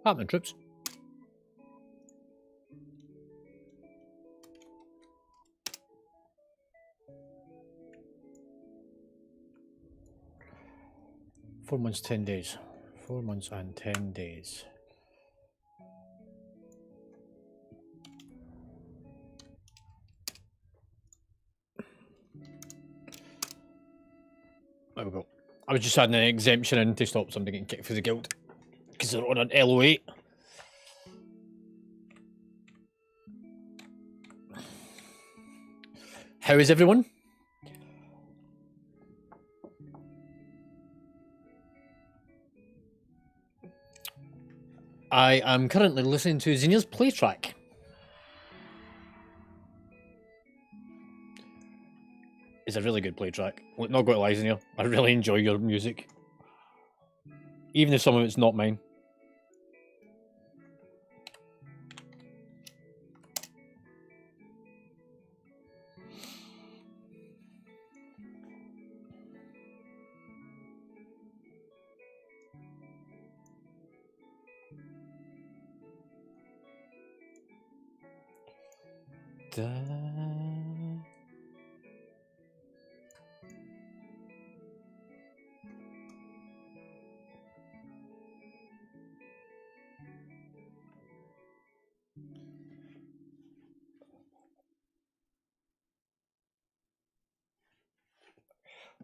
Happening, troops. Four months, 10 days. 4 months and 10 days. There we go. I was just adding an exemption in to stop somebody getting kicked for the guild because they're on an LO8. How is everyone? I am currently listening to Xenia's play track. It's a really good play track. Not going to lie, Xenia, I really enjoy your music. Even if some of it's not mine.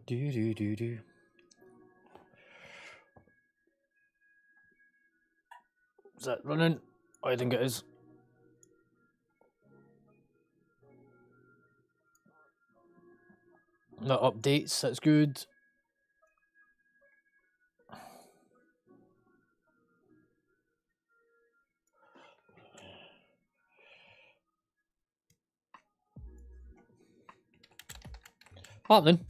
Do. Is that running? I think it is. That updates, that's good. Happening.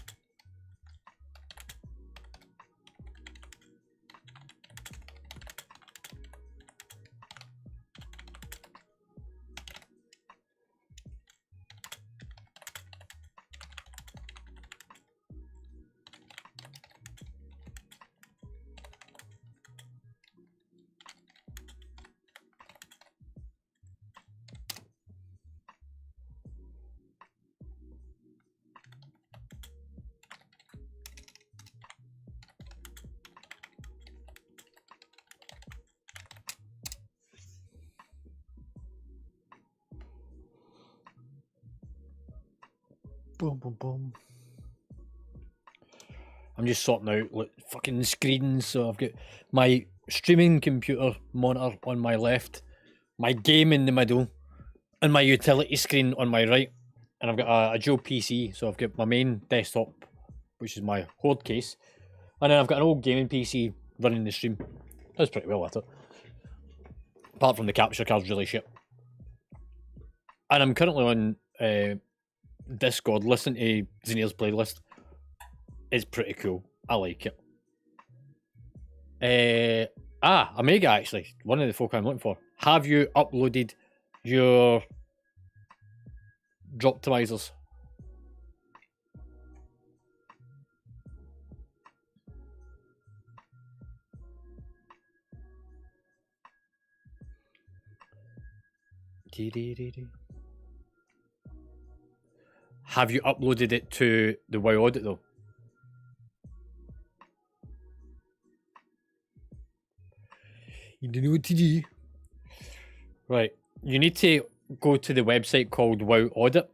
Boom, boom, boom. I'm just sorting out like fucking screens. So I've got my streaming computer monitor on my left, my game in the middle, and my utility screen on my right. And I've got a dual PC. So I've got my main desktop, which is my horde case, and then I've got an old gaming PC running the stream. Does pretty well at it. Apart from the capture card's really shit. And I'm currently on Discord listening to Xenia's playlist. It's pretty cool. I like it. Omega, actually. One of the folk I'm looking for. Have you uploaded your Droptimizers? Have you uploaded it to the WoW Audit though? You don't know what to do. Right. You need to go to the website called WoW Audit.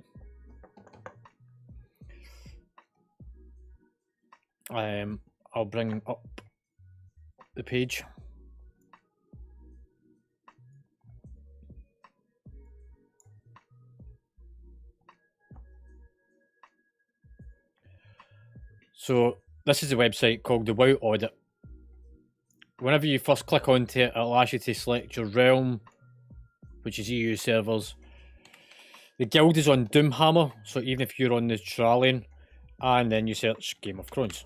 I'll bring up the page. So this is the website called the WoW Audit. Whenever you first click onto it, it'll ask you to select your realm, which is EU servers. The guild is on Doomhamer, so even if you're on the Trallian, and then you search Game of Crohns.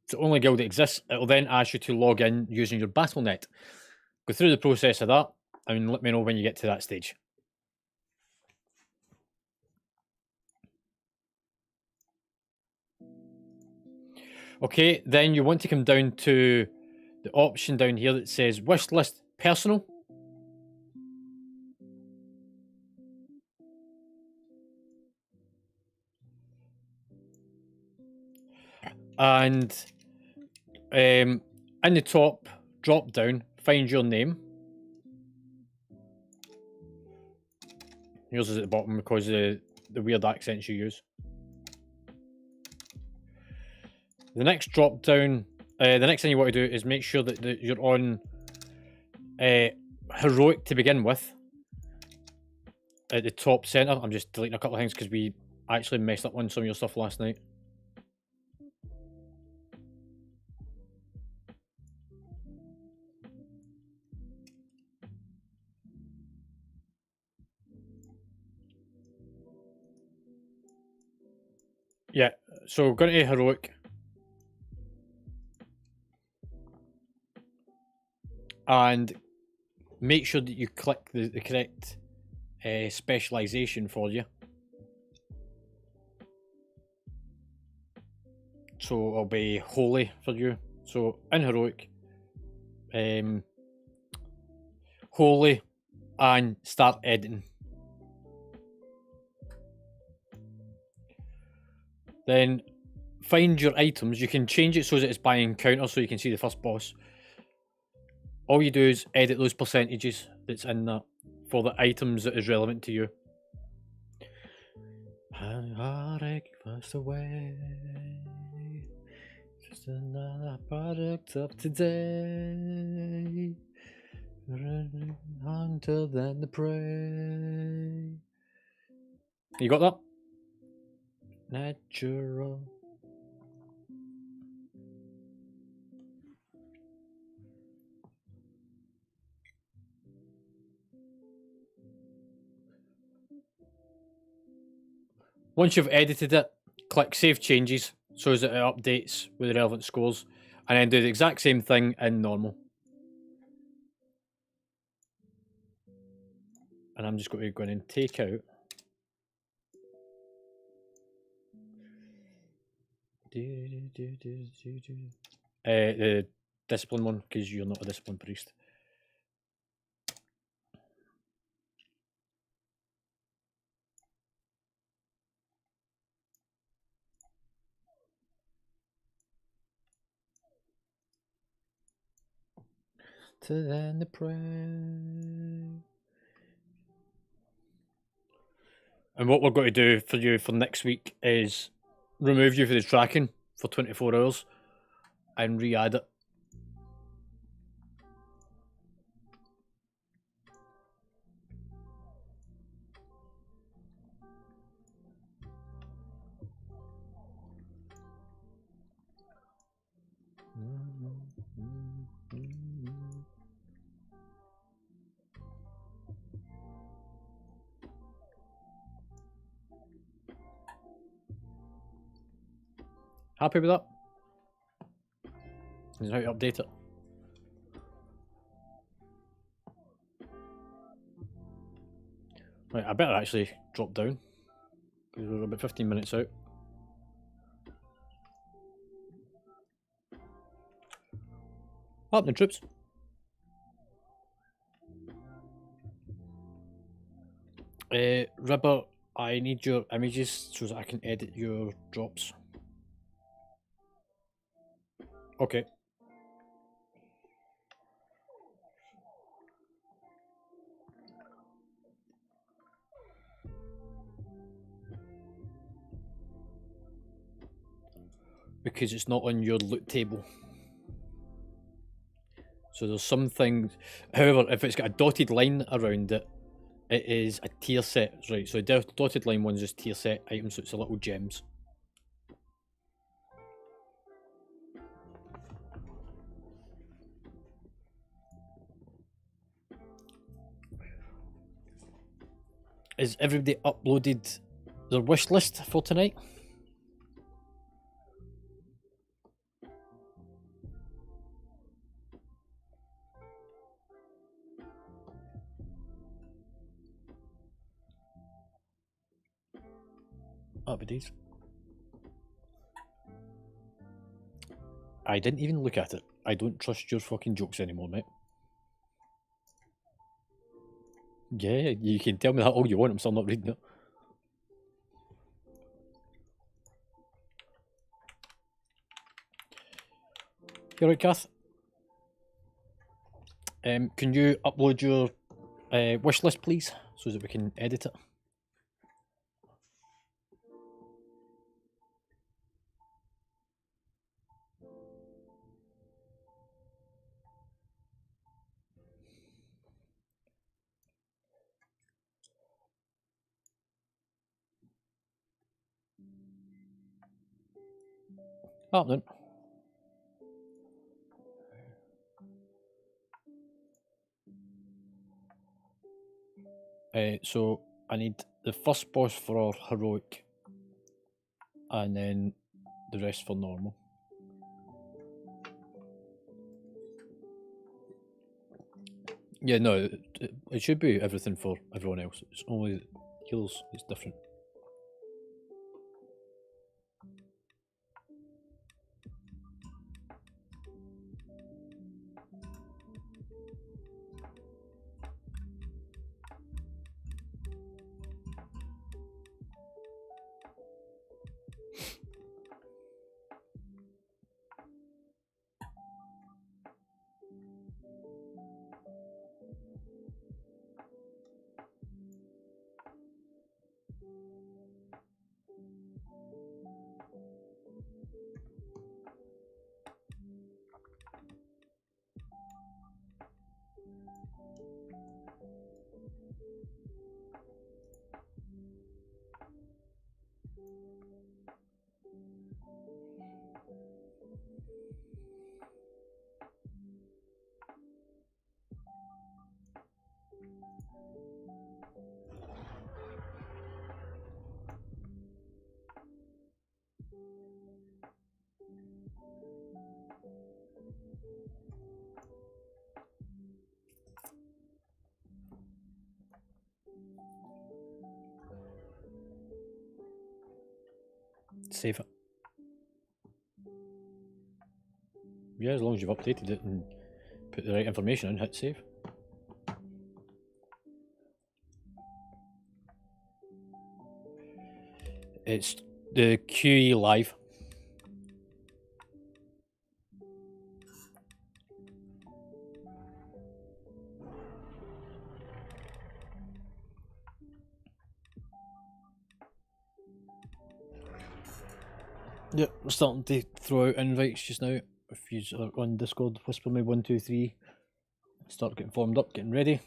It's the only guild that exists. It'll then ask you to log in using your Battle.net. Go through the process of that, and let me know when you get to that stage. Okay, then you want to come down to the option down here that says wish list personal. And in the top drop down, find your name. Yours is at the bottom because of the weird accents you use. The next drop down, the next thing you want to do is make sure that you're on heroic to begin with. At the top center, I'm just deleting a couple of things because we actually messed up on some of your stuff last night. Yeah, so go to heroic. And make sure that you click the correct specialization for you. So it'll be holy for you. So in heroic, holy, and start editing. Then find your items. You can change it so that it's by encounter, so you can see the first boss. All you do is edit those percentages that's in that for the items that is relevant to you. Heartache passed away. Just another product of today. Hunter than the prey. You got that? Natural. Once you've edited it, click Save Changes so that it updates with the relevant scores, and then do the exact same thing in normal. And I'm just going to go in and take out the discipline one because you're not a discipline priest. To then the prey. And what we're going to do for you for next week is remove you from the tracking for 24 hours and re-add it. Happy with that? This is how you update it. Right, I better actually drop down because we're about 15 minutes out. Happening, troops. Ribber, I need your images so that I can edit your drops. Okay. Because it's not on your loot table. So there's some things. However, if it's got a dotted line around it, it is a tier set. Right, so the dotted line one's just tier set items, so it's a little gems. Is everybody uploaded their wish list for tonight? Happy days. I didn't even look at it. I don't trust your fucking jokes anymore, mate. Yeah, you can tell me that all you want. I'm still not reading it. You alright, Kath? Can you upload your wish list, please, so that we can edit it? Happening. So I need the first boss for heroic, and then the rest for normal. Yeah, no, it should be everything for everyone else. It's only heals is different. Save it. Yeah, as long as you've updated it and put the right information in, hit save. It's the QE live. Yep, we're starting to throw out invites just now. If you are on Discord, whisper me 1, 2, 3. Start getting formed up, getting ready.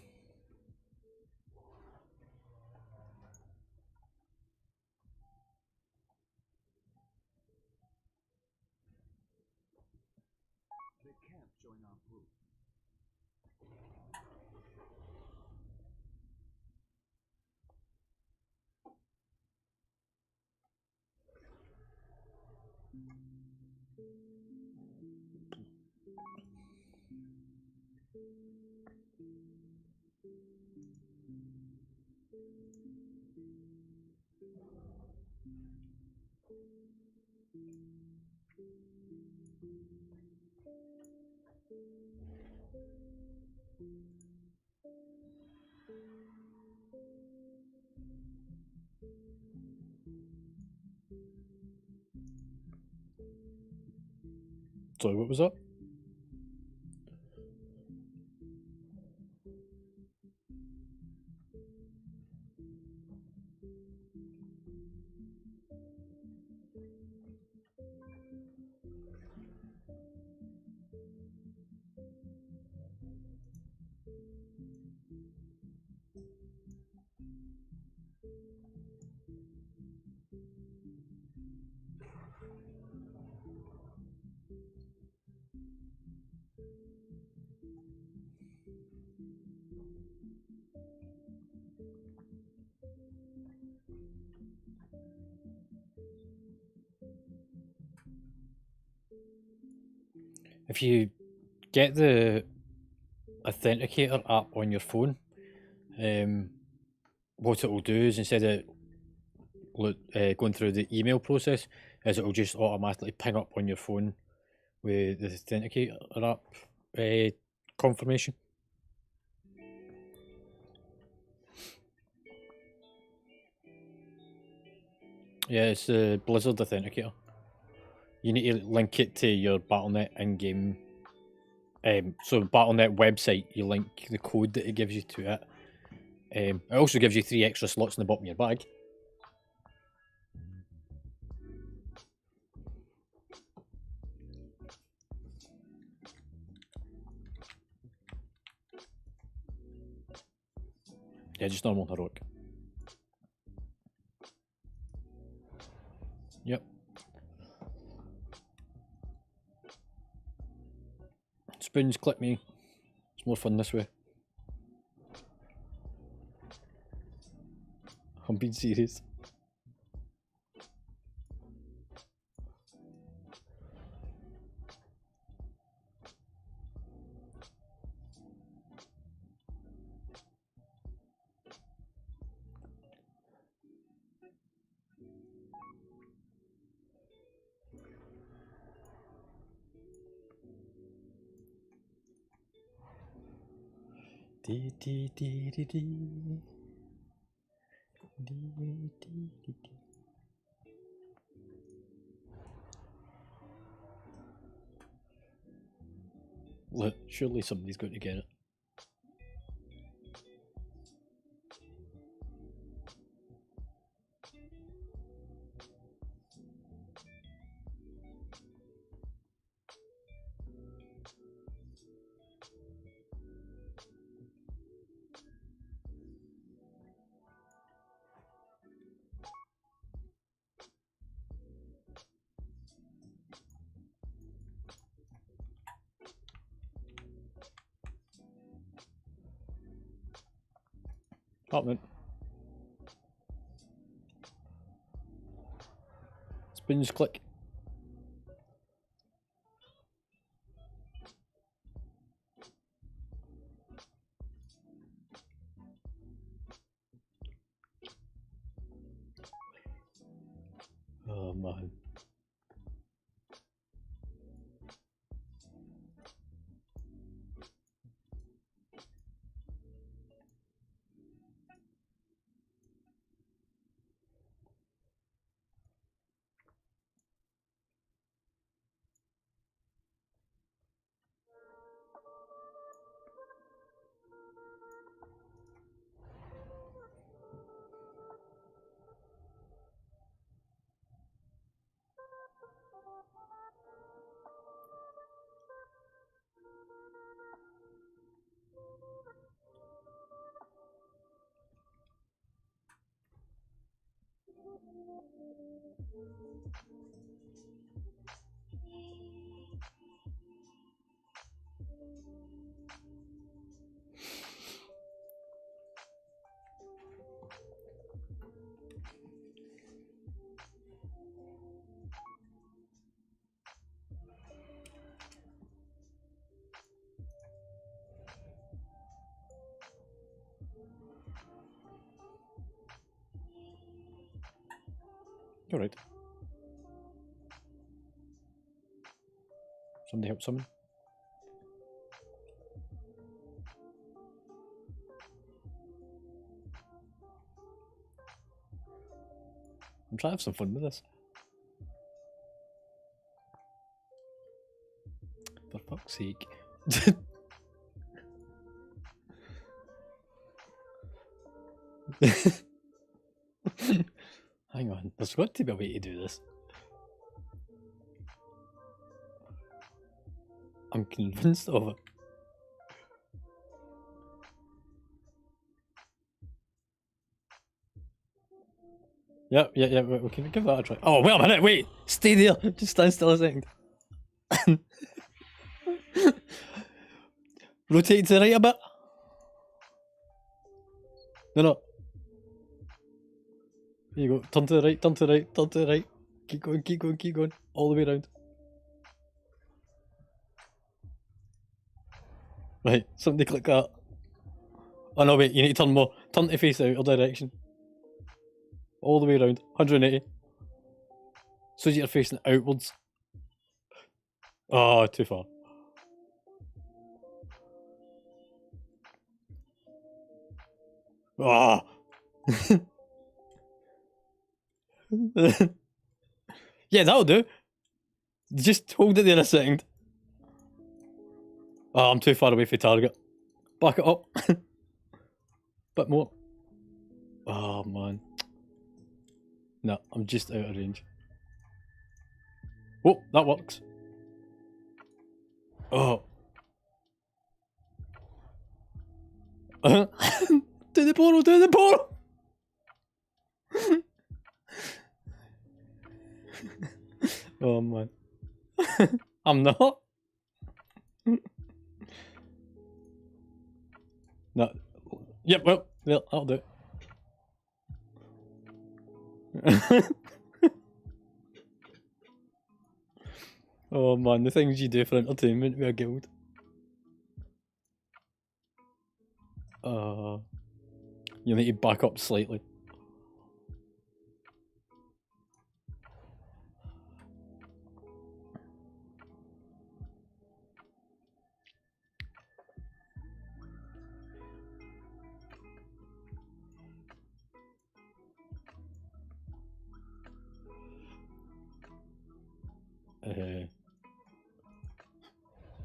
Sorry, what was that? If you get the authenticator app on your phone, what it will do is instead of going through the email process, is it will just automatically ping up on your phone with the authenticator app confirmation. Yeah, it's the Blizzard authenticator. You need to link it to your Battle.net in-game. So Battle.net website, you link the code that it gives you to it. It also gives you 3 extra slots in the bottom of your bag. Yeah, just normal heroic. Yep. Spoons, click me. It's more fun this way. I'm being serious. Dee dee dee dee dee. Dee dee dee dee. Look, surely somebody's going to get it. Apartment. Spoons, click. Oh man. You're right. Somebody help someone. I'm trying to have some fun with this. For fuck's sake. Hang on, there's got to be a way to do this. I'm convinced of it. Yeah, we can give that a try. Oh, wait a minute, wait! Stay there! Just stand still a second. Rotate to the right a bit. No. There you go. Turn to the right, turn to the right, turn to the right. Keep going. All the way around. Right, somebody click that. Oh no, wait, you need to turn more. Turn to face the outer direction. All the way around. 180. So you're facing outwards. Oh, too far. Oh. Yeah, that'll do. Just hold it there a second. Oh, I'm too far away from target. Back it up. Bit more. Oh, man. No, I'm just out of range. Oh, that works. Oh. Do the portal, do the portal! Oh, man. I'm not. No. Yep, well, I'll do it. Oh man, the things you do for entertainment with a guild. You need to back up slightly.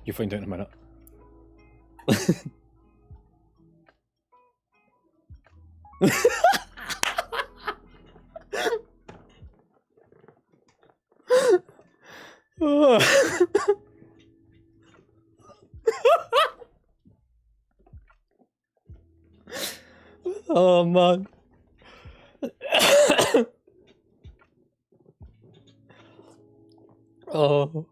You'll find out in a minute. Oh man. Oh.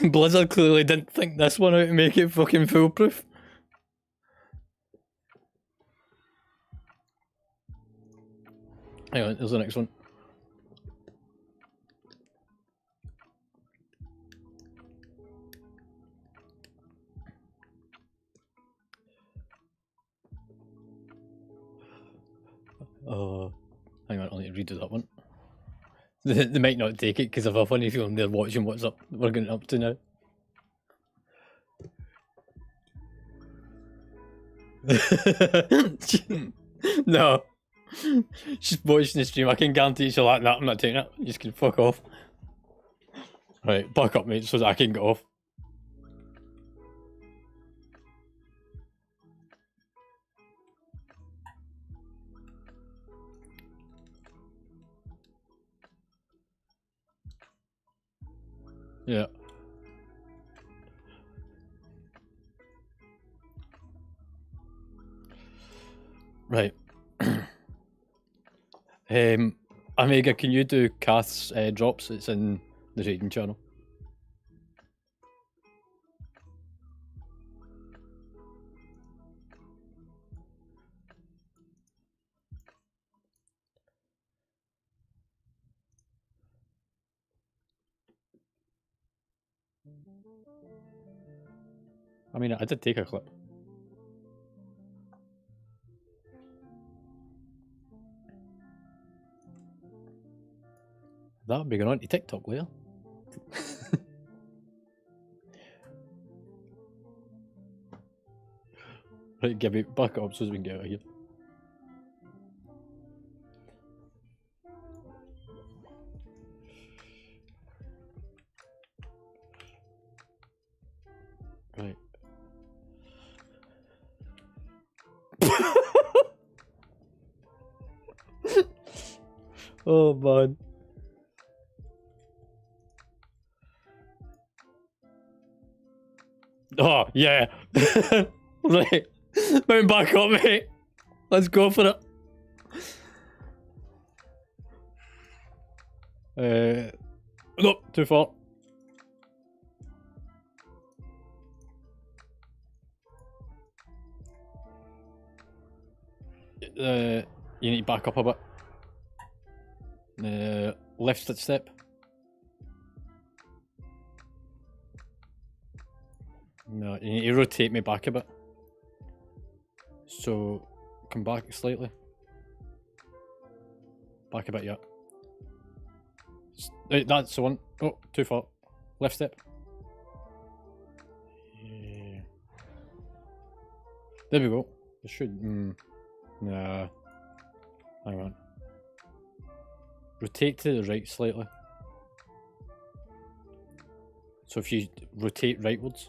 Blizzard clearly didn't think this one out to make it fucking foolproof. Hang on, there's the next one. Hang on, I'll need to redo that one. They might not take it because I've a funny feeling they're watching what's up. We're getting up to now. No. She's watching the stream. I can guarantee she'll like that. I'm not taking it. You just can fuck off. Right, back up, mate, so that I can get off. Yeah. Right. Omega, can you do Kath's drops? It's in the raiding channel. I mean, I did take a clip. That'll be going on to TikTok later. Right, give me back up so we can get out of here. Right. Oh man. Oh yeah. Right. Mount back up, mate. Let's go for it. No, too far. You need to back up a bit. Left step. No, you need to rotate me back a bit. So, come back slightly. Back a bit, yeah. That's the one. Oh, too far. Left step. Yeah. There we go. It should. Nah. Hang on. Rotate to the right slightly. So if you rotate rightwards.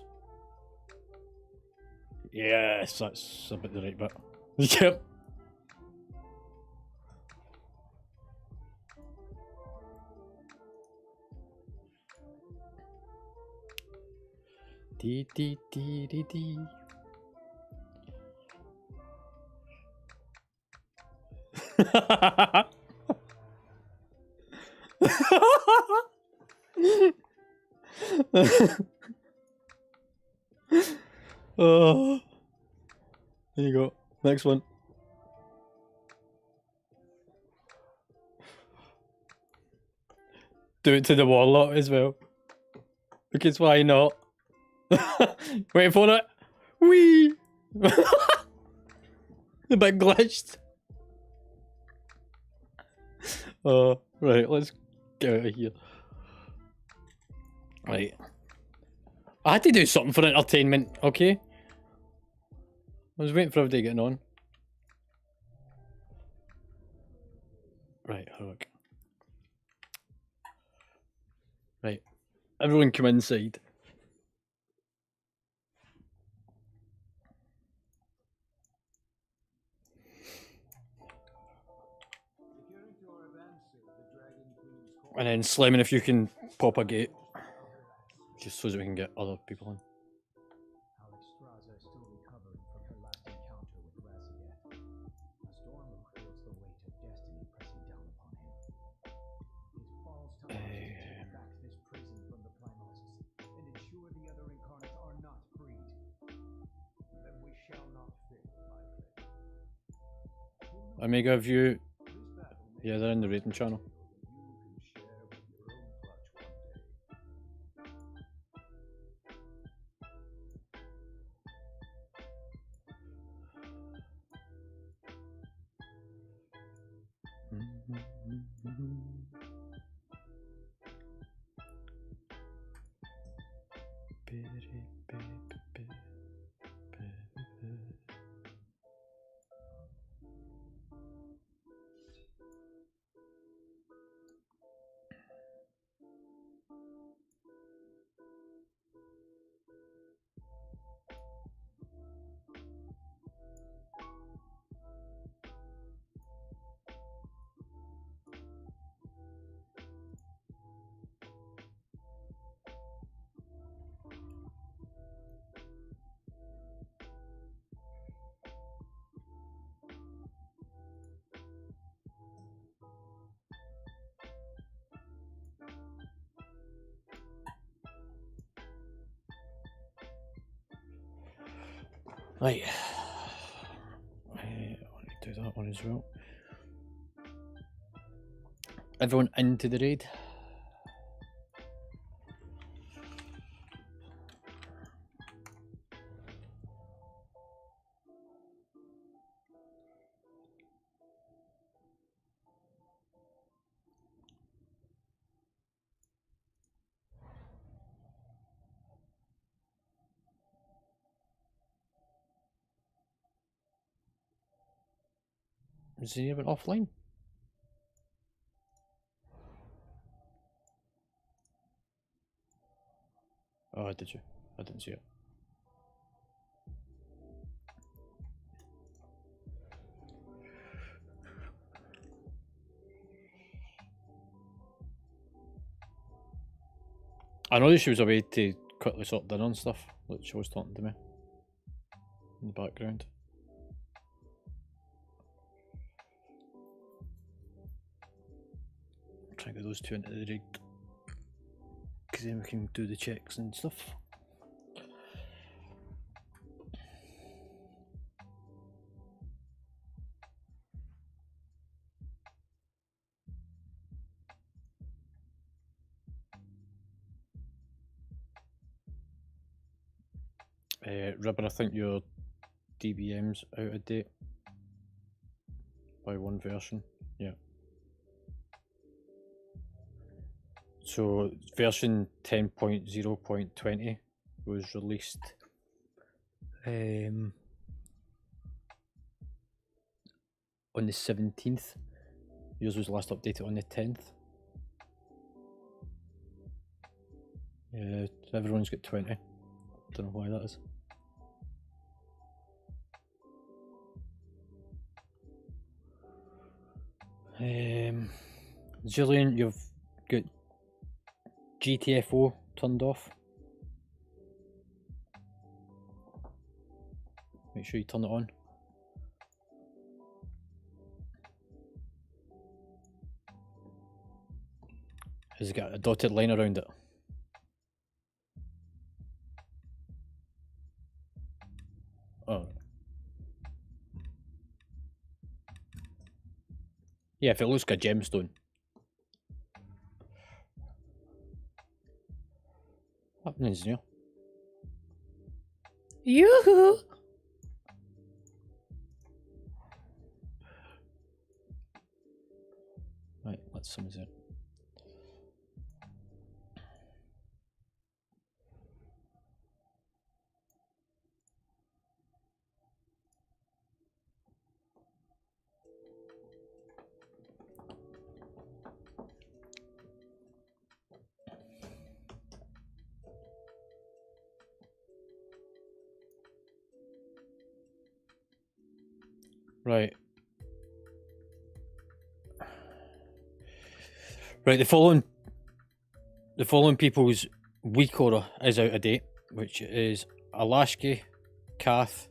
Yes, that's about the right bit. Yep. Dee dee dee dee dee. Oh, there you go. Next one. Do it to the warlock as well. Because why not? Wait for it. Whee! A bit glitched. Oh, right, let's get out of here. Right. I had to do something for entertainment, okay? I was waiting for everybody getting on. Right, look. Right. Everyone come inside. And then slamming if you can pop a gate. Just so that we can get other people in. Omega View. Yeah, they're in the rating channel. Right. I want to do that one as well. Everyone into the raid. Is he even offline? Oh, did you? I didn't see it. I know she was away to quickly sort dinner and stuff. Like she was talking to me in the background. I'm trying to get those two into the rig. Because then we can do the checks and stuff. Ribber, I think your DBM's out of date by one version. Yeah. So version 10.0.20 was released on the 17th. Yours was last updated on the 10th. Yeah, everyone's got 20. Don't know why that is. Julian, you've got GTFO turned off. Make sure you turn it on. Has it got a dotted line around it? Oh. Yeah, if it looks like a gemstone. What happens here? Yoo-hoo! Right, let's see it. Right. Right, the following people's week order is out of date, which is Alaska, Kath,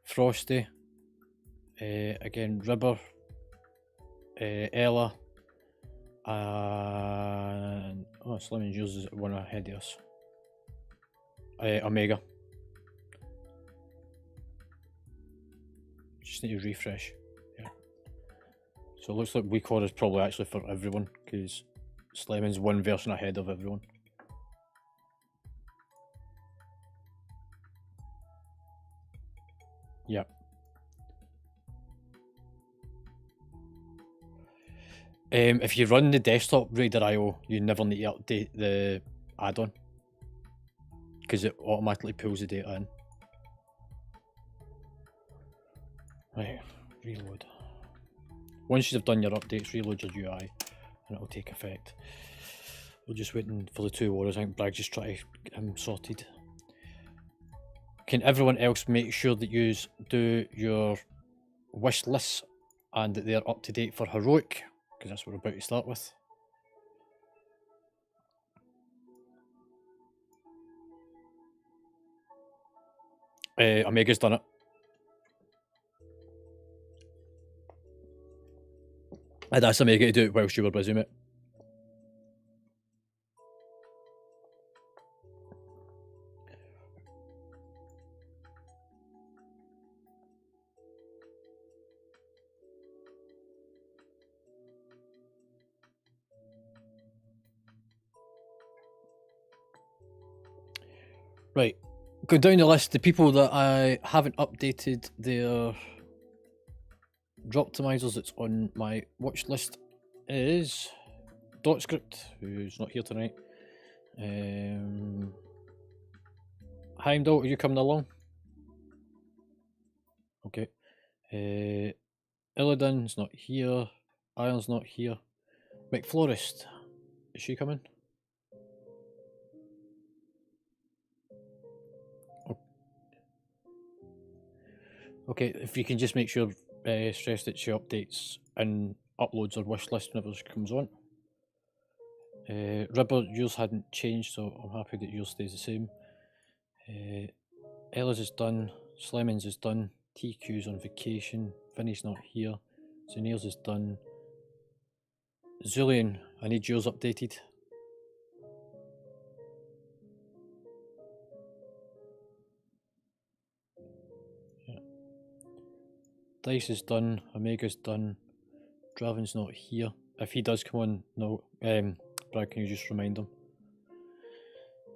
Frosty, again Ribber, Ella, and Slimming yours is one ahead of us. Omega. Just need to refresh. Yeah. So it looks like week order is probably actually for everyone because Slimming's one version ahead of everyone. Yep. If you run the desktop Raider.io, you never need to update the add-on because it automatically pulls the data in. Right, reload. Once you've done your updates, reload your UI and it'll take effect. We're just waiting for the 2 orders. I think Bragg just try to get him sorted. Can everyone else make sure that you do your wish lists and that they're up to date for Heroic? Because that's what we're about to start with. Omega's done it. I'd asked Omega to do it whilst you were busy, mate. Right, go down the list. The people that I haven't updated their drop optimizers that's on my watch list is DotScript, who's not here tonight. Heimdall, are you coming along? Okay. Illidan's not here. Iron's not here. McFlorist, is she coming? Okay, if you can just make sure, stress that she updates and uploads her wish list whenever she comes on. Ribber, yours hadn't changed, so I'm happy that yours stays the same. Ella's is done. Slemons is done. TQ's on vacation. Vinny's not here. Zanier's is done. Zulian, I need yours updated. Yeah. Dice is done. Omega's done. Draven's not here. If he does come on, no. Brad, can you just remind him?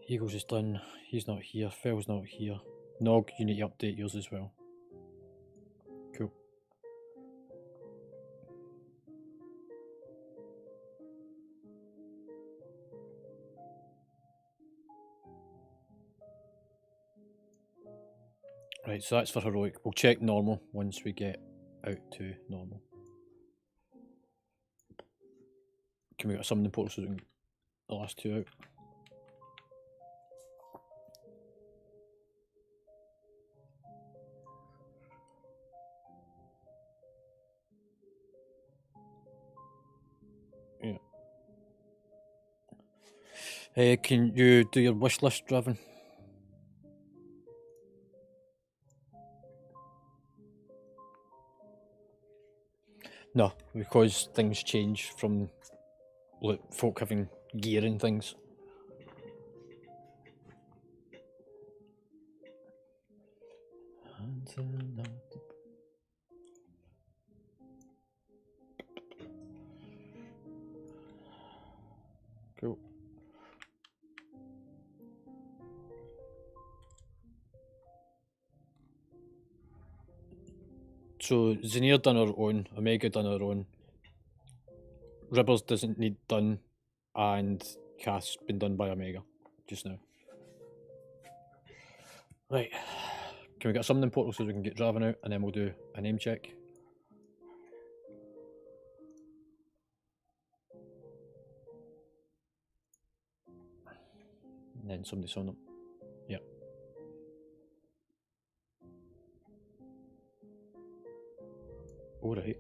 Eagles is done. He's not here. Fell's not here. Nog, you need to update yours as well. Cool. Right, so that's for heroic. We'll check normal once we get out to normal. Can we get a summoning portal so we can get the last two out? Yeah. Can you do your wish list, Draven? No, because things change from like folk having gear and things. Cool. So Zenir done her own, Omega done her own. Ribbers doesn't need done, and Cass been done by Omega just now. Right. Can we get a summoning portal so we can get Draven out, and then we'll do a name check. And then somebody summon them. Yep. Alright.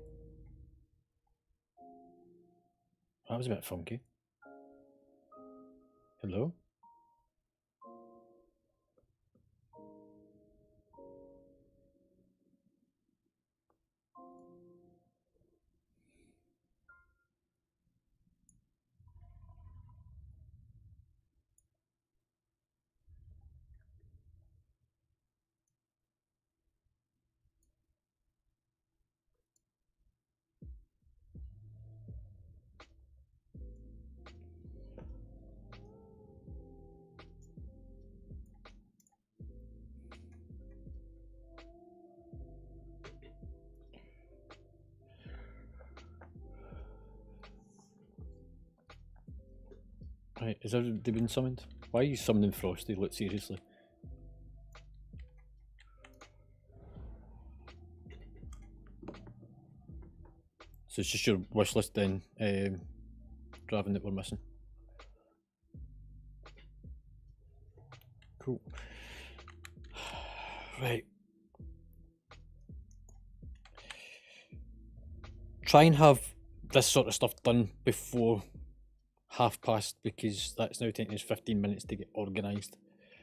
That was a bit funky. Hello? Right, is everybody been summoned? Why are you summoning Frosty? Look, seriously. So it's just your wish list then, Draven, that we're missing. Cool. Right. Try and have this sort of stuff done before 1:30, because that's now taking us 15 minutes to get organised.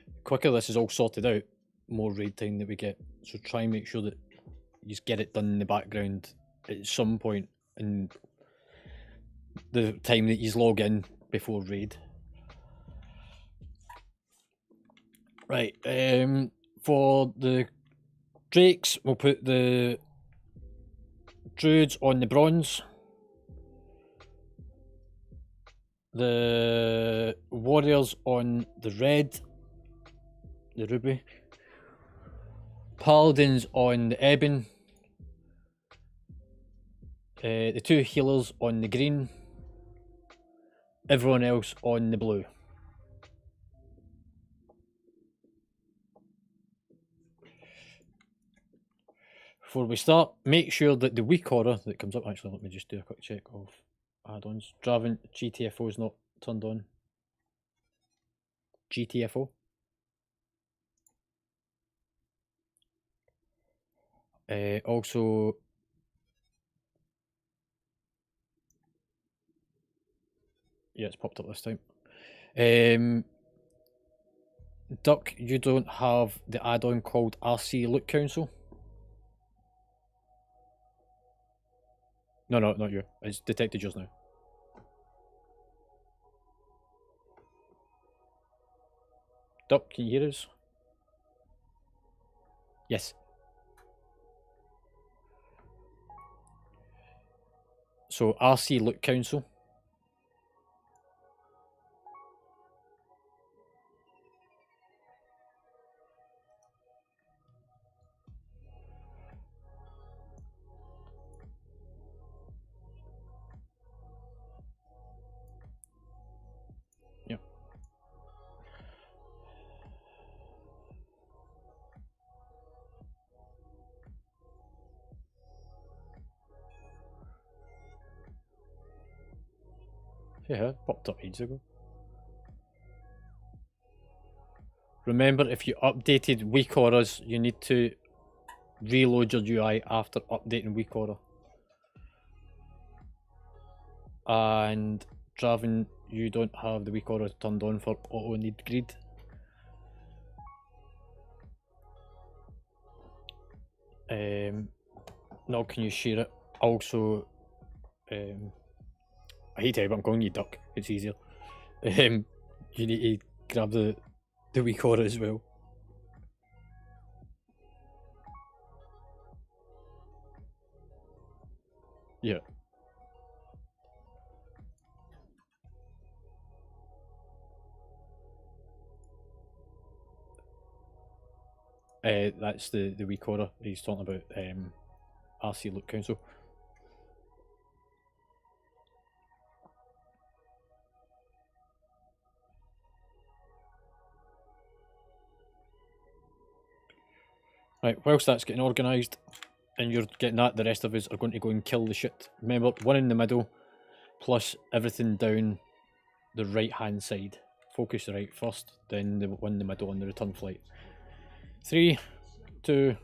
The quicker this is all sorted out, more raid time that we get. So try and make sure that you just get it done in the background at some point in the time that you log in before raid. Right, for the Drakes, we'll put the Druids on the bronze, the Warriors on the red, the ruby, Paladins on the ebon, the two healers on the green, everyone else on the blue. Before we start, make sure that the weak aura that comes up, actually let me just do a quick check of add-ons. Draven, GTFO is not turned on. GTFO. Also, yeah, it's popped up this time. Duck, you don't have the add-on called RC Look Council? No, not you. It's detected just now. Duck, can you hear us? Yes. So RC Look Council. Yep. Yeah, popped up ages ago. Remember, if you updated weak auras, you need to reload your UI after updating weak aura. And Draven, you don't have the weak aura turned on for auto need greed. Now can you share it? Also, I hate it, but I'm calling you Duck. It's easier. You need to grab the weak aura as well. Yeah. That's the weak aura he's talking about. RC Look Council. Right, whilst that's getting organised and you're getting that, the rest of us are going to go and kill the shit. Remember, one in the middle, plus everything down the right hand side. Focus right first, then the one in the middle on the return flight. 3, 2,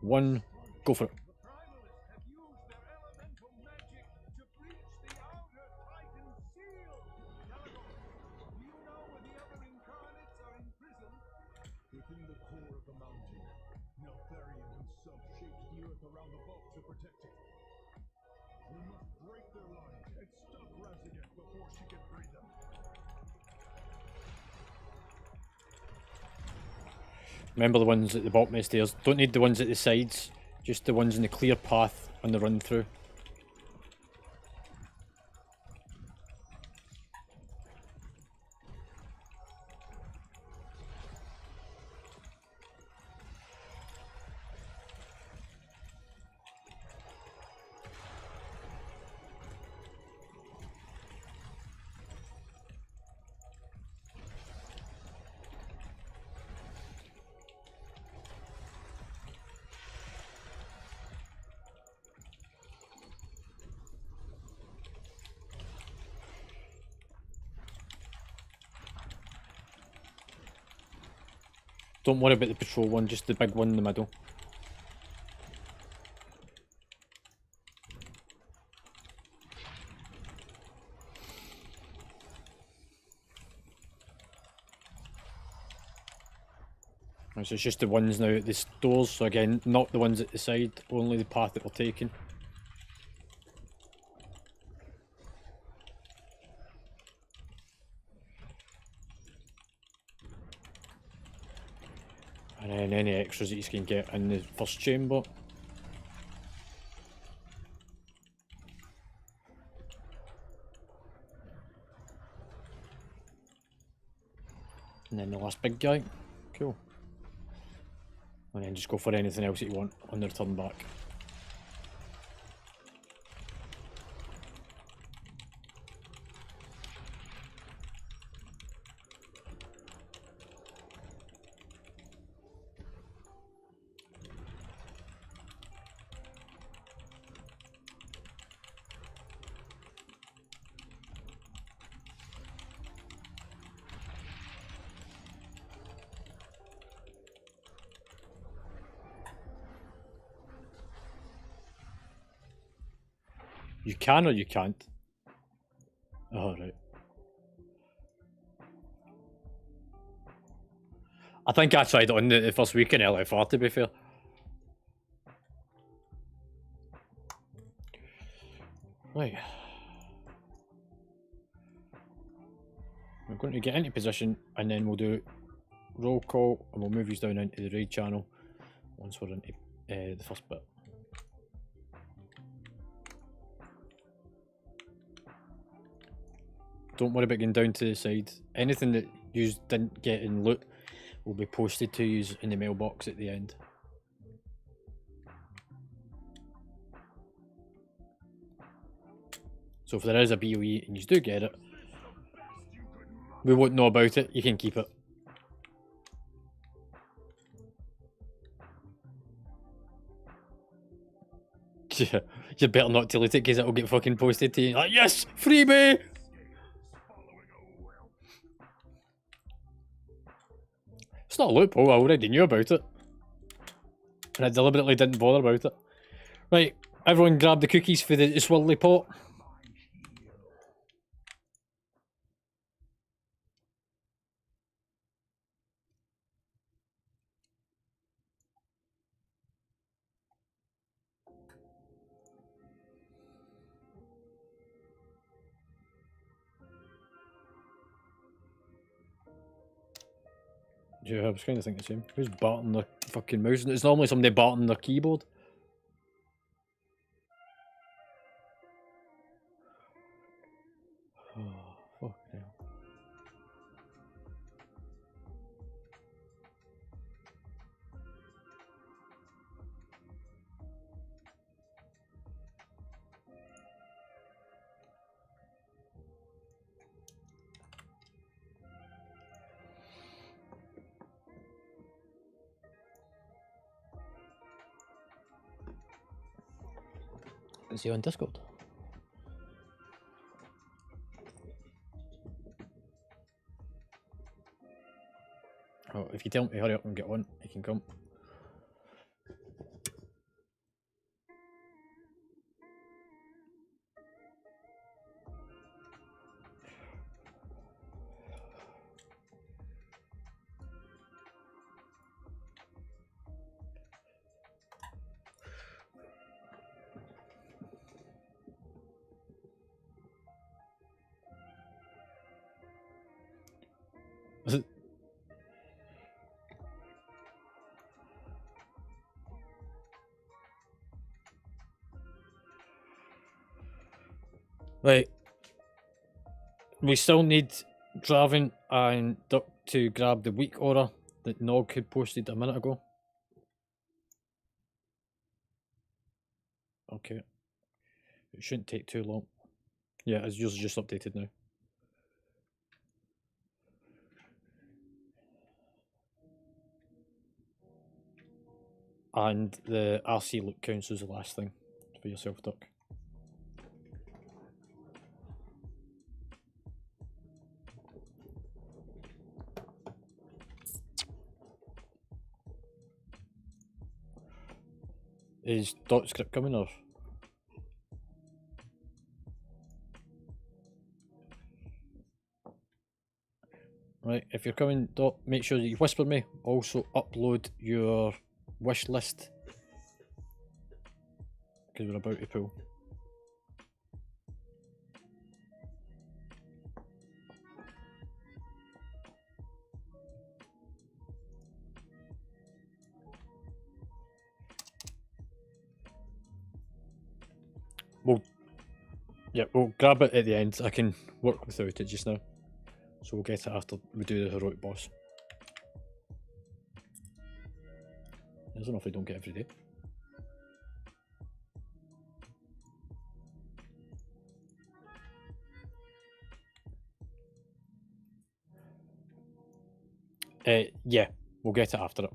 1, go for it. Remember the ones at the bottom of the stairs. Don't need the ones at the sides, just the ones in the clear path on the run through. Don't worry about the patrol one, just the big one in the middle. Right, so it's just the ones now at the stores, so again, not the ones at the side, only the path that we're taking. And then any extras that you can get in the first chamber. And then the last big guy. Cool. And then just go for anything else that you want on the return back. You can or you can't? Oh, right. I think I tried it on the first week in LFR, to be fair. Right. We're going to get into position and then we'll do roll call and we'll move these down into the raid channel once we're into the first bit. Don't worry about getting down to the side. Anything that you didn't get in loot will be posted to you in the mailbox at the end. So if there is a BOE and you do get it, we won't know about it, you can keep it. You better not delete it because it'll get fucking posted to you. Like, yes! Freebie! It's not a loophole, I already knew about it. And I deliberately didn't bother about it. Right, everyone grab the cookies for the swirly pot. Yeah, I was kind of thinking the same. Who's batting their fucking mouse? It's normally somebody batting their keyboard. Oh, fuck hell. Is he on Discord? Oh, if you tell him to hurry up and get on, he can come. Is it? Right. We still need Draven and Duck to grab the weak aura that Nog had posted a minute ago. Okay. It shouldn't take too long. Yeah, it's usually just updated now. And the RC look counts as the last thing for yourself, Duck. Is dot script coming or? Right, if you're coming, Dot, make sure that you whisper me. Also upload your wish list. Because we're about to pull. We'll grab it at the end. I can work without it just now. So we'll get it after we do the heroic boss. There's enough we don't get every day. Yeah, we'll get it after it.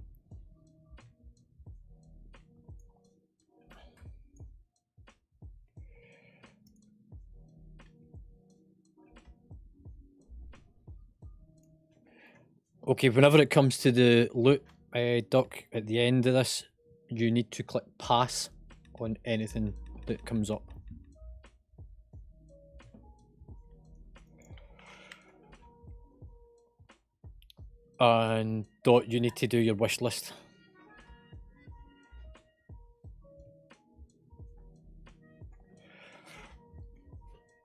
Okay, whenever it comes to the loot, Duck, at the end of this, you need to click pass on anything that comes up. And Dot, you need to do your wish list.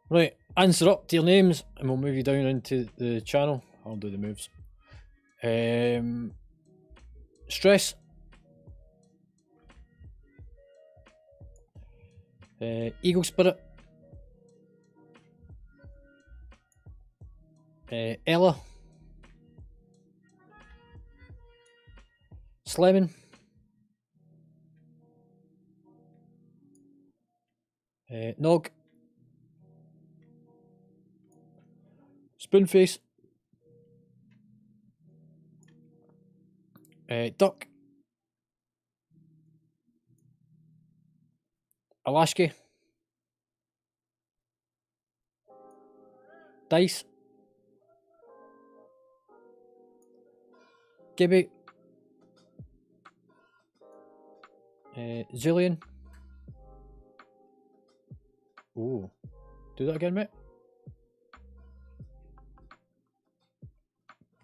Right, answer up to your names and we'll move you down into the channel. I'll do the moves. Stress. Eagle Spirit. Ella. Slemon. Nog. Spoonface. Duck. Alaska. Dice. Gibby. Zillion. Oh, do that again, mate.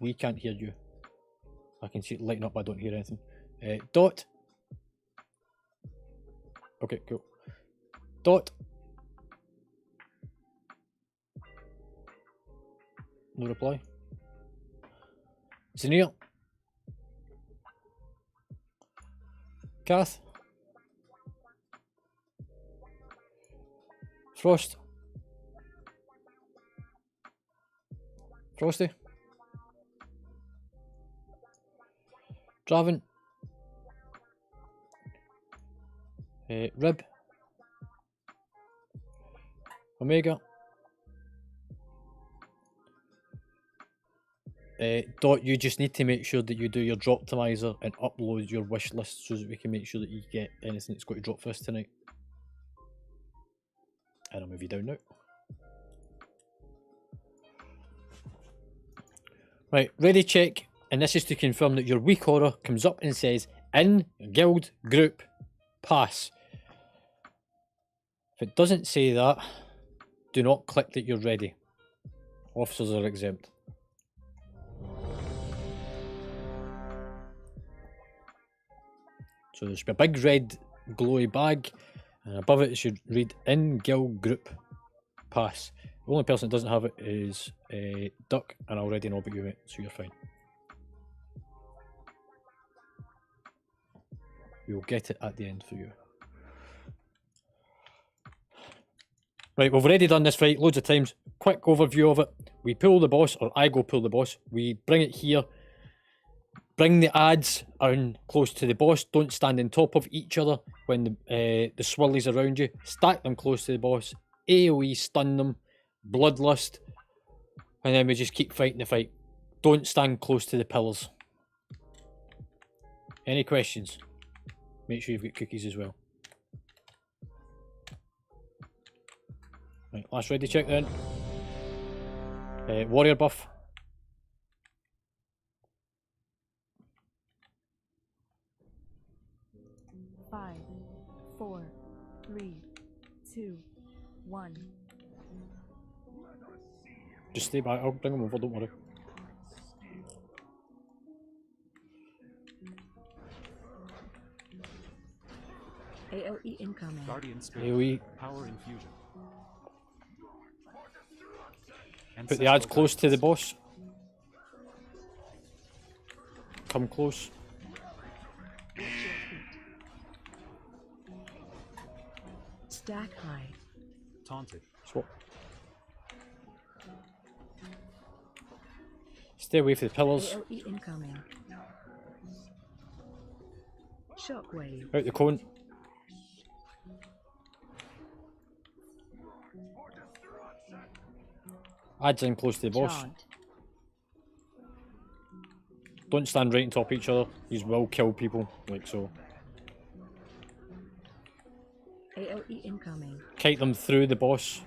We can't hear you. I can see it lighting up, but I don't hear anything. Dot. Okay, cool. Dot. No reply. Zaniel. Kath. Frost. Frosty. Draven. Rib. Omega. Dot, you just need to make sure that you do your drop optimizer and upload your wish list so that we can make sure that you get anything that's got to drop for us tonight. And I'll move you down now. Right, ready check, and this is to confirm that your weak aura comes up and says in guild group pass. If it doesn't say that, do not click that you're ready. Officers are exempt. So there should be a big red glowy bag, and above it should read in guild group pass. The only person that doesn't have it is Duck, and I already know about you, mate, so you're fine. We'll get it at the end for you. Right, we've already done this fight loads of times. Quick overview of it. We pull the boss, or I go pull the boss. We bring it here. Bring the ads around close to the boss. Don't stand on top of each other when the swirlies around you. Stack them close to the boss. AoE stun them. Bloodlust. And then we just keep fighting the fight. Don't stand close to the pillars. Any questions? Make sure you've got cookies as well. Right, last ready check then. Warrior buff. Five, 4, 3, 2, 1. Just stay back, I'll bring them over, don't worry. AoE incoming. Guardian Spirit. AoE. Power infusion. Put the ads close to the boss. Come close. Stack high. Taunted. Swap. Stay away from the pillars. AoE incoming. Shockwave. Out the cone. Ads in close to the boss. Chant. Don't stand right on top of each other. These will kill people, like so. AoE incoming. Kite them through the boss.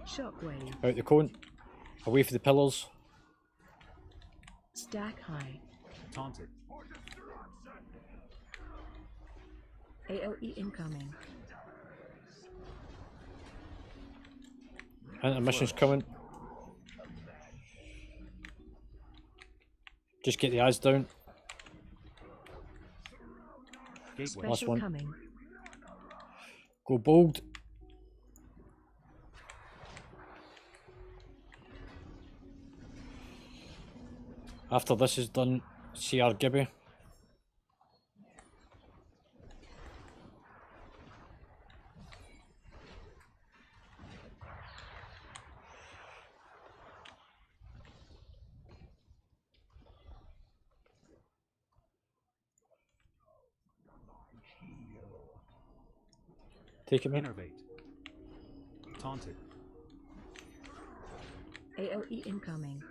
Shockwave. Out the cone. Away from the pillars. Stack high. Taunted. AoE incoming. Intermission's coming. Just get the eyes down. Gateway. Last Special one. coming. Go bold. After this is done, CR Gibby. Take it, man. Innervate. Taunted. AoE incoming.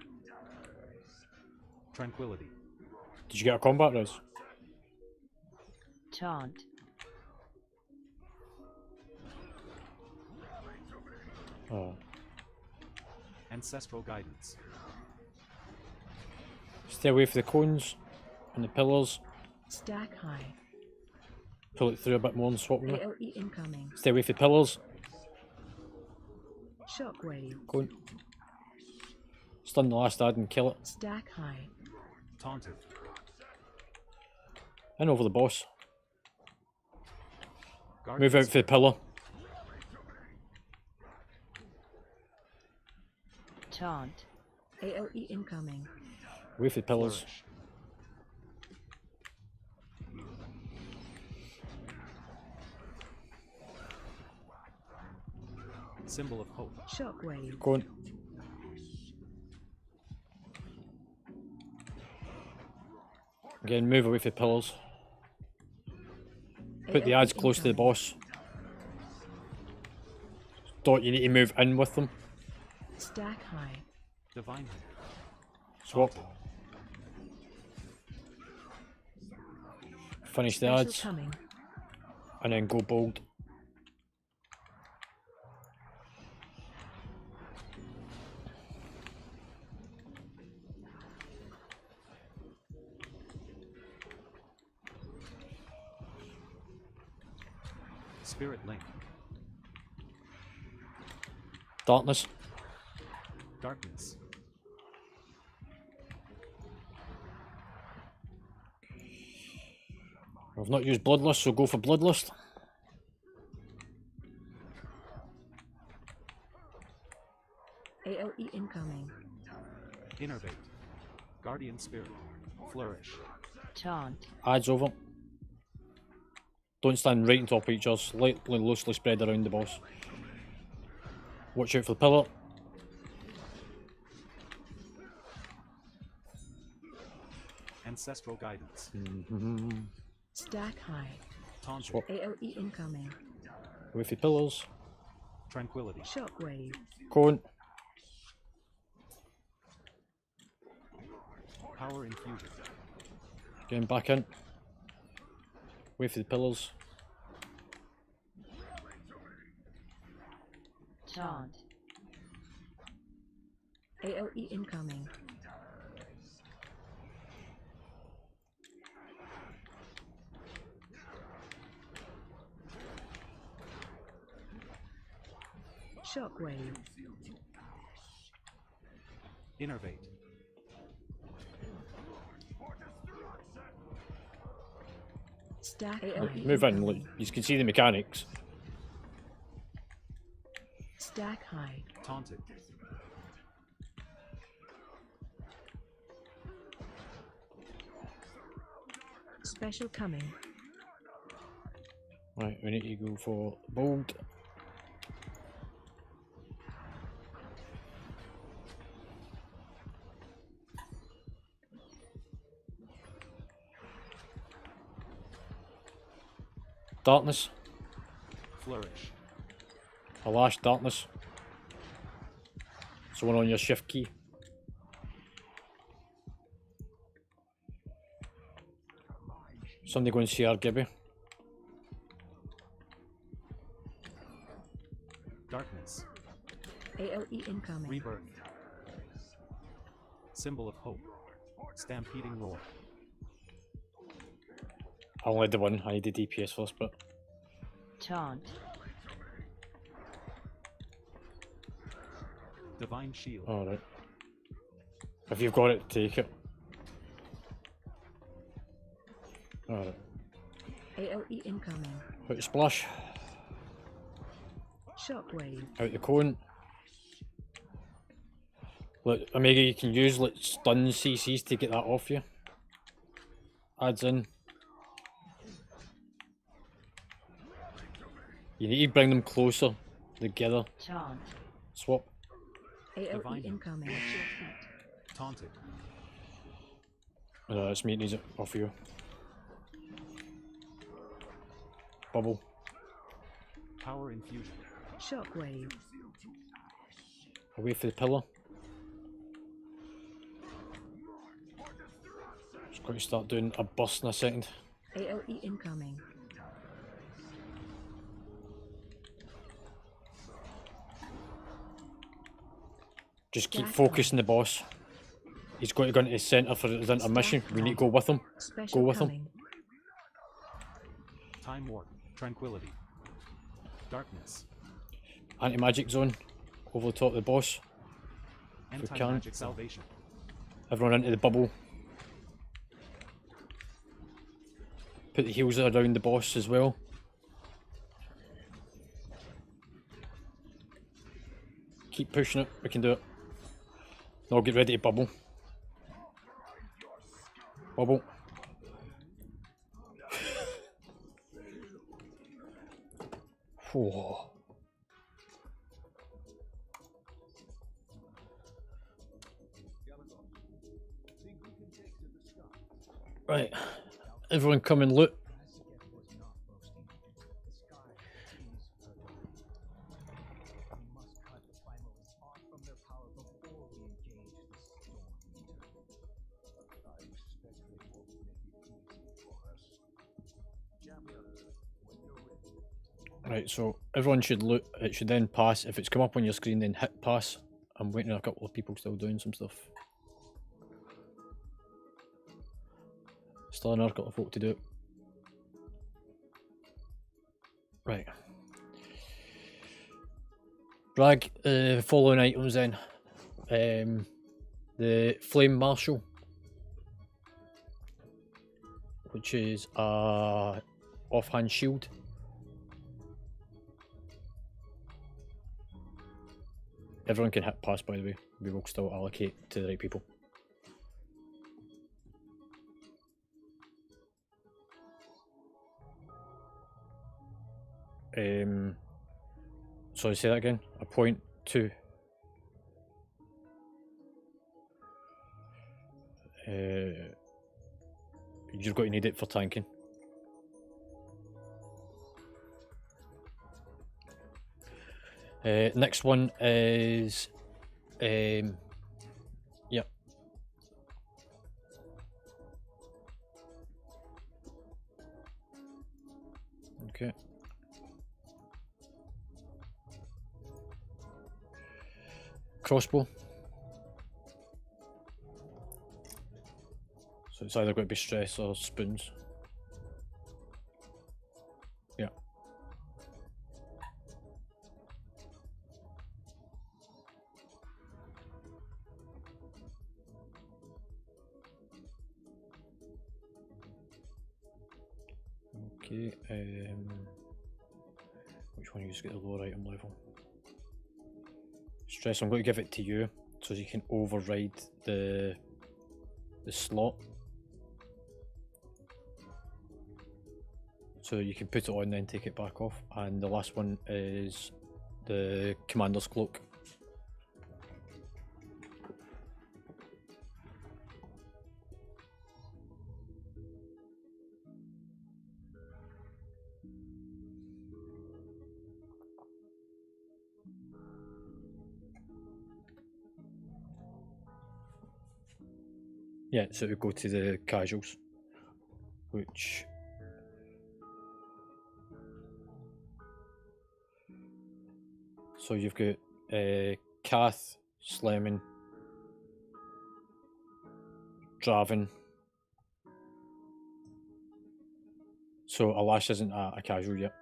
Tranquility. Did you get a combat res? Taunt. Oh. Ancestral guidance. Stay away from the cones and the pillars. Stack high. Pull it through a bit more and swap with me. AOE incoming. Stay away from the pillars. Shockwave. Cone. Stun the last ad and kill it. Stack high. Taunted. And over the boss. Guardian Move out for the pillar. Taunt. AOE incoming. Away for the pillars. Flourish. Symbol of hope. Shockwave. Cone. Again, move away from the pillars. Put the AOE ads close to the incoming. boss. Dot, you need to move in with them. Stack high. Divine. Swap. Finish the Special ads. coming. And then go bold. Spirit link. Darkness. Darkness. I've not used Bloodlust, so go for Bloodlust. AOE incoming. Innervate. Guardian spirit. Flourish. Taunt. Ads over. Don't stand right on top of each other, slightly loosely spread around the boss. Watch out for the pillar. Ancestral guidance. Stack high. Taunted. Swap. AOE incoming. Away for the pillars. Tranquility. Shockwave. Cone. Power infusion. Getting back in. Away for the pillars. Taunt. AOE incoming. Shockwave. Innervate. Stack Look, high. move in, look, you can see the mechanics. Stack high. Taunted. Special coming. Right, we need to go for bold. Darkness. Flourish. A lash darkness. So one on your shift key. Somebody go and see our Gibby. Darkness. AOE incoming. Rebirth. Symbol of hope. Stampeding roar. I only did one, I need the DPS first, but Taunt. Divine shield. alright. If you've got it, take it. Alright. AOE incoming. Out the splash, Shockwave. out the cone. Look, Omega, you can use like stun CCs to get that off you. Adds in. You need to bring them closer together. Taunt. Swap. AOE Divine. incoming. Taunted. It's me, it needs it off you. Bubble. Power infusion. Shockwave. Away for the pillar. Just going to start doing a burst in a second. AOE incoming. Just keep Jack focusing the boss. He's got to go into the centre for his intermission. We need to go with him. Special with him. coming. Time warp. Tranquility. Darkness. Anti-magic zone. Over the top of the boss. we can. Anti-magic salvation. Everyone into the bubble. Put the heals around the boss as well. Keep pushing it. We can do it. Now get ready to bubble. Bubble. Whoa. Right. Everyone come and loot. Right, so everyone should loot. It should then pass. If it's come up on your screen, then hit pass. I'm waiting on a couple of people still doing some stuff. Still another couple of folk to do it. Right. Drag the following items then. The Flame Marshal, which is a offhand shield. Everyone can hit pass, by the way. We will still allocate to the right people. Sorry, say that again. A point two. You're going to need it for tanking. Next one is yeah. Okay. Crossbow. So it's either going to be stress or spoons. Yeah. Okay, which one of you get the lower item level? Stress, I'm going to give it to you so you can override the slot. So you can put it on then take it back off. And the last one is the Commander's Cloak. Yeah, so we go to the casuals, which so you've got Kath, Slemon, Draven. So Alash isn't a casual yet.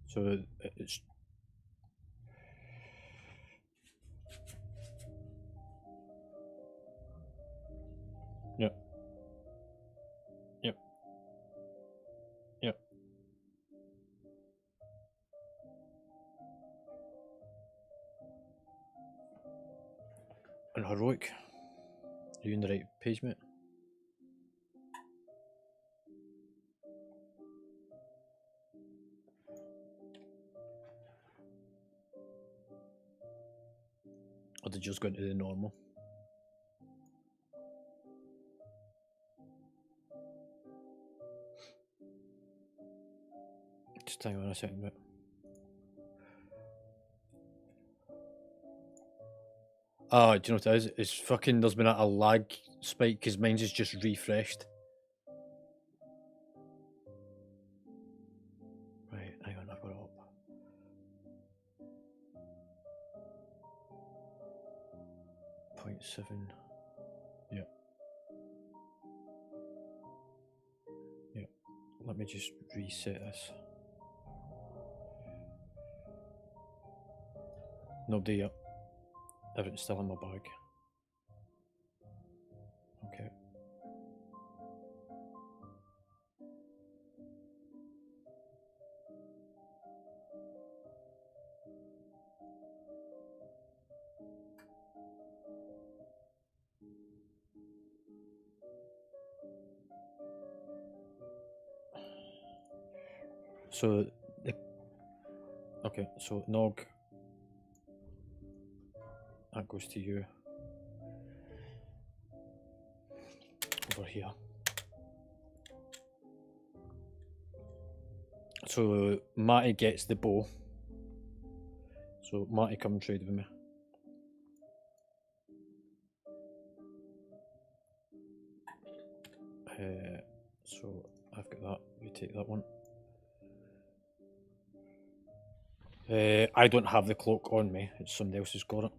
So it's yep. Yep. Yep. And heroic. Are you in the right page, mate? Or did you just go into the normal? Just hang on a second, mate. Ah, do you know what it is? It's fucking, there's been a lag spike because mine's is just refreshed. Right, hang on, I've got it up. 1.7. Yep. Yep. Let me just reset this. Nobody yet. Everything's still in my bag. Okay. So the okay, so Nog, that goes to you over here. So Matty gets the bow. So Matty, come trade with me. So I've got that. You take that one. I don't have the cloak on me. It's somebody else who's got it.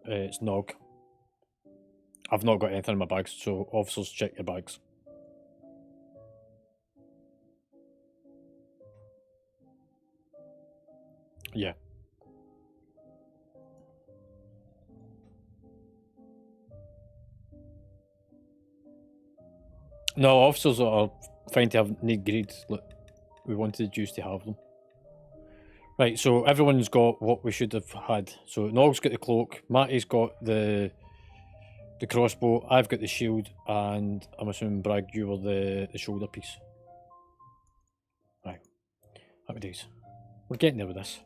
It's Nog. I've not got anything in my bags, so officers, check your bags. Yeah. No, officers are fine to have need greed. Look, we wanted the Jews to have them. Right, so everyone's got what we should have had. So Nog's got the cloak, Matty's got the crossbow, I've got the shield, and I'm assuming, Bragg, you were the shoulder piece. Right, happy days. We're getting there with this.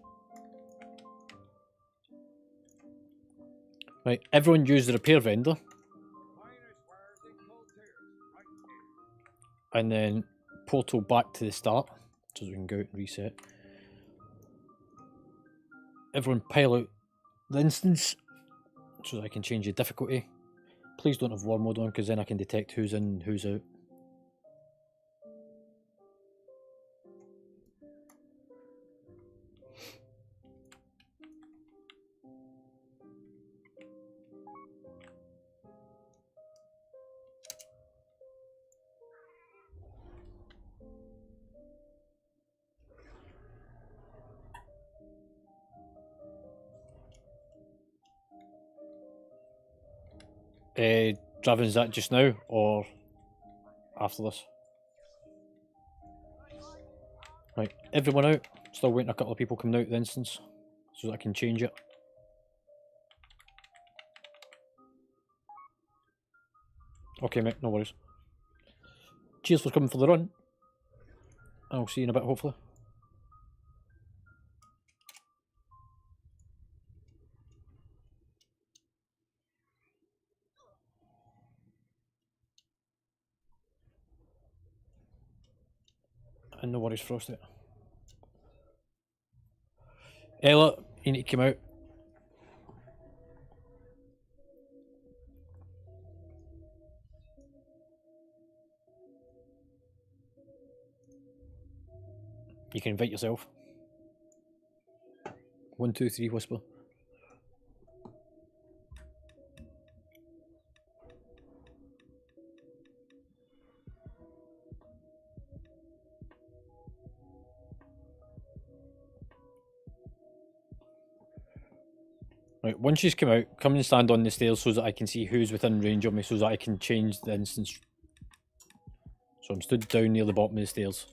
Right, everyone use the repair vendor. And then portal back to the start, so we can go out and reset. Everyone pile out the instance, so that I can change the difficulty. Please don't have war mode on, because then I can detect who's in and who's out. Draven, is that just now or after this? Right, everyone out. Still waiting a couple of people coming out of the instance so that I can change it. Okay, mate, no worries. Cheers for coming for the run. I'll see you in a bit, hopefully. And no worries, Frosty. Ella, you need to come out. You can invite yourself. 1, 2, 3, whisper. Right, once she's come out, come and stand on the stairs so that I can see who's within range of me, so that I can change the instance. So I'm stood down near the bottom of the stairs.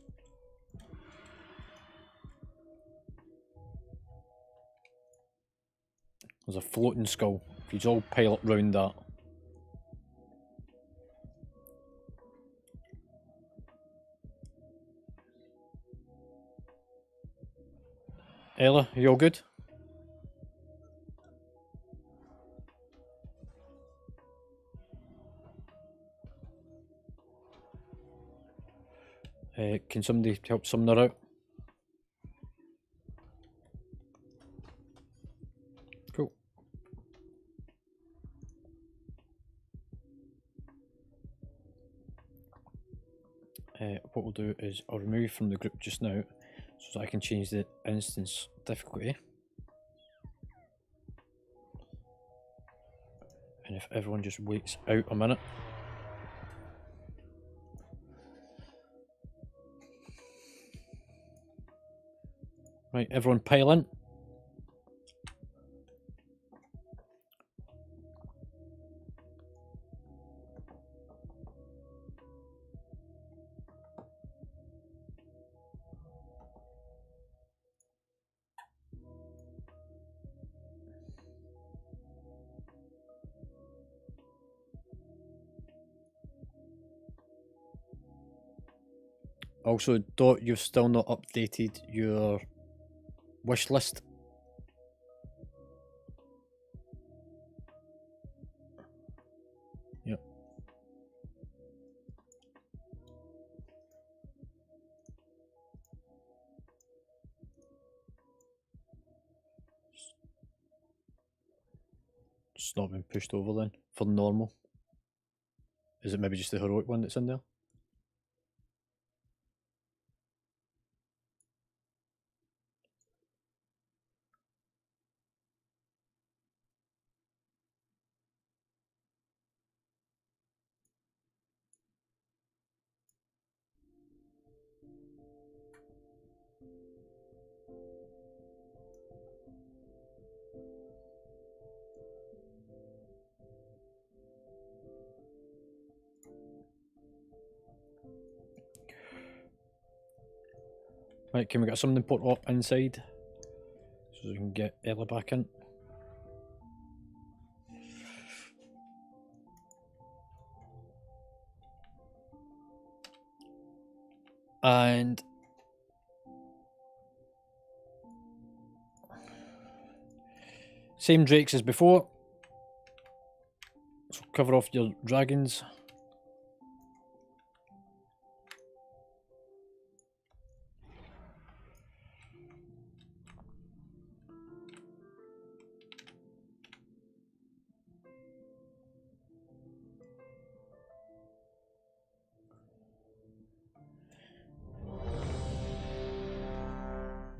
There's a floating skull. If you all pile up round that. Ella, are you all good? Can somebody help Sumner out? Cool. What we'll do is I'll remove you from the group just now so that I can change the instance difficulty. And if everyone just waits out a minute. Right, everyone pile in. Also, Dot, you've still not updated your wish list. Yep. It's not been pushed over then for normal. Is it maybe just the heroic one that's in there? Right, can we get something put up inside so we can get Ella back in? And same drakes as before. So cover off your dragons.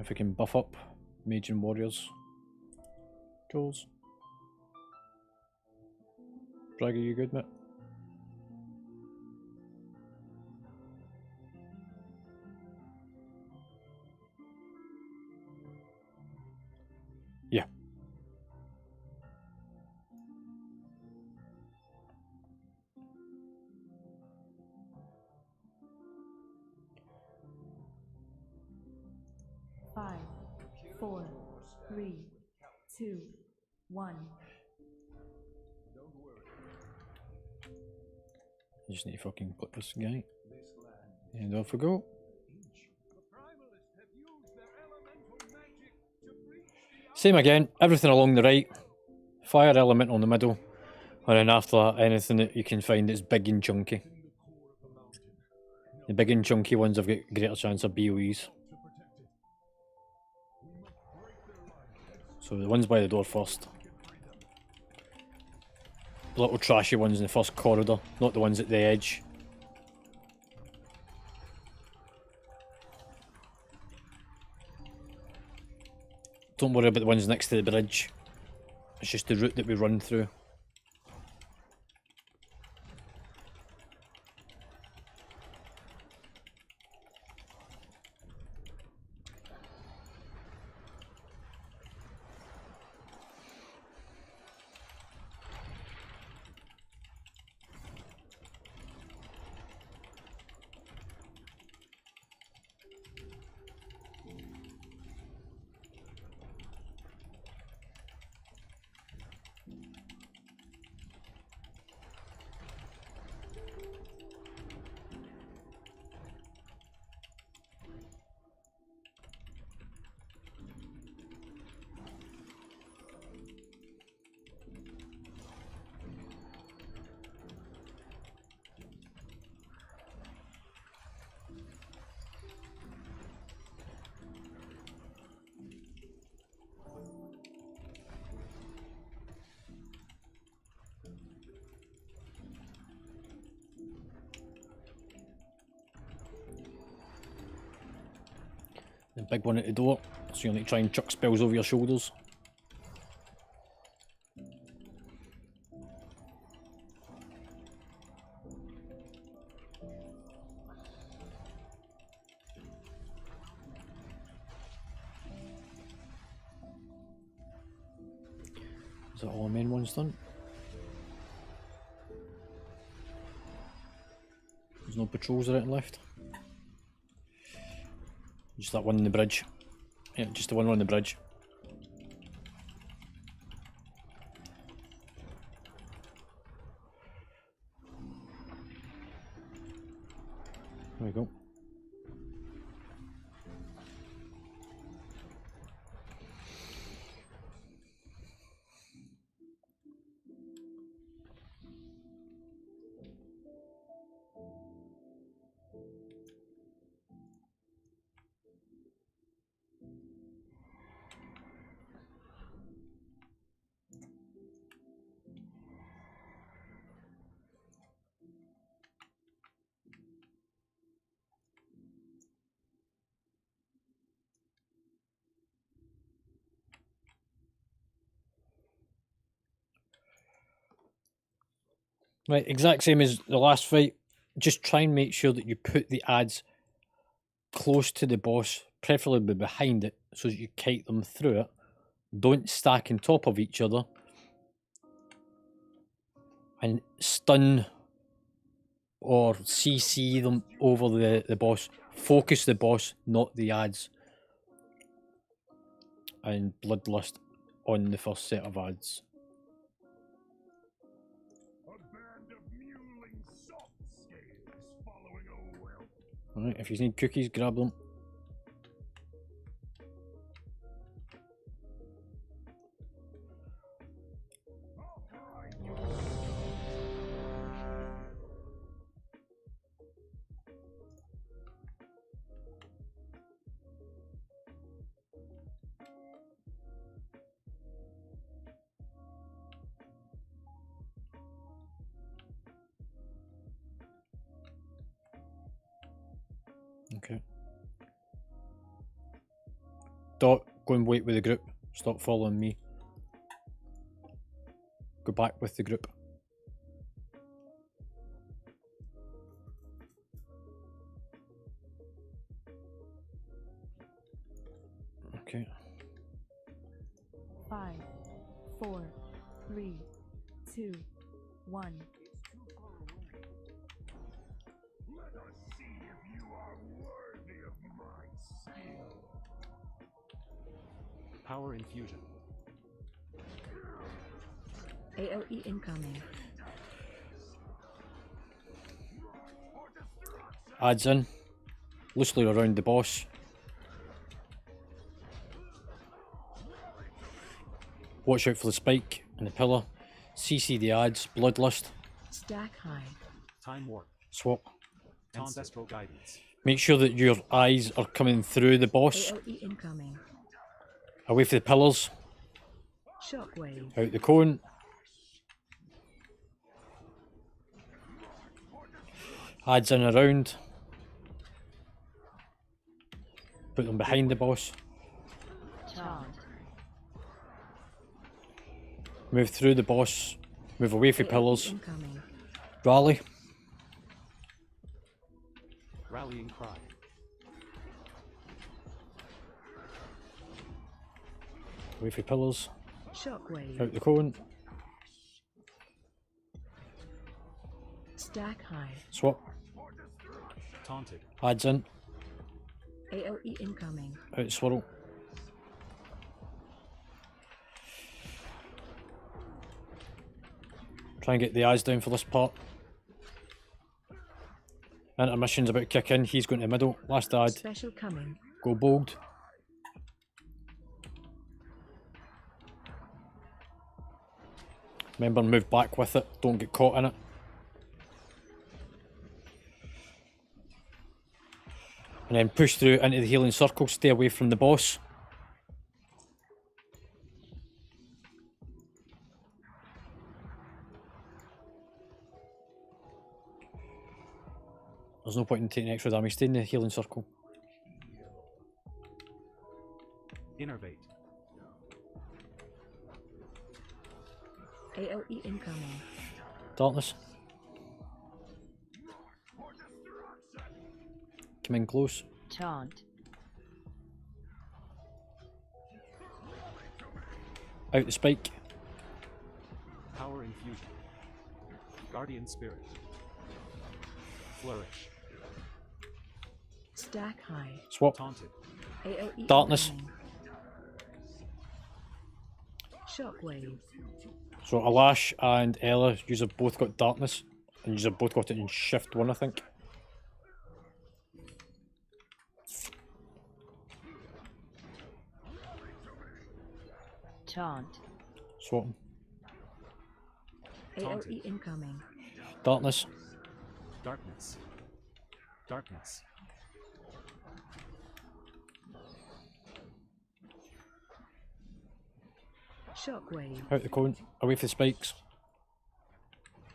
If we can buff up mage and warriors. Jules. Drag, are you good, mate? Yeah. Five, 4, 3, 2, 1. You just need to fucking click this guy. And off we go. Same again, everything along the right. Fire element on the middle. And then after that, anything that you can find that's big and chunky. The big and chunky ones have got greater chance of BOEs. So the ones by the door first. The little trashy ones in the first corridor, not the ones at the edge. Don't worry about the ones next to the bridge. It's just the route that we run through. The big one at the door, so you'll need to try and chuck spells over your shoulders. Is that all the main ones done? There's no patrols or anything left. Just that one on the bridge. Yeah, just the one on the bridge. There we go. Right, exact same as the last fight. Just try and make sure that you put the ads close to the boss, preferably behind it, so that you kite them through it. Don't stack on top of each other. And stun or CC them over the boss. Focus the boss, not the ads. And Bloodlust on the first set of ads. Alright, if you need cookies, grab them. Okay. Dot, go and wait with the group. Stop following me. Go back with the group. Okay. 5, 4, 3, 2, 1. Power infusion. AOE incoming. Adds in. Loosely around the boss. Watch out for the spike and the pillar. CC the ads. Bloodlust. Stack high. Time warp. Swap. Ancestral guidance. Make sure that your eyes are coming through the boss. AOE incoming. Away from the pillars. Shockwave. Out the cone. Adds in around. Put them behind the boss. Charge. Move through the boss. Move away from pillars. Incoming. Rally. Rallying cry. Away from pillars. Shockwave. Out the cone. Stack high. Swap. Taunted. Adds in. AOE incoming. Out swirl. Try and get the eyes down for this part. Intermission's about to kick in. He's going to the middle. Last ad. Special coming. Go bold. Remember, move back with it. Don't get caught in it. And then push through into the healing circle. Stay away from the boss. There's no point in taking extra damage. Stay in the healing circle. Innervate. AOE incoming. Darkness. Come in close. Taunt. Out the spike. Guardian Spirit. Flourish. Stack high. Swap. Taunted. AoE Darkness. incoming. Shockwave. So Alash and Ella, you have both got darkness, and you have both got it in shift 1, I think. Taunt. Swap 'em. AoE incoming. Darkness. Darkness. Darkness. Shockwave. Out the cone. Away from the spikes.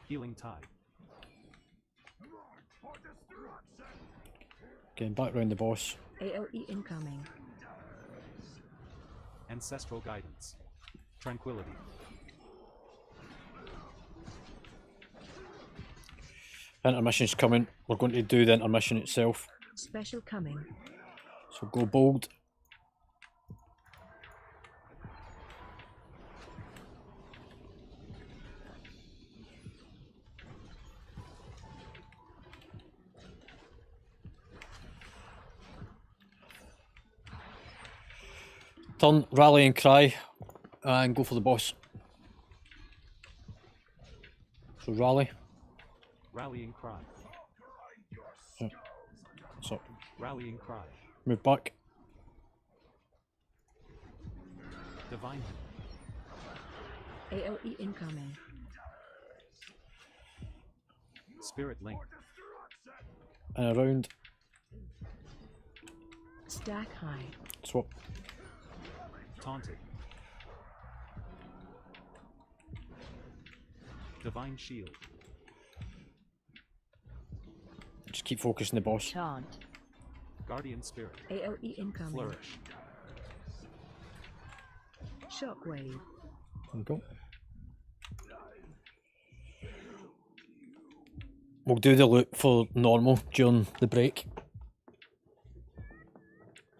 Healing Tide. Getting back round the boss. AoE incoming. Ancestral Guidance. Tranquility. Intermission's coming. We're going to do the intermission itself. Special coming. So go bold. Turn, rally and cry, and go for the boss. So rally. Rallying Cry. So Rallying Cry. move back. Divine. AoE incoming. Spirit Link. And around. Stack high. Swap. Taunted. Divine Shield. Just keep focusing the boss. Taunt. Guardian Spirit. AoE incoming. Flourish. Shockwave. There we go. We'll do the loot for normal during the break.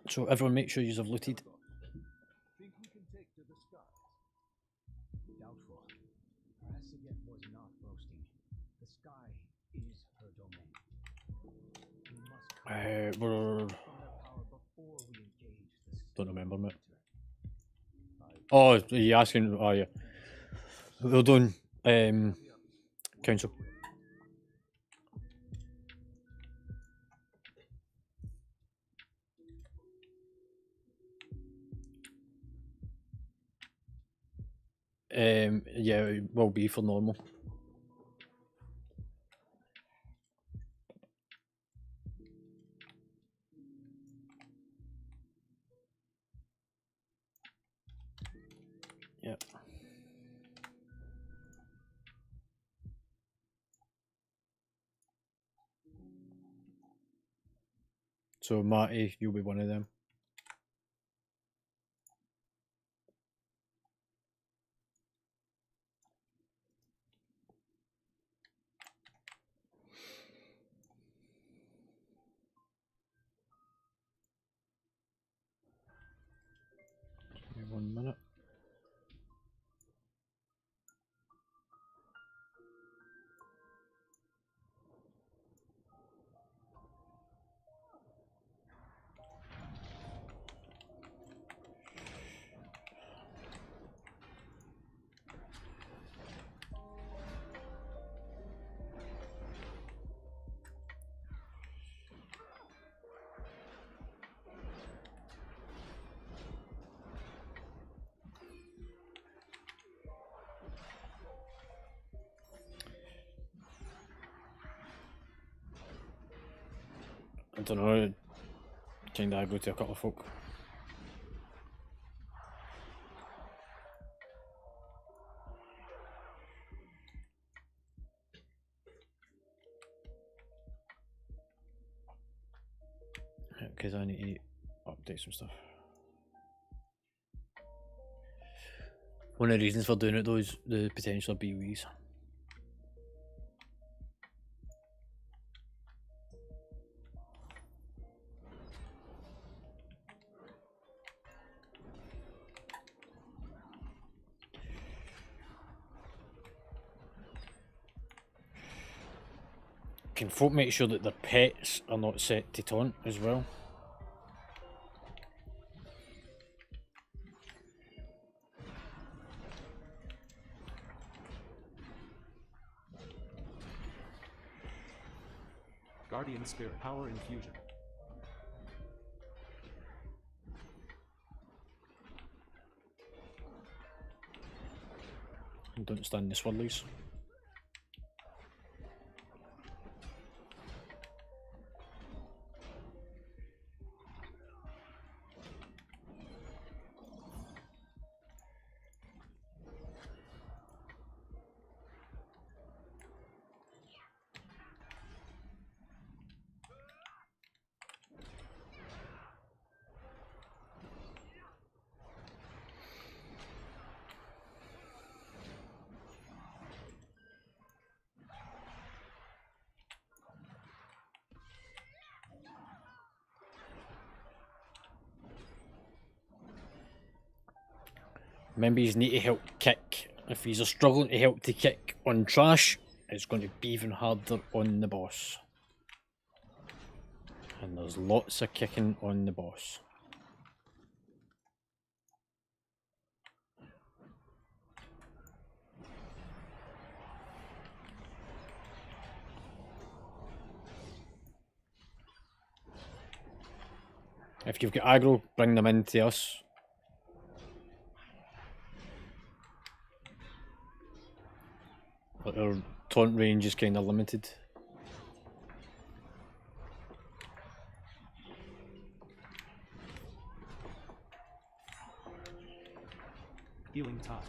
So everyone make sure you have looted. Think we can take to the skies? Doubtful. Assaget was not boasting. The sky is her domain. We must We're... from their power before we engage the Don't remember, mate. splinter. Oh, are you asking? Oh, yeah. We're doing council. Yeah, it will be for normal. Yeah. So Matty, you'll be one of them. Give me 1 minute. I don't know. Kinda aggro to a couple of folk. Because I need to update some stuff. One of the reasons for doing it though is the potential of BOEs. Can folk make sure that their pets are not set to taunt as well? Guardian Spirit. Power Infusion. Don't stand the swirlies. Remember, you need to help kick. If he's struggling to help to kick on trash, it's going to be even harder on the boss. And there's lots of kicking on the boss. If you've got aggro, bring them into us. But our taunt range is kind of limited. Healing Tide.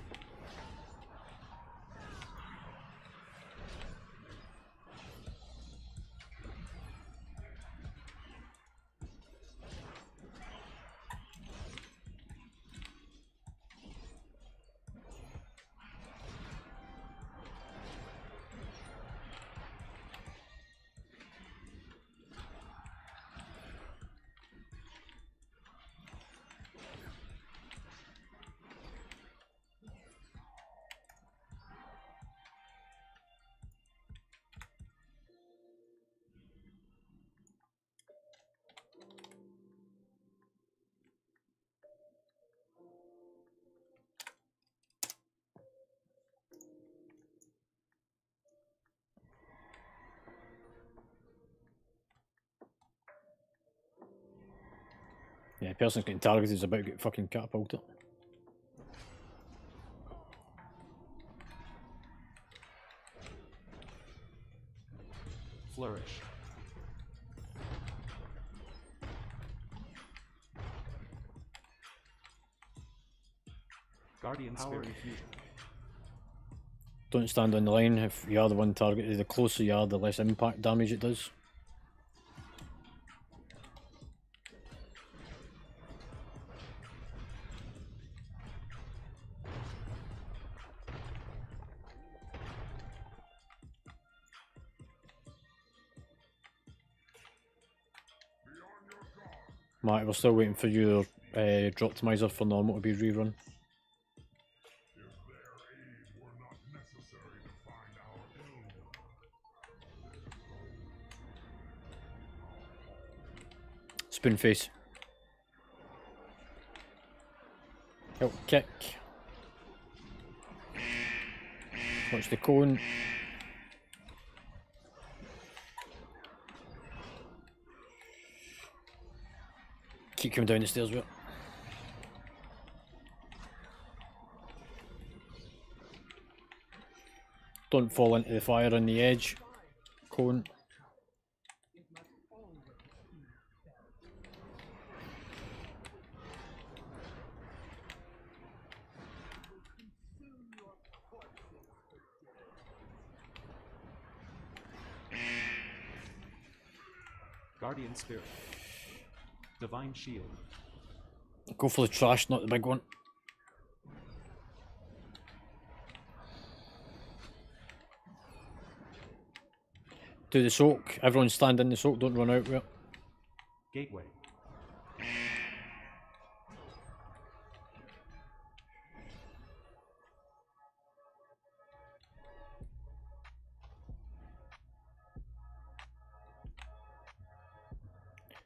Yeah, the person's getting targeted is about to get fucking catapulted. Flourish. Guardian Spirit Infusion. Don't stand on the line if you are the one targeted. The closer you are, the less impact damage it does. Matt, we're still waiting for your Droptimizer for normal to be rerun. Spoonface. Help kick. Watch the cone. Keep coming down the stairs with it. Don't fall into the fire on the edge. Cone. Guardian Spirit. Divine Shield. Go for the trash, not the big one. Do the soak. Everyone stand in the soak, don't run out with it. Gateway.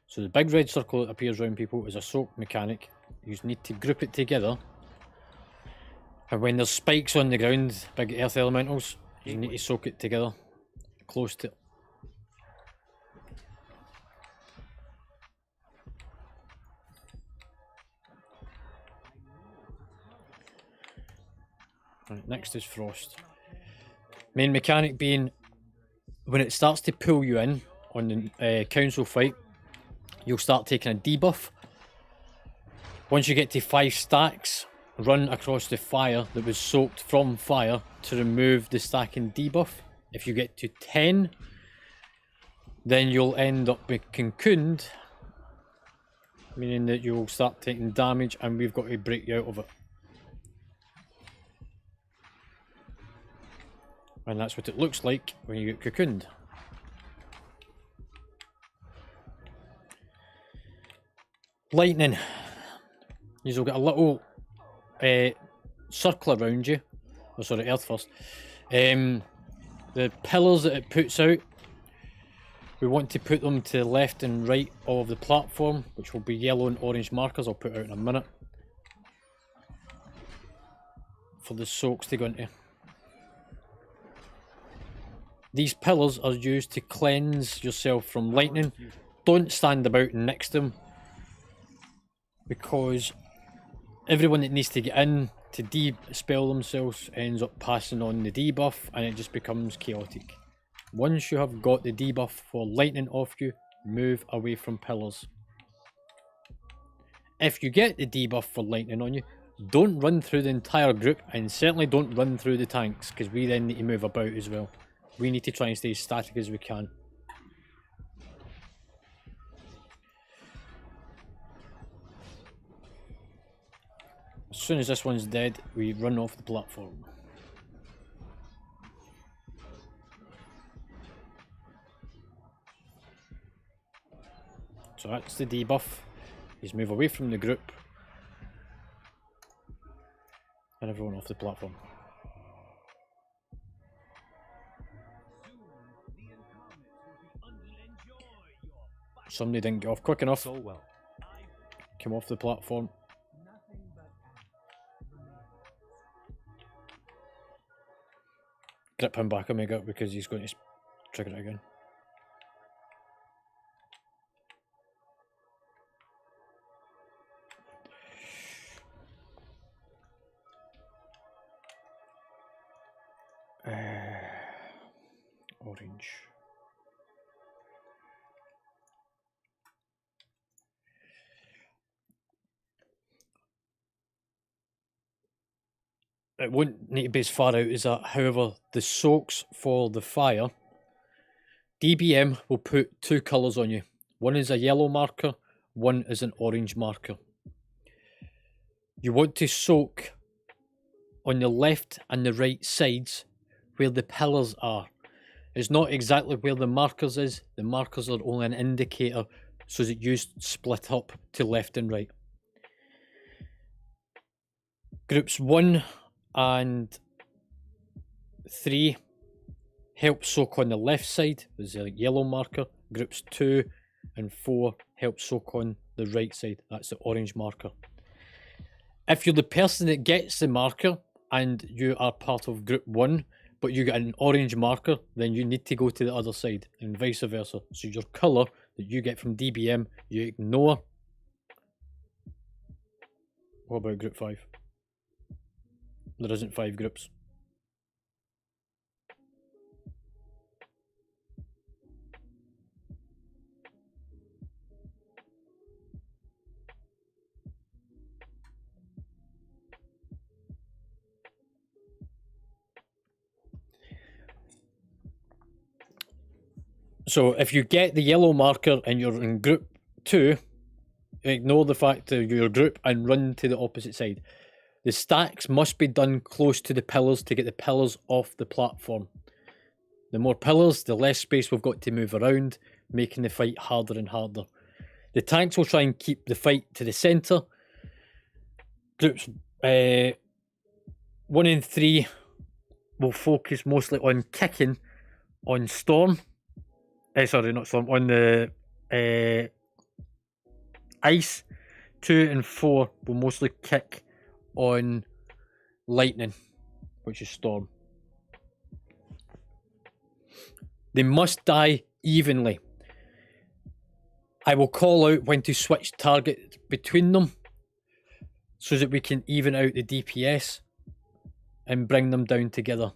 So the big red circle that appears around people is a soak mechanic. You need to group it together. And when there's spikes on the ground, big earth elementals, you need to soak it together. Close to it. Right, next is frost. Main mechanic being when it starts to pull you in on the council fight, you'll start taking a debuff. Once you get to 5 stacks, run across the fire that was soaked from fire to remove the stacking debuff. If you get to 10, then you'll end up being cocooned, meaning that you'll start taking damage and we've got to break you out of it. And that's what it looks like when you get cocooned. Lightning. You'll get a little circle around you. Oh, sorry, earth first. The pillars that it puts out, we want to put them to the left and right of the platform, which will be yellow and orange markers. I'll put out in a minute. For the soaks to go into. These pillars are used to cleanse yourself from lightning. Don't stand about next to them, because everyone that needs to get in to de-spell themselves ends up passing on the debuff and it just becomes chaotic. Once you have got the debuff for lightning off you, move away from pillars. If you get the debuff for lightning on you, don't run through the entire group and certainly don't run through the tanks, because we then need to move about as well. We need to try and stay as static as we can. As soon as this one's dead, we run off the platform. So that's the debuff. He's move away from the group. And everyone off the platform. Somebody didn't get off quick enough. So well. Came off the platform. Grip him back, Omega, because he's going to trigger it again. Orange. It won't need to be as far out as that. However, the soaks for the fire, DBM will put 2 colours on you. One is a yellow marker, one is an orange marker. You want to soak on the left and the right sides where the pillars are. It's not exactly where the markers is. The markers are only an indicator so that you split up to left and right. Groups 1 and 3 help soak on the left side, there's a yellow marker. Groups 2 and 4 help soak on the right side, that's the orange marker. If you're the person that gets the marker and you are part of group 1 but you get an orange marker, then you need to go to the other side and vice versa. So your colour that you get from DBM you ignore. What about group 5? There isn't 5 groups. So if you get the yellow marker and you're in group 2, ignore the fact that you're your group and run to the opposite side. The stacks must be done close to the pillars to get the pillars off the platform. The more pillars, the less space we've got to move around, making the fight harder and harder. The tanks will try and keep the fight to the centre. Groups 1 and 3 will focus mostly on kicking on Storm. Sorry, not Storm, on the Ice 2 and 4 will mostly kick on lightning, which is storm. They must die evenly. I will call out when to switch target between them so that we can even out the DPS and bring them down together.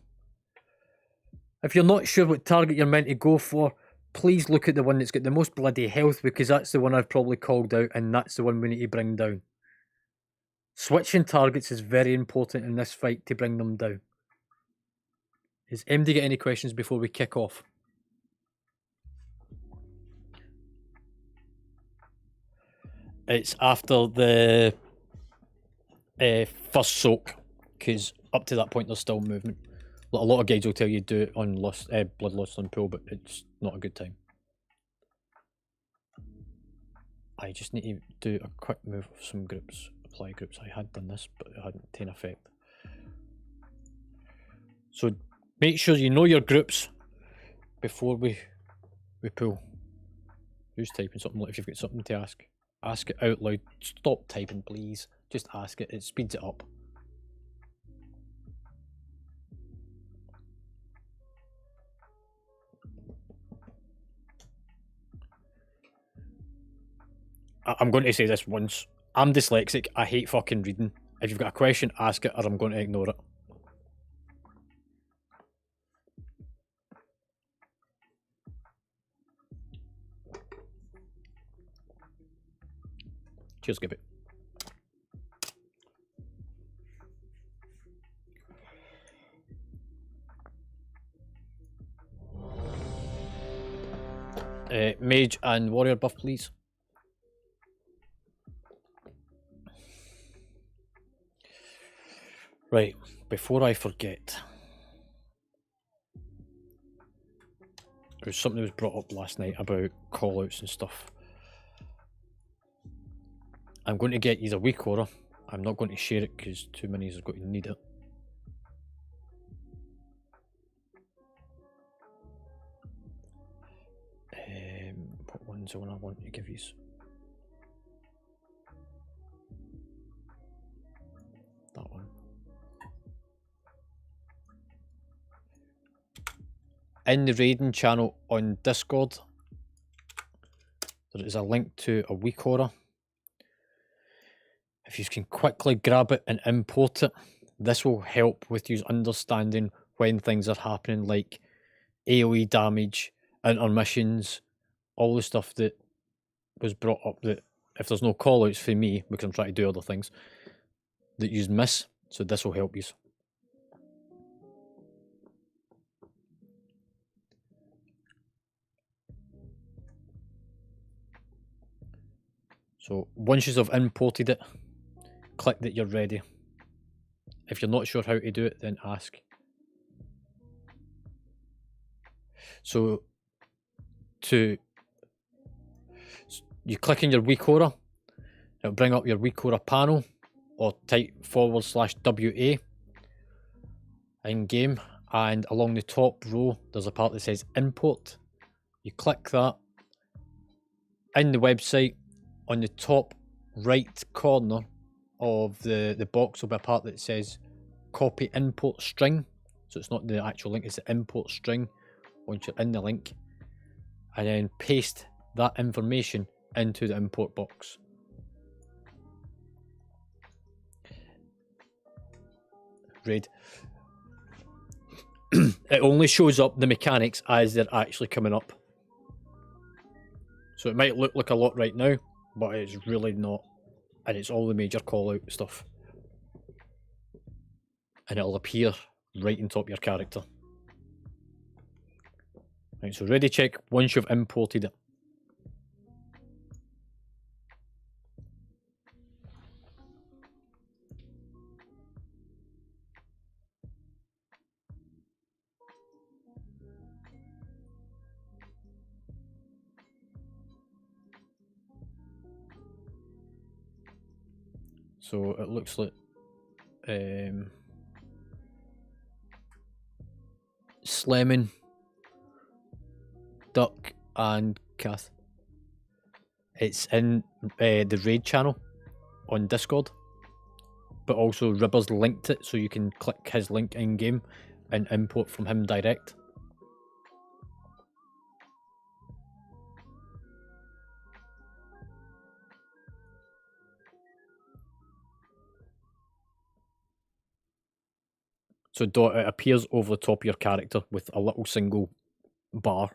If you're not sure what target you're meant to go for, please look at the one that's got the most bloody health, because that's the one I've probably called out, and that's the one we need to bring down. Switching targets is very important in this fight to bring them down. Is MD got any questions before we kick off? It's after the first soak, because up to that point there's still movement. A lot of guides will tell you do it on Bloodlust on pool, but it's not a good time. I just need to do a quick move of some groups, apply groups. I had done this, but it hadn't taken effect. So make sure you know your groups before we pull. Who's typing something? If you've got something to ask it out loud. Stop typing, please. Just ask it. It speeds it up. I'm going to say this once. I'm dyslexic. I hate fucking reading. If you've got a question, ask it, or I'm going to ignore it. Cheers, Gibby. Mage and warrior buff, please. Right, before I forget, there was something that was brought up last night about callouts and stuff. I'm going to get you a weak aura. I'm not going to share it because too many are going to need it. What one's the one I want to give you? That one. In the raiding channel on Discord, there is a link to a weak aura. If you can quickly grab it and import it, this will help with you understanding when things are happening, like AoE damage, intermissions, all the stuff that was brought up, that if there's no callouts for me, because I'm trying to do other things, that you miss. So this will help you. So once you have imported it, click that you're ready. If you're not sure how to do it, then ask. So you click on your weak aura, it'll bring up your weak aura panel, or type /WA in game, and along the top row there's a part that says import. You click that. In the website, on the top right corner of the box will be a part that says copy import string. So it's not the actual link, it's the import string once you're in the link, and then paste that information into the import box. Raid. It only shows up the mechanics as they're actually coming up. So it might look like a lot right now, but it's really not. And it's all the major call out stuff. And it'll appear right on top of your character. Right, so ready check once you've imported it. So it looks like Slemon, Duck and Kath. It's in the raid channel on Discord, but also Ribber's linked it so you can click his link in game and import from him direct. So it appears over the top of your character with a little single bar.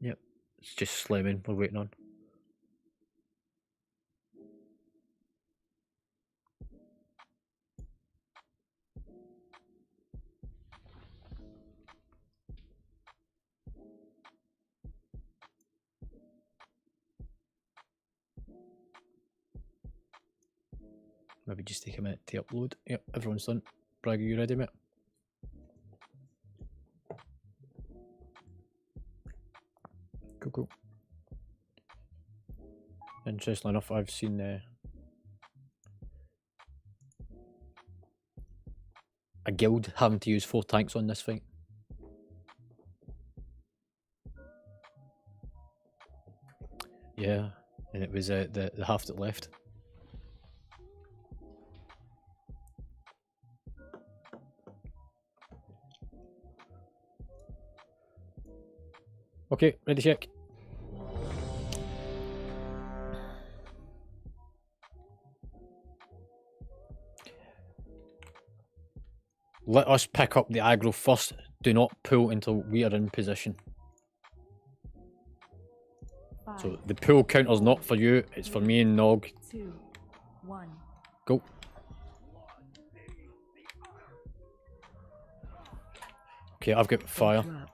Yep, it's just slamming we're waiting on. Maybe just take a minute to upload. Yep, everyone's done. Bragg, are you ready, mate? Cool. Interesting enough, I've seen a guild having to use 4 tanks on this fight. Yeah, and it was the half that left. Okay, ready to check. Let us pick up the aggro first. Do not pull until we are in position. So the pull counter's not for you, it's for me and Nog. 2, 1. Go. Okay, I've got fire. Interrupt.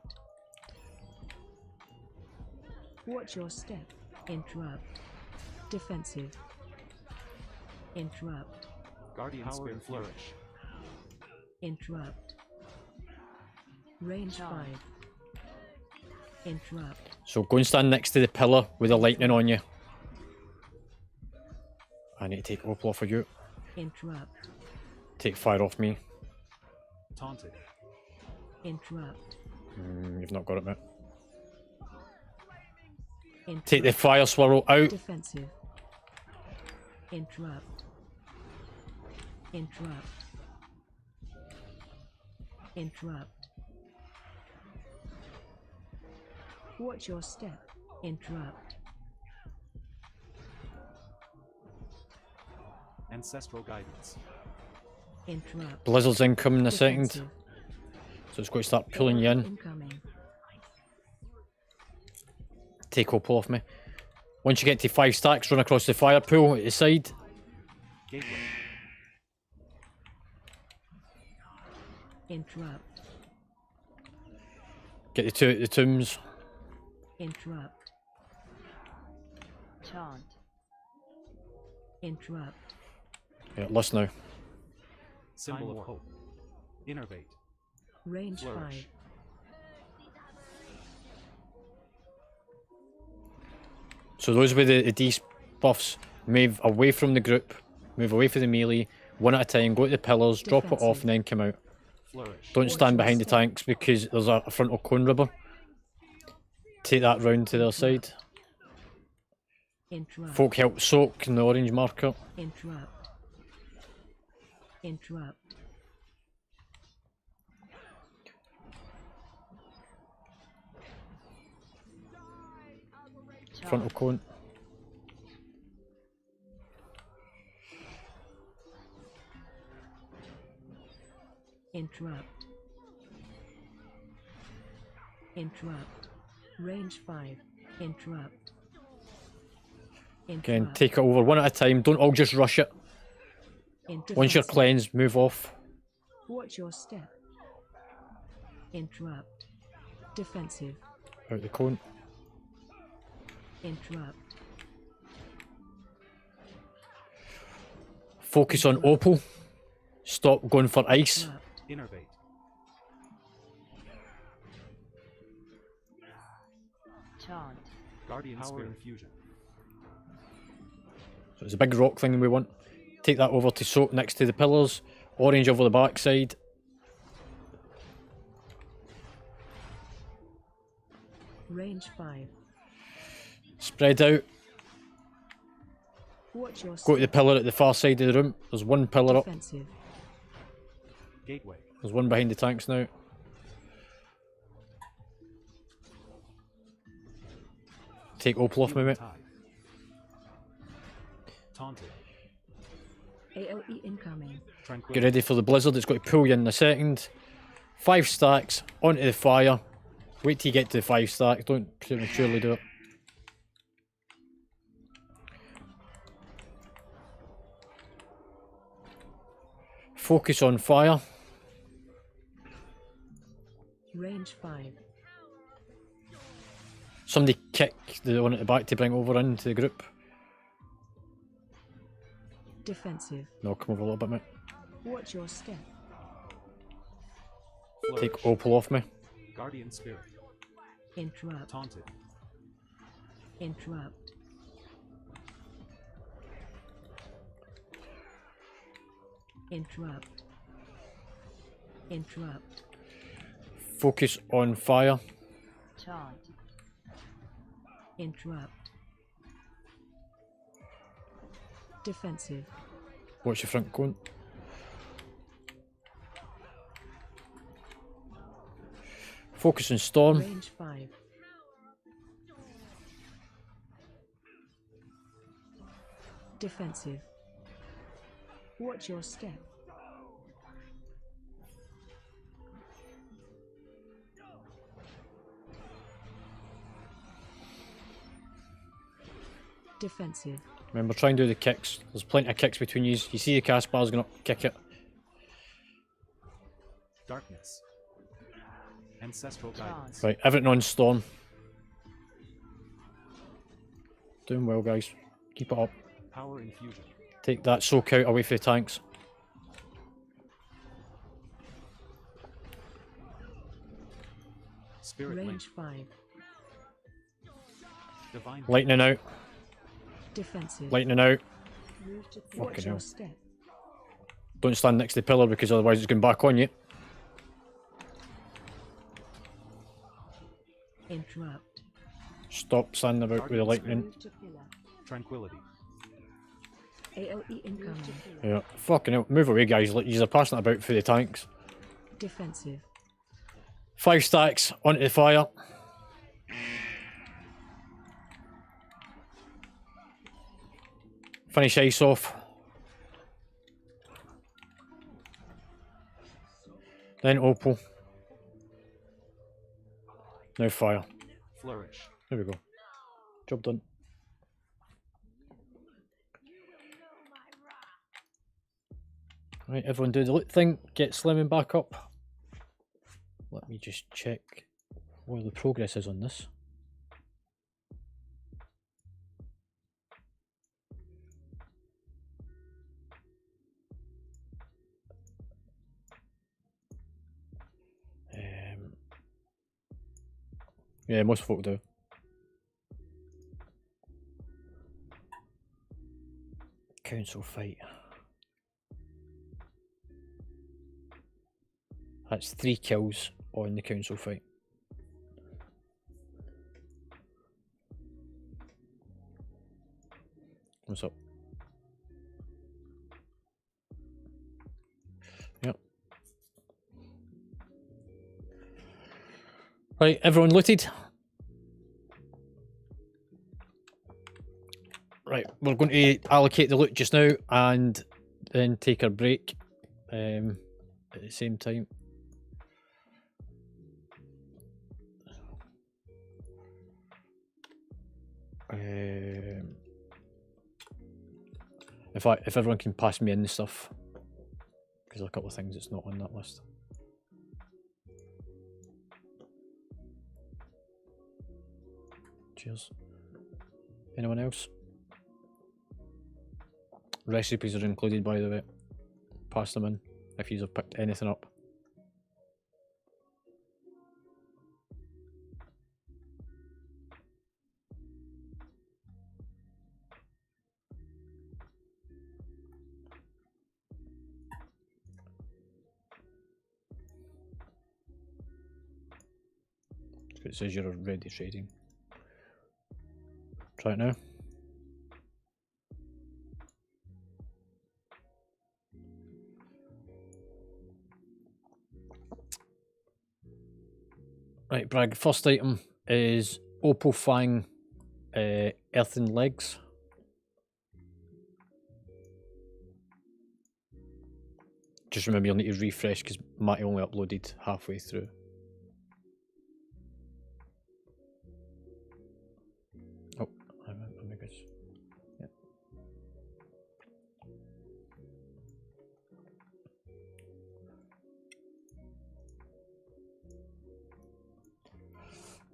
Watch your step. Interrupt. Defensive. Interrupt. Guardian Power Spirit and flourish. Interrupt. Range 5. Interrupt. So go and stand next to the pillar with the lightning on you. I need to take opal off of you. Interrupt. Take fire off me. Taunted. Interrupt. You've not got it, mate. Interrupt. Take the fire swirl out. Defensive. Interrupt. Interrupt. Interrupt. Watch your step. Interrupt. Ancestral guidance. Interrupt. Blizzard's incoming in a second. Defensive. So it's going to start pulling you in. Incoming. Take opal off me. Once you get to 5 stacks, run across the fire pool at the side. Gateway. Interrupt. Get the 2 at the tombs. Interrupt. Chant. Interrupt. Yeah, list now. Symbol of hope. Innervate. Range Flourish. 5. So those with the debuffs, move away from the group, move away from the melee, one at a time, go to the pillars, drop it off Defensive. and then come out. Flourish. Don't stand your behind the step. tanks because there's a frontal cone rubber. Take that round to their side. Interrupt. Folk help soak in the orange marker. Interrupt. Interrupt. Frontal cone. Interrupt. Interrupt. Range 5. Interrupt. Again, Interrupt. take it over one at a time. Don't all just rush it. Once you're Defensive. cleansed, move off. Watch your step. Interrupt. Defensive. Out the cone. Interrupt. Focus on opal. Stop going for ice. Interrupt. Innervate. Chant. Guardian Spirit infusion. So it's a big rock thing we want. Take that over to soak next to the pillars. Orange over the backside. Range 5. Spread out. Watch your Go to the step. pillar at the far side of the room. There's one pillar up. Defensive. Gateway. There's one behind the tanks now. Take Opal off me, mate. Tide. Taunted. AOE incoming. Tranquility. Get ready for the blizzard. It's got to pull you in a second. 5 stacks onto the fire. Wait till you get to the 5 stacks. Don't prematurely do it. Focus on fire. Range 5. Somebody kick the one at the back to bring over into the group. Defensive. No, come over a little bit, mate. Watch your step. Flourish. Take Opal off me. Guardian spirit. Interrupt. Taunted. Interrupt. Interrupt. Interrupt. Focus on fire. Taunt. Interrupt. Defensive. Watch your front cone. Focus on storm. Range 5. Defensive. Watch your step. Defensive. Remember, try and do the kicks. There's plenty of kicks between you. You see the cast bar's going up, kick it. Darkness. Ancestral guidance. Right, everything on storm. Doing well, guys. Keep it up. Power infusion. Take that soak out away from the tanks. Spirit link. Range 5. Divine. Lightning out. Defensive. Lightning out. Watch Fucking your hell. step. Don't stand next to the pillar because otherwise it's going back on you. Interrupt. Stop standing about with the lightning. Move to pillar. Tranquility. AOE incoming. Yeah, fucking hell. Move away, guys. You're passing it about through the tanks. Defensive. 5 stacks onto the fire. Finish ice off. Then Opal. Now fire. Flourish. There we go. Job done. Right, everyone do the loot thing. Get Slimming back up. Let me just check where the progress is on this. Yeah, most folk do. Council fight. That's 3 kills on the council fight. What's up? Yep. Right, everyone looted. Right, we're going to allocate the loot just now and then take our break at the same time. If everyone can pass me in the stuff, because there are a couple of things that's not on that list. Cheers. Anyone else? Recipes are included, by the way. Pass them in if you have picked anything up. It says you're already trading. Try it now. Right, Bragg, first item is Opal Fang Earthen Legs. Just remember you'll need to refresh because Matty only uploaded halfway through. Oh, I guess.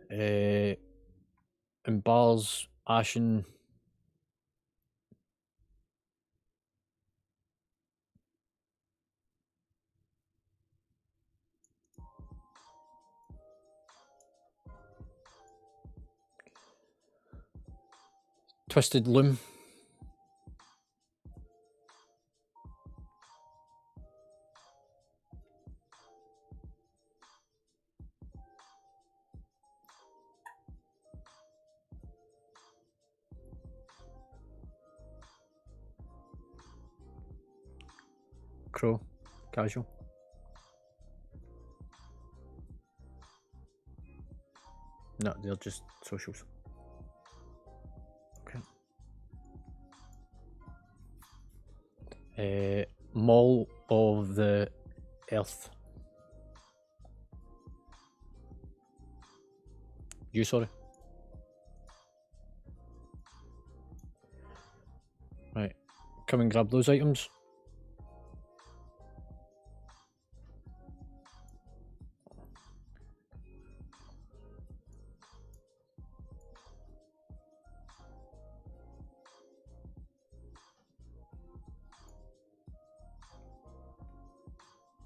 Yeah. And bars, Ashen. Twisted Loom. Crow, casual. No, they're just socials. Okay. Maul of the Earth. You, sorry. Right, come and grab those items.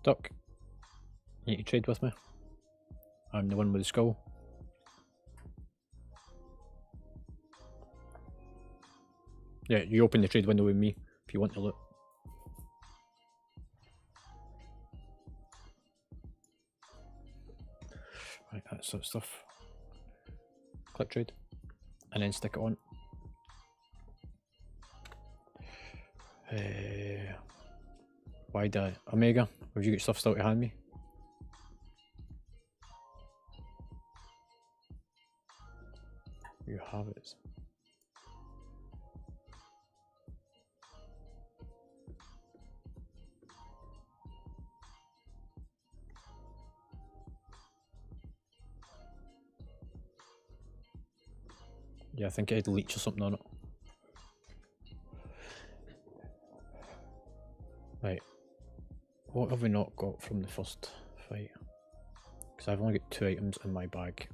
Duck, you need to trade with me. I'm the one with the skull. Yeah, you open the trade window with me if you want to look. Right, that's that stuff. Click trade, and then stick it on. Why die? Omega, have you got stuff still to hand me? You have it. Yeah, I think it had leech or something on it. Right. What have we not got from the first fight? Because I've only got 2 items in my bag.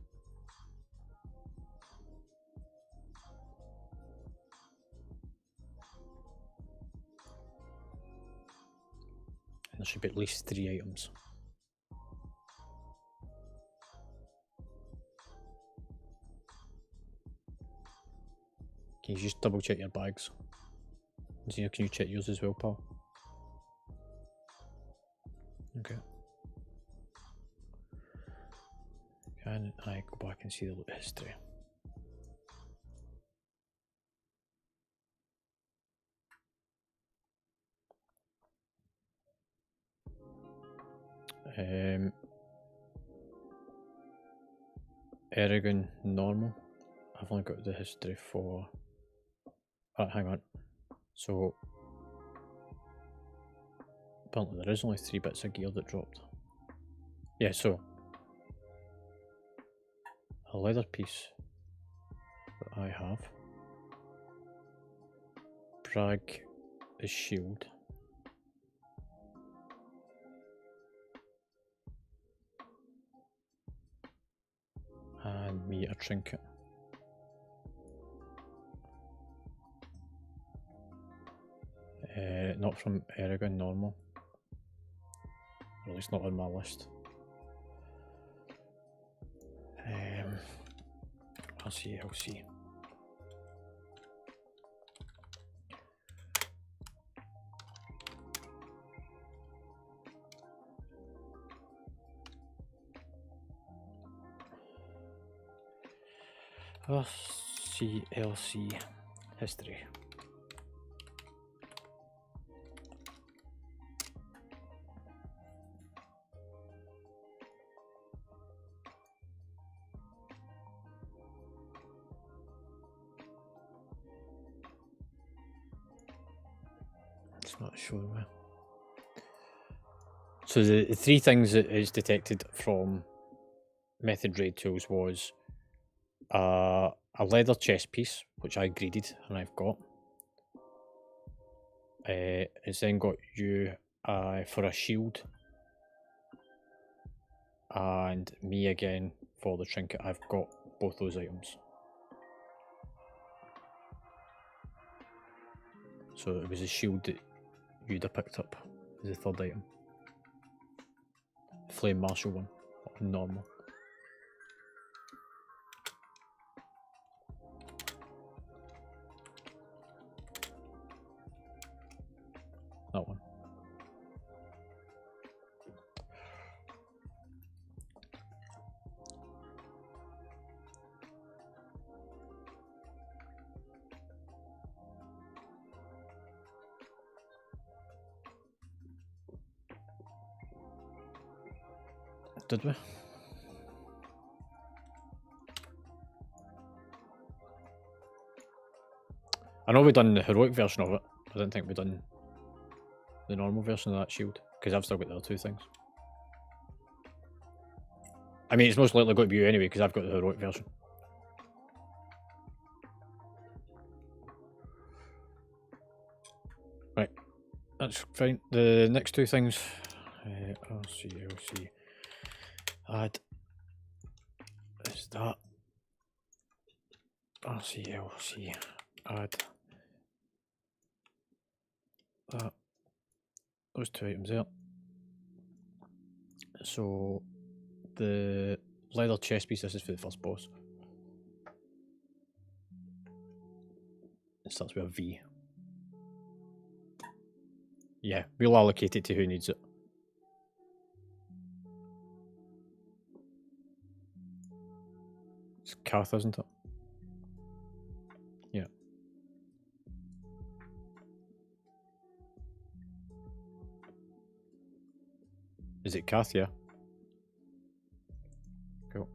And there should be at least 3 items. Can you just double check your bags? Zeno, can you check yours as well, pal? Okay. Can I go back and see the loot history? Eragon normal. I've only got the history for. Hang on. So apparently there is only 3 bits of gear that dropped. Yeah, so a leather piece that I have. Bragg is shield. And me a trinket. Not from Eragon normal. Or at least not on my list. I'll see. RCLC history. It's not showing me. So the three things that is detected from method raid tools was a leather chest piece, which I greeded and I've got. It's then got you for a shield, and me again for the trinket. I've got both those items. So it was a shield that you'd have picked up as the third item. Flame Marshal one, normal. That one. Did we? I know we've done the heroic version of it. I didn't think we'd done the normal version of that shield, because I've still got the other two things. I mean, it's most likely going to be you anyway, because I've got the heroic version. Right, that's fine. The next two things, RCLC, add, is that, RCLC, add, that, those two items there. So the leather chest piece, this is for the first boss. It starts with a V. Yeah, we'll allocate it to who needs it. It's Kath, isn't it? Yeah. Is it Kath? Yeah. Cool.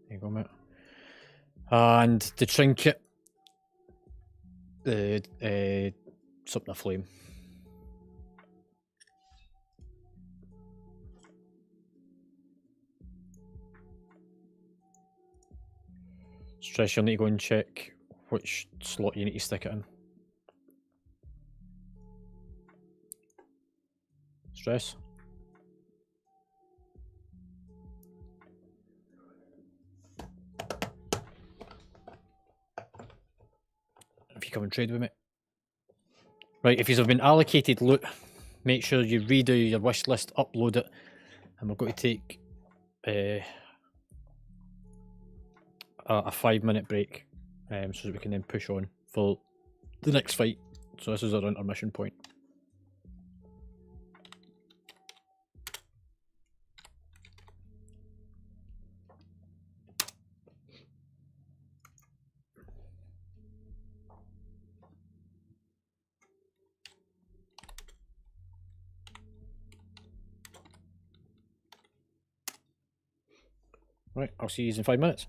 There you go, mate. And the trinket, the something aflame. Stress, you'll need to go and check which slot you need to stick it in. Stress. If you come and trade with me. Right, if you have been allocated loot, make sure you redo your wish list, upload it, and we're going to take a 5-minute break, so that we can then push on for the next fight. So this is our intermission point. Right, I'll see you in 5 minutes.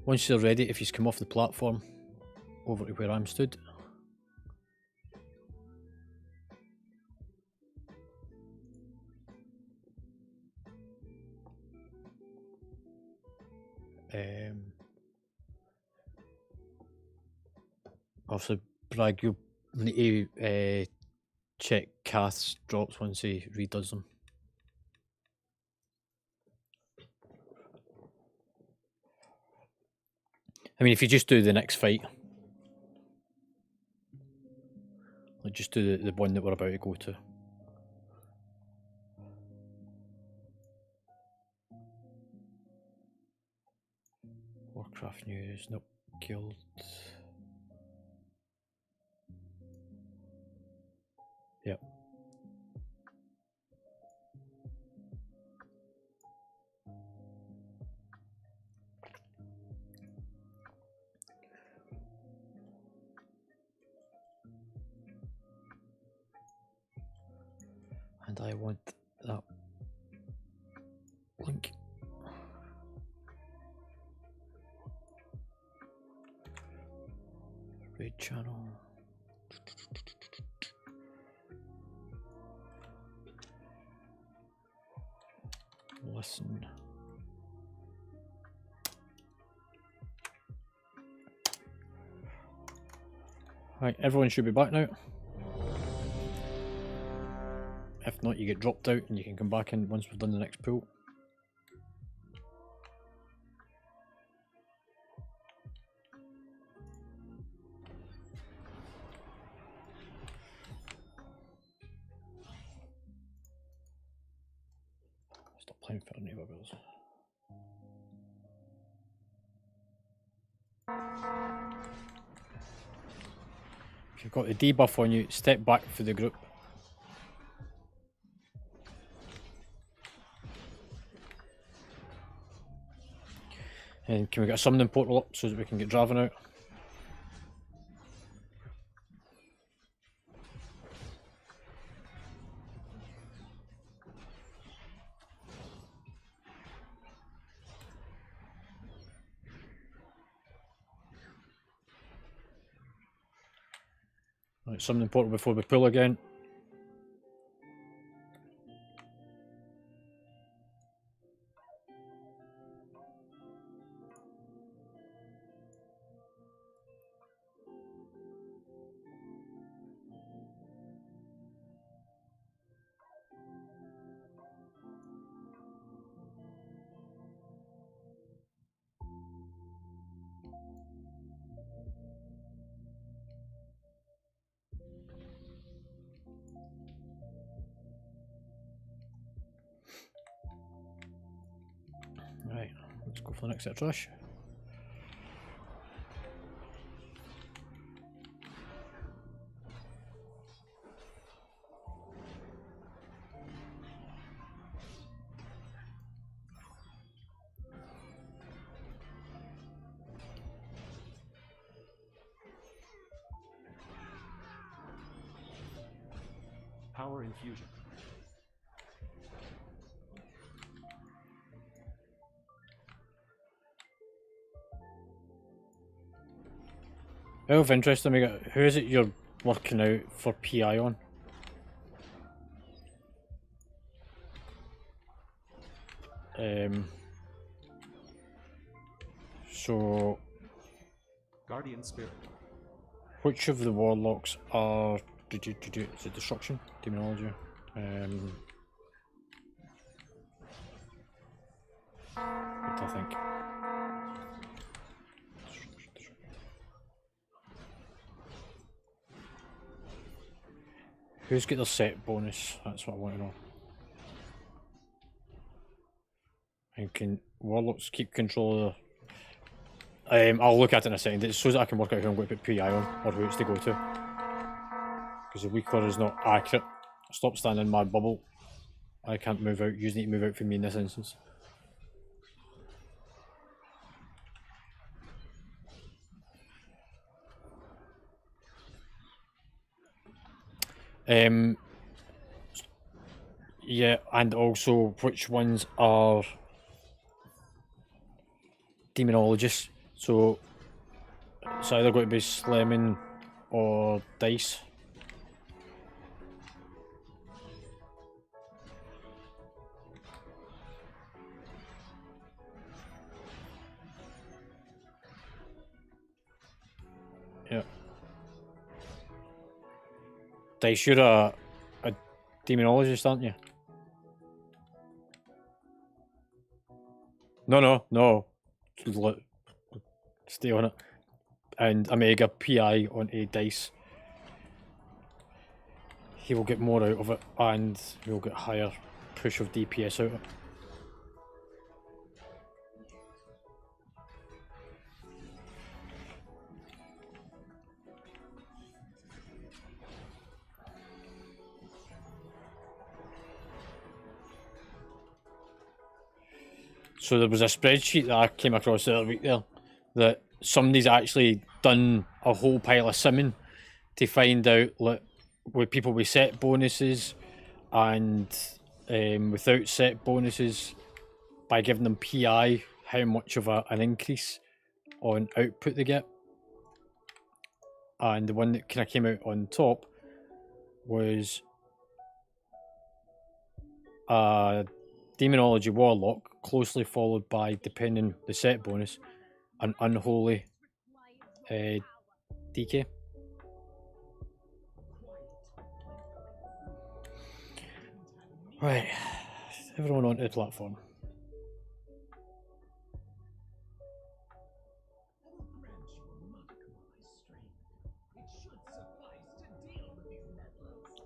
Once you're ready, if you come off the platform over to where I'm stood. Also, Bragg, you'll need to check Kath's drops once he redoes them. I mean, if you just do the next fight, like just do the one that we're about to go to. Warcraft news, nope, guild. Yep. And I want that link. Raid channel. Listen. Right, everyone should be back now. If not, you get dropped out and you can come back in once we've done the next pool. Stop playing for any bills. If you've got the debuff on you, step back for the group. And can we get a summoning portal up so that we can get Draven out? Right, summoning portal before we pull again. Right, let's go for the next set of trash. Power infusion. Out of interest, Amiga, who is it you're working out for PI on? So Guardian Spirit. Which of the warlocks are... Is it destruction? Demonology? What do I think? Who's got their set bonus? That's what I want to know. And can warlocks keep control of the... I'll look at it in a second. It's so that I can work out who I'm going to put PI on, or who it's to go to. Because the weaker is not accurate. Stop standing in my bubble. I can't move out. You need to move out for me in this instance. Yeah, and also which ones are demonologists. So it's either going to be slamming or dice. Yeah. Dice, you're a demonologist, aren't you? No. Stay on it. And Omega PI on a dice. He will get more out of it, and we'll get higher push of DPS out of it. So there was a spreadsheet that I came across the other week there that somebody's actually done a whole pile of simming to find out, like, with people with set bonuses and without set bonuses, by giving them PI, how much of an increase on output they get. And the one that kind of came out on top was a Demonology Warlock, closely followed by, depending the set bonus, an Unholy DK. Right, everyone onto the platform.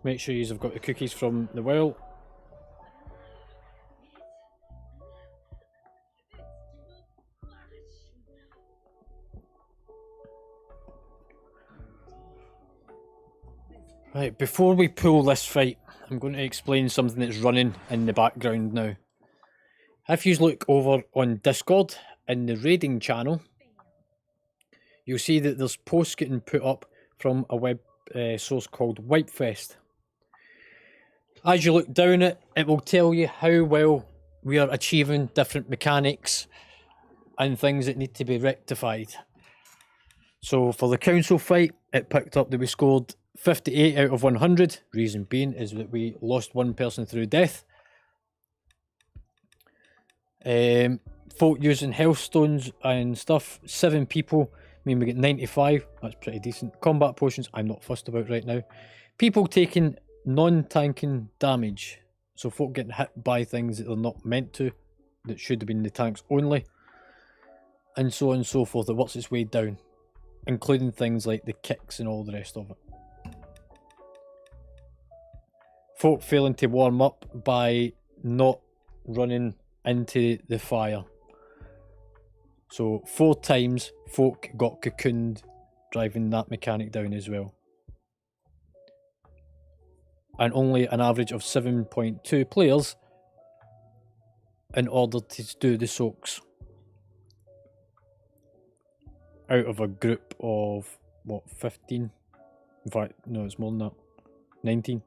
Make sure you've got the cookies from the well. Right, before we pull this fight, I'm going to explain something that's running in the background now. If you look over on Discord in the raiding channel, you'll see that there's posts getting put up from a web source called Wipefest. As you look down it, it will tell you how well we are achieving different mechanics and things that need to be rectified. So for the council fight, it picked up that we scored 58 out of 100. Reason being is that we lost one person through death. Folk using health stones and stuff, 7 people, mean we get 95. That's pretty decent. Combat potions, I'm not fussed about right now. People taking non-tanking damage, so folk getting hit by things that they're not meant to, that should have been the tanks only, and so on and so forth. It works its way down, including things like the kicks and all the rest of it. Folk failing to warm up by not running into the fire. So 4 times folk got cocooned, driving that mechanic down as well. And only an average of 7.2 players in order to do the soaks. Out of a group of, what, 15? In fact, no, it's more than that. 19.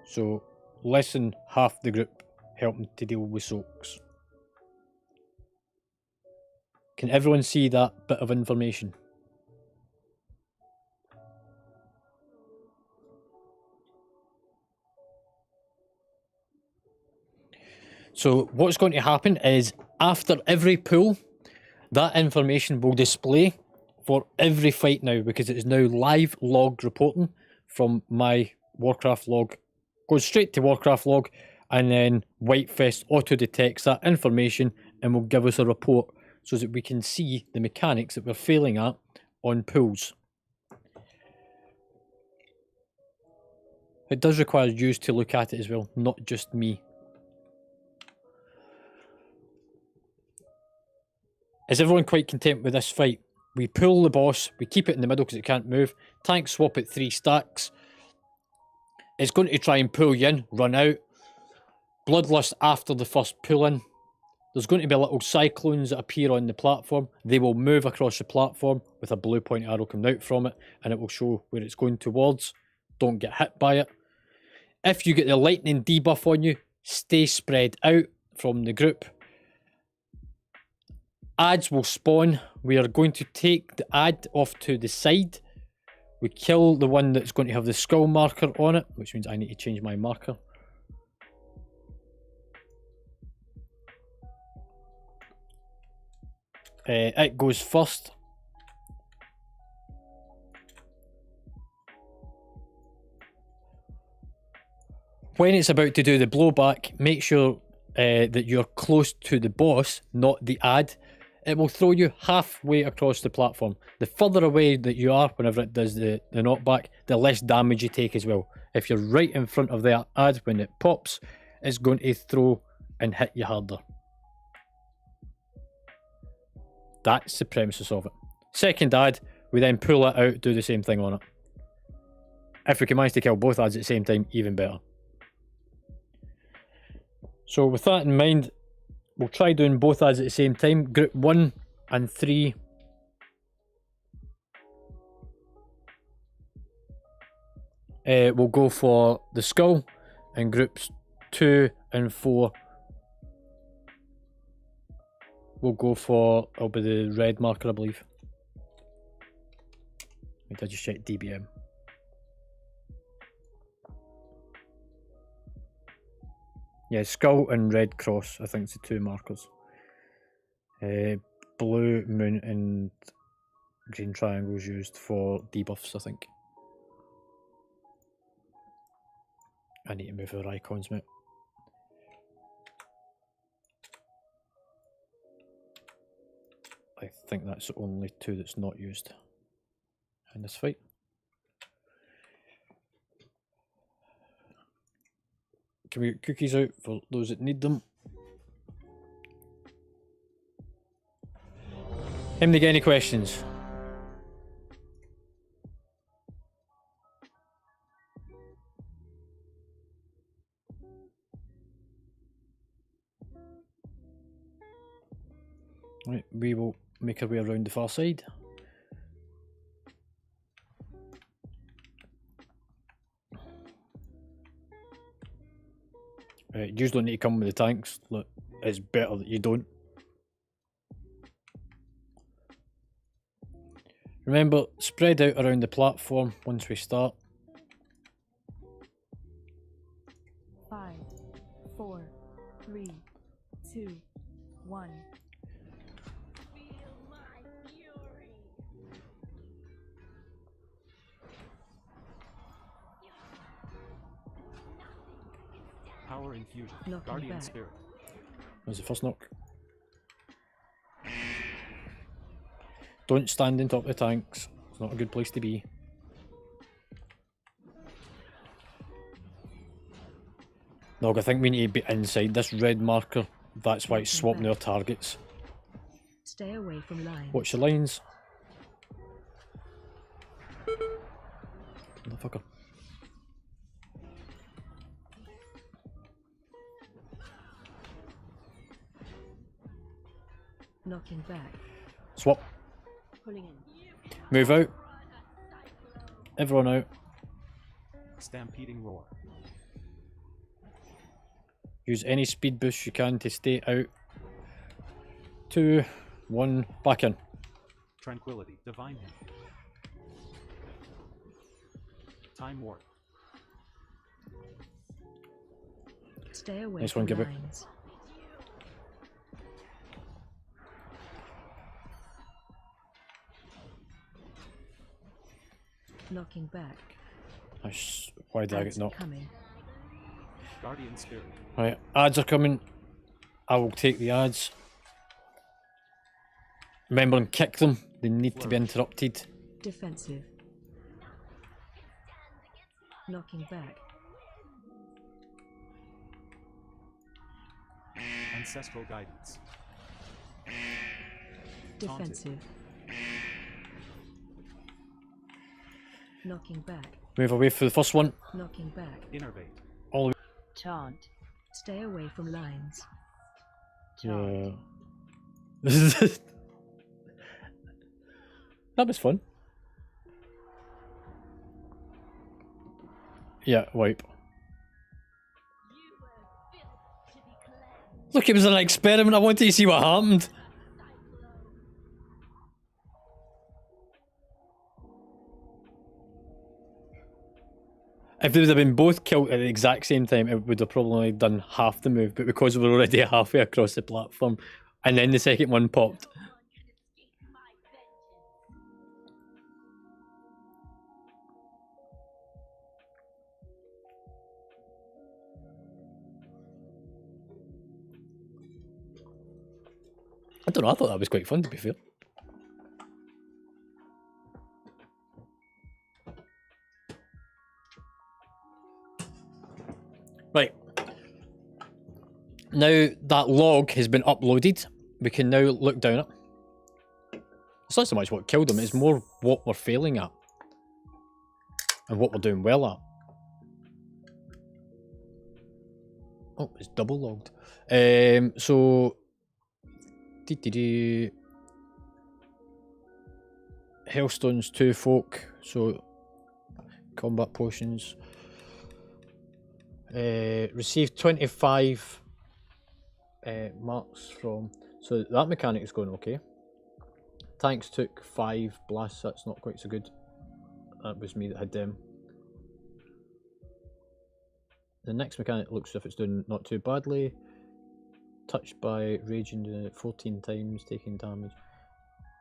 So, less than half the group helping to deal with soaks. Can everyone see that bit of information? So what's going to happen is, after every pull, That information will display for every fight now because it is now live log reporting from my Warcraft log. Goes straight to Warcraft log, and then Whitefest auto detects that information and will give us a report so that we can see the mechanics that we're failing at on pools. It does require you to look at it as well, not just me. Is everyone quite content with this fight? We pull the boss, we keep it in the middle because it can't move. Tank swap at 3 stacks. It's going to try and pull you in, run out. Bloodlust after the first pull in. There's going to be little cyclones that appear on the platform. They will move across the platform with a blue point arrow coming out from it, and it will show where it's going towards. Don't get hit by it. If you get the lightning debuff on you, stay spread out from the group. Ads will spawn. We are going to take the ad off to the side. We kill the one that's going to have the skull marker on it, which means I need to change my marker. It goes first. When it's about to do the blowback, make sure that you're close to the boss, not the ad. It will throw you halfway across the platform. The further away that you are whenever it does the knockback, the less damage you take as well. If you're right in front of the ad when it pops, it's going to throw and hit you harder. That's the premises of it. Second ad, we then pull it out, do the same thing on it. If we can manage to kill both ads at the same time, even better. So with that in mind, we'll try doing both ads at the same time. Group 1 and 3. We'll go for the skull, and groups 2 and 4 we'll go for, it'll be the red marker, I believe. I just check DBM. Yeah, skull and red cross, I think it's the 2 markers. Blue moon and green triangles used for debuffs, I think. I need to move our icons, mate. I think that's the only 2 that's not used in this fight. Can we get cookies out for those that need them? Anybody get any questions? Right, we will make our way around the far side. You don't need to come with the tanks. Look, it's better that you don't. Remember, spread out around the platform once we start. 5, 4, 3, 2, 1. Power infusion. Knocking Guardian back. spirit. There's the first knock. Don't stand on top of the tanks. It's not a good place to be. No, I think we need to be inside this red marker. That's why it's swapping their targets. Stay away from lines. Watch the lines. Motherfucker. Knocking back. Swap. Pulling in. Move out. Everyone out. Stampeding roar. Use any speed boost you can to stay out. 2, 1, back in. Tranquility. Divine hand. Time warp. Stay away Nice from one, Gibbet. lines. Knocking back. Why did I get Ads knocked? coming. Guardian Spirit. Right, ads are coming. I will take the ads. Remember and kick them. They need to be interrupted. Defensive. Knocking back. Ancestral Guidance. Defensive. Knocking back. Move away for the first one. Knocking back. Innervate. All the Taunt. Stay away from lines. way. Taunt. That was fun. Yeah, wipe. Look, it was an experiment. I wanted to see what happened. If they would have been both killed at the exact same time, it would have probably done half the move. But because we were already halfway across the platform, and then the second one popped. I don't know, I thought that was quite fun, to be fair. Right. Now that log has been uploaded, we can now look down it. It's not so much what killed them, it's more what we're failing at. And what we're doing well at. Oh, it's double logged. So... Hellstones, 2 folk, so combat potions. Received 25 marks from, so that mechanic is going okay. Tanks took 5 blasts, that's not quite so good. That was me that had them. The next mechanic looks as if it's doing not too badly. Touched by raging 14 times, taking damage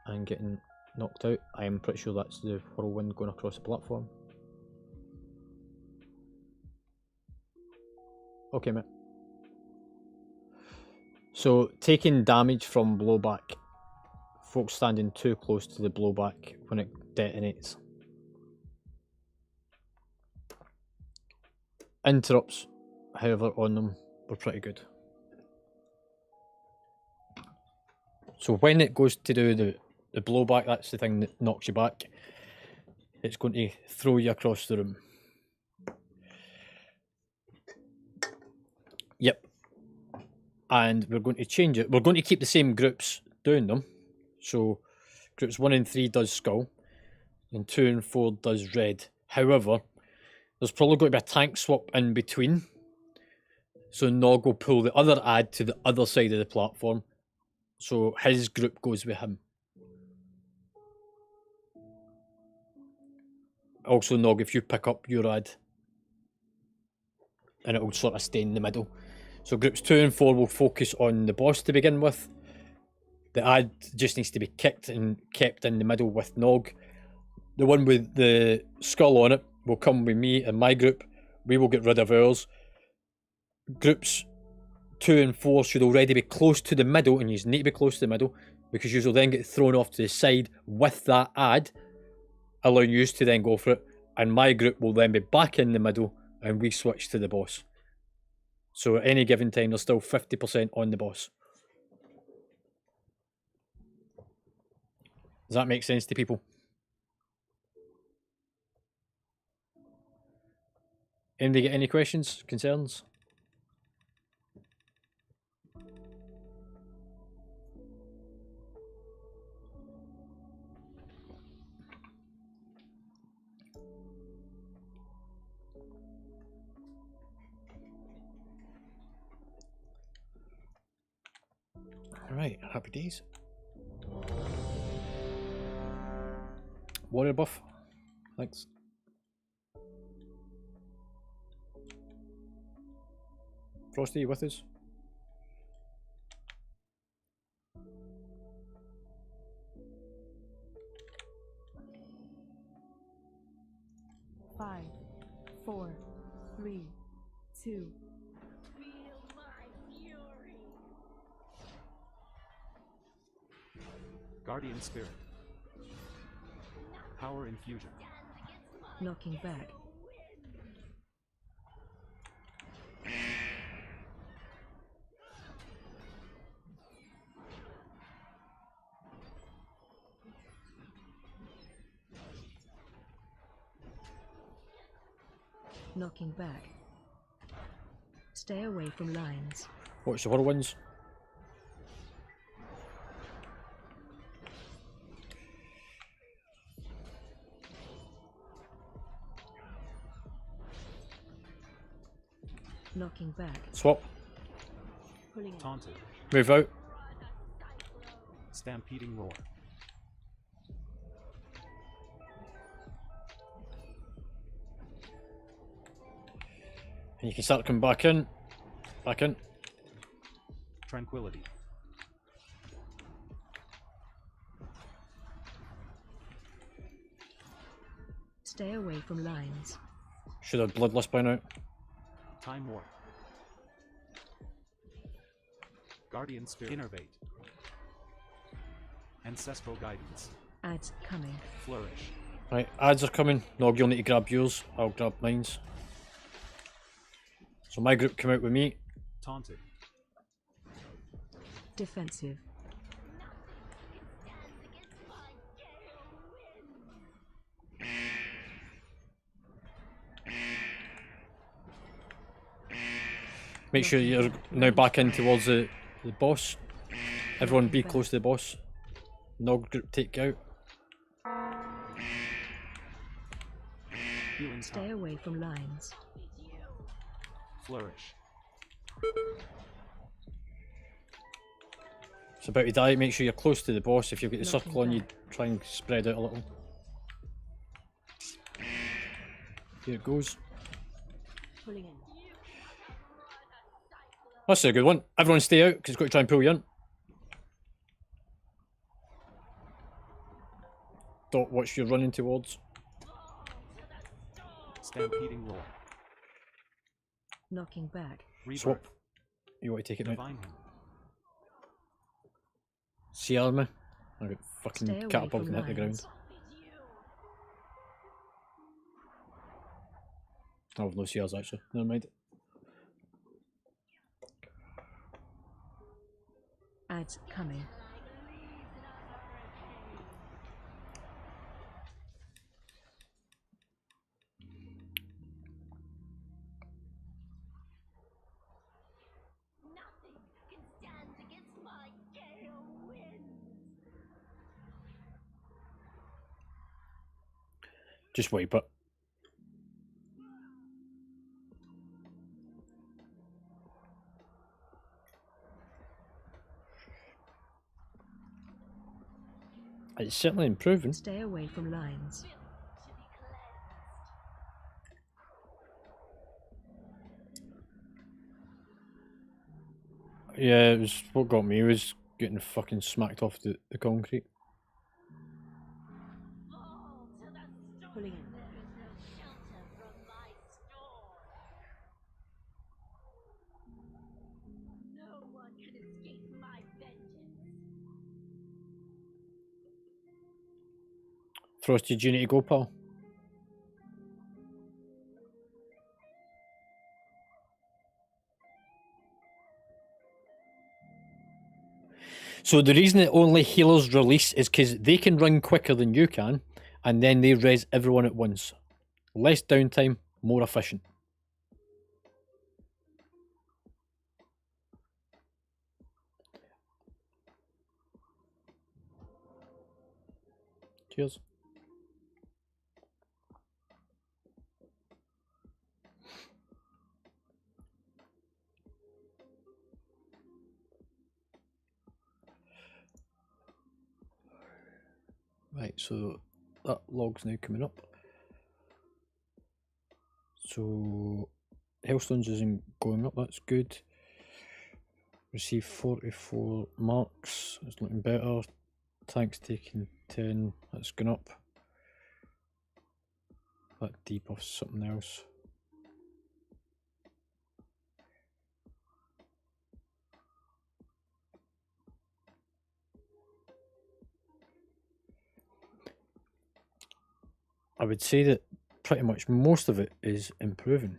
and getting knocked out. I am pretty sure that's the whirlwind going across the platform. Okay, mate. So, taking damage from blowback. Folks standing too close to the blowback when it detonates. Interrupts, however, on them were pretty good. So when it goes to do the blowback, that's the thing that knocks you back. It's going to throw you across the room. Yep. And we're going to change it. We're going to keep the same groups doing them. So groups 1 and 3 does skull, and 2 and 4 does red. However, there's probably going to be a tank swap in between. So Nog will pull the other ad to the other side of the platform. So his group goes with him. Also, Nog, if you pick up your ad, and it will sort of stay in the middle. So groups 2 and 4 will focus on the boss to begin with. The ad just needs to be kicked and kept in the middle with Nog. The one with the skull on it will come with me and my group. We will get rid of ours. Groups 2 and 4 should already be close to the middle, and you need to be close to the middle because you will then get thrown off to the side with that ad, allowing you to then go for it, and my group will then be back in the middle and we switch to the boss. So at any given time there's still 50% on the boss. Does that make sense to people? Anybody get any questions, concerns? Alright, happy days. Warrior buff. Thanks. Frosty, you with us? 4, 3, 2. Guardian Spirit. Power Infusion. Knocking back. Knocking back. Stay away from lines. Watch the whirlwinds. Knocking back. Swap. Pulling in. Taunted. Move out. Stampeding Roar. And you can start coming back in. Back in. Tranquility. Stay away from lines. Should have bloodlust by now. Time Warp. Guardian Spirit. Innervate. Ancestral Guidance. Ads coming. Flourish. Right, ads are coming. Nog, you'll need to grab yours. I'll grab mine's. So my group came out with me. Taunted. Defensive. Make sure you're now back in towards the boss. Everyone be close to the boss. Nog group take out. Healing Stay Tide. away from lines. Flourish. It's about to die. Make sure you're close to the boss. If you've got the Knocking circle on, you back. try and spread out a little. Here it goes. Pulling in. That's a good one. Everyone stay out because it's got to try and pull you in. Dot, watch you're running towards. Stampeding Roar. Knocking back. Rebirth. Swap. You want to take it now? Divine Hymn. See army. I got Stay fucking away catapulted from and hit the ground. lines. I have no CRs actually. Never mind. Ads coming. Just wipe it. It's certainly improving. Stay away from lines. Yeah, it was what got me was getting fucking smacked off the concrete. Pulling in. Frosty, do you need to go, pal? So the reason that only healers release is because they can run quicker than you can, and then they res everyone at once. Less downtime, more efficient. Cheers. Right, so that log's now coming up. So Hellstones isn't going up, that's good. Receive 44 marks, that's looking better. Tank's taking 10, that's gone up. That debuff's something else. I would say that pretty much most of it is improving.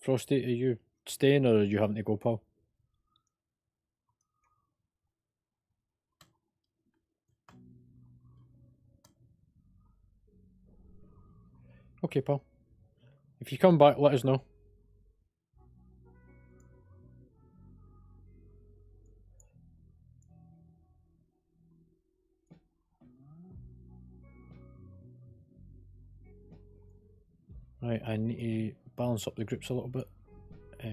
Frosty, are you staying or are you having to go, pal? Okay, pal. If you come back, let us know. Right, I need to balance up the groups a little bit. Do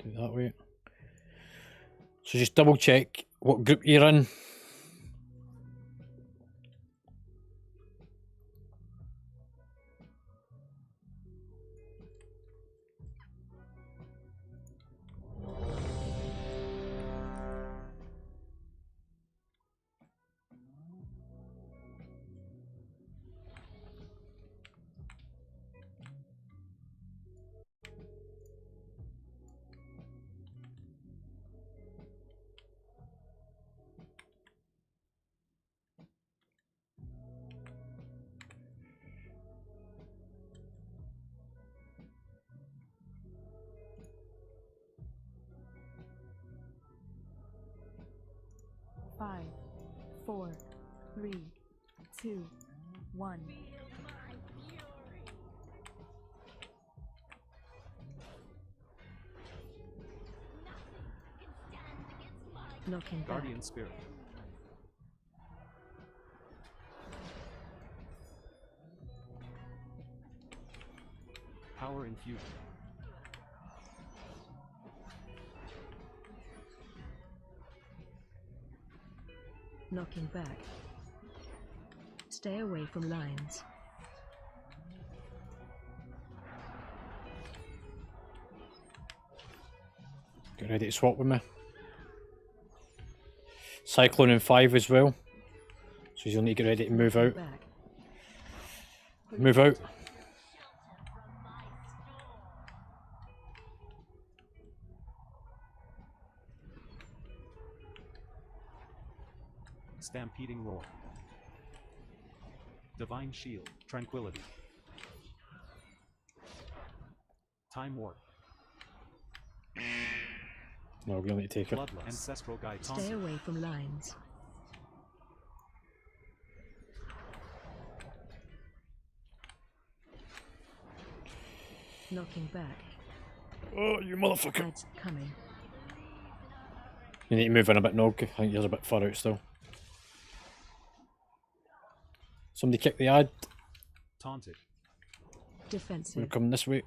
it that way. So just double check what group you're in. Five, four, three, two, one. Looking back. Guardian Spirit. Power Infusion. Knocking back. Stay away from lines. Get ready to swap with me. Cyclone in 5 as well. So you'll need to get ready to move out. Back. Move out. Stampeding Roar. Divine Shield. Tranquility. Time Warp. No, we'll need to take it. Bloodlust. Ancestral Guidance. Stay away from lines. Knocking back. Oh, you motherfucker. Ads coming. You need to move in a bit, Nog. I think you're a bit far out still. Somebody kick the ad. Taunted. We're Defensive. coming this way.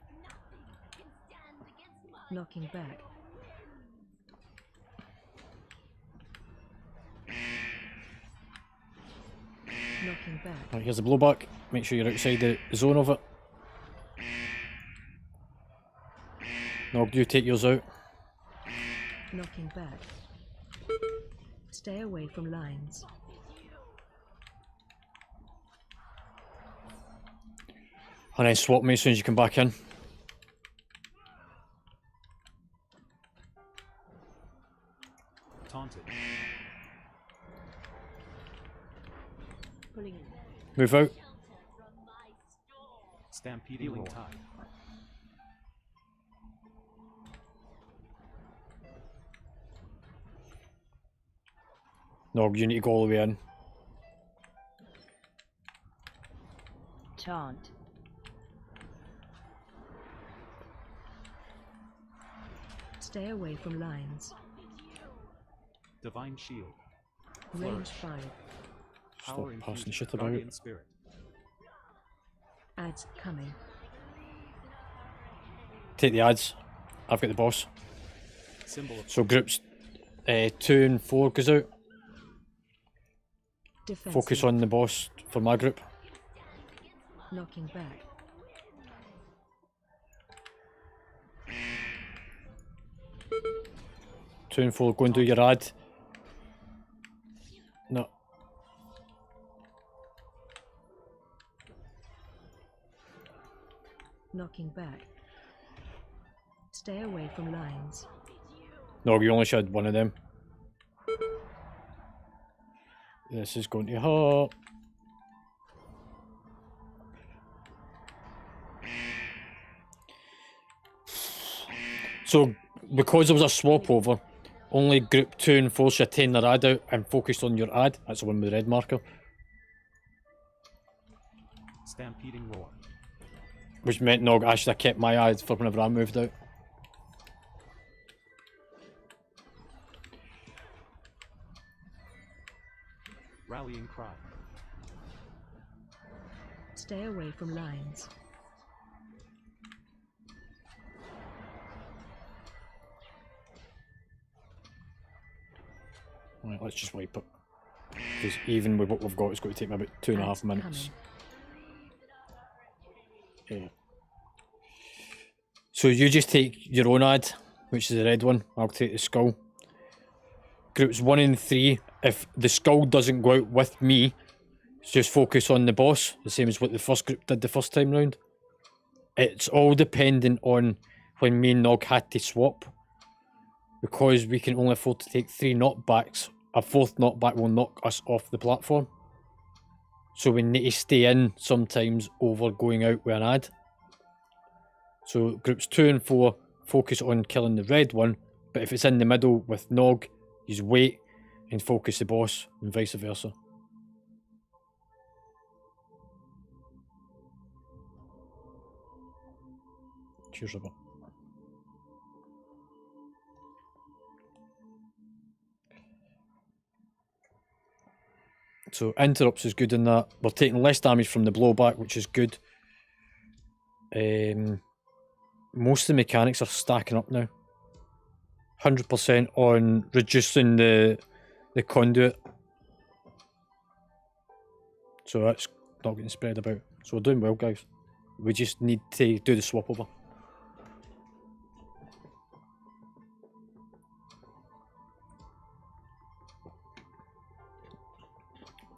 Knocking back. Knocking back. Right, here's the blowback. Make sure you're outside the zone of it. Nog, you take yours out. Knocking back. Stay away from lines. And then swap me as soon as you come back in. Taunted. Pulling in. Move out. Stampeding Roar. Tide. Nog, you need to go all the way in. Taunt. Stay away from lines. Divine Shield. Range Flourish. 5. Stop Power passing Infusion. shit about. Guardian Spirit. Ads coming. Take the ads. I've got the boss. Symbol of So groups 2 and 4 goes out. Defensive. Focus on the boss for my group. Knocking back. Two and 4, go and do your ad. No. Knocking back. Stay away from lines. No, you only should one of them. This is going to hurt. So, because there was a swap over, only group 2 and 4 should attain their ad out and focused on your ad. That's the one with the red marker. Stampeding roar. Which meant, no, I should have kept my ad for whenever I moved out. Rallying cry. Stay away from lines. Right, let's just wipe it. Because even with what we've got, it's going to take me about 2.5 Ads minutes. coming. Yeah. So you just take your own ad, which is the red one. I'll take the skull. Groups 1 and 3, if the skull doesn't go out with me, just focus on the boss, the same as what the first group did the first time round. It's all dependent on when me and Nog had to swap. Because we can only afford to take 3 knockbacks, a 4th knockback will knock us off the platform. So we need to stay in sometimes over going out with an ad. So groups 2 and 4 focus on killing the red one, but if it's in the middle with Nog, you wait and focus the boss, and vice versa. Cheers, Robert. So interrupts is good in that. We're taking less damage from the blowback, which is good. Most of the mechanics are stacking up now. 100% on reducing the conduit. So that's not getting spread about. So we're doing well, guys. We just need to do the swap over.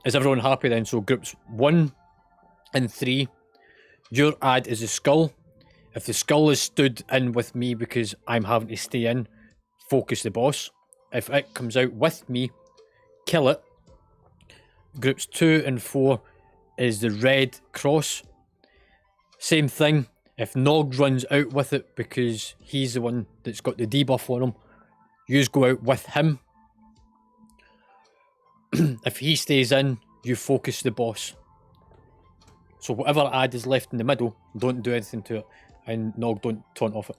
Is everyone happy then? So groups 1 and 3, your ad is a skull. If the skull is stood in with me because I'm having to stay in, focus the boss. If it comes out with me, kill it. Groups 2 and 4 is the red cross. Same thing. If Nog runs out with it because he's the one that's got the debuff on him, you go out with him. If he stays in, you focus the boss. So whatever ad is left in the middle, don't do anything to it, and Nog don't taunt off it.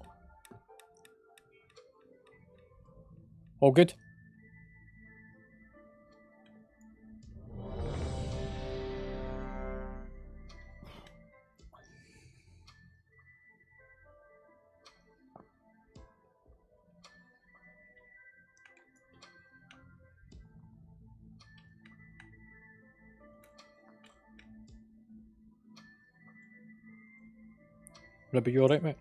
All good? Ribby, you alright, mate?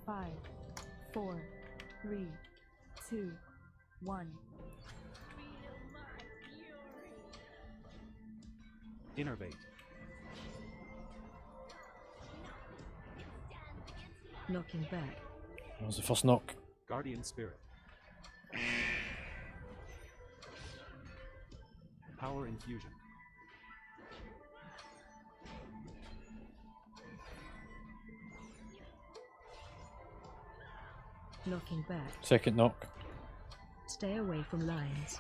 5, 4, 3, 2, 1. Innervate. Knocking back. That was the first knock. Guardian spirit. Power infusion. Knocking back. Second knock. Stay away from lines.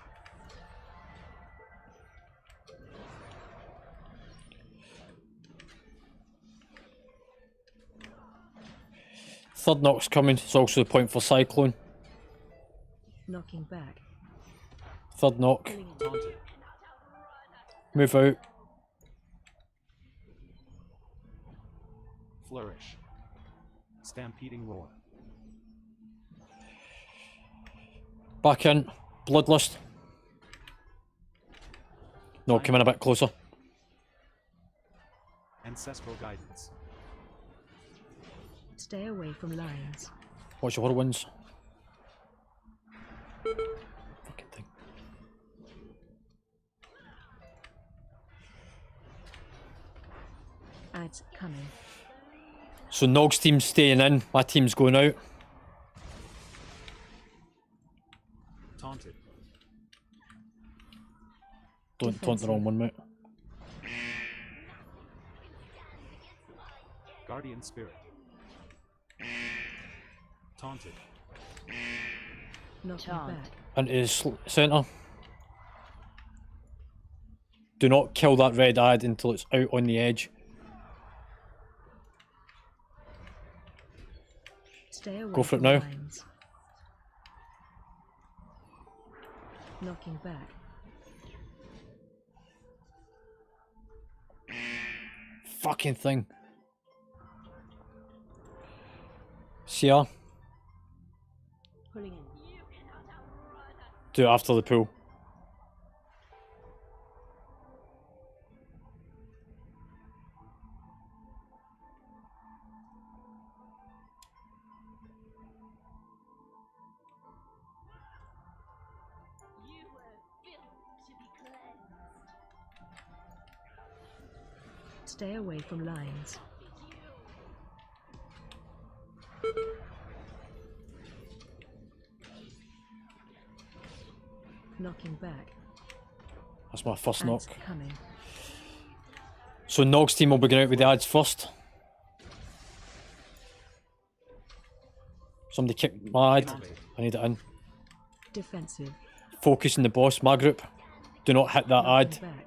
Third knock's coming. It's also the point for Cyclone. Knocking back. Third knock. Taunted. Move out. Flourish. Stampeding roar. Back in. Bloodlust. No, come in a bit closer. Ancestral guidance. Stay away from lines. Watch your whirlwinds. Fucking thing. Ads coming. So Nog's team's staying in, my team's going out. Don't taunt the wrong one, mate. Guardian Spirit. Taunted. Knocking Taunt. back. Into his centre. Do not kill that red ad until it's out on the edge. Stay away Go for it from now. lines. Knocking back. Fucking thing. See ya. Pulling in. Do it after the pool. Stay away from lines. Knocking back. That's my first Ants knock. coming. So Nog's team will be going out with the ads first. Somebody kicked my ad. I need it in. Defensive. Focus on the boss, my group. Do not hit that ad. Knocking back.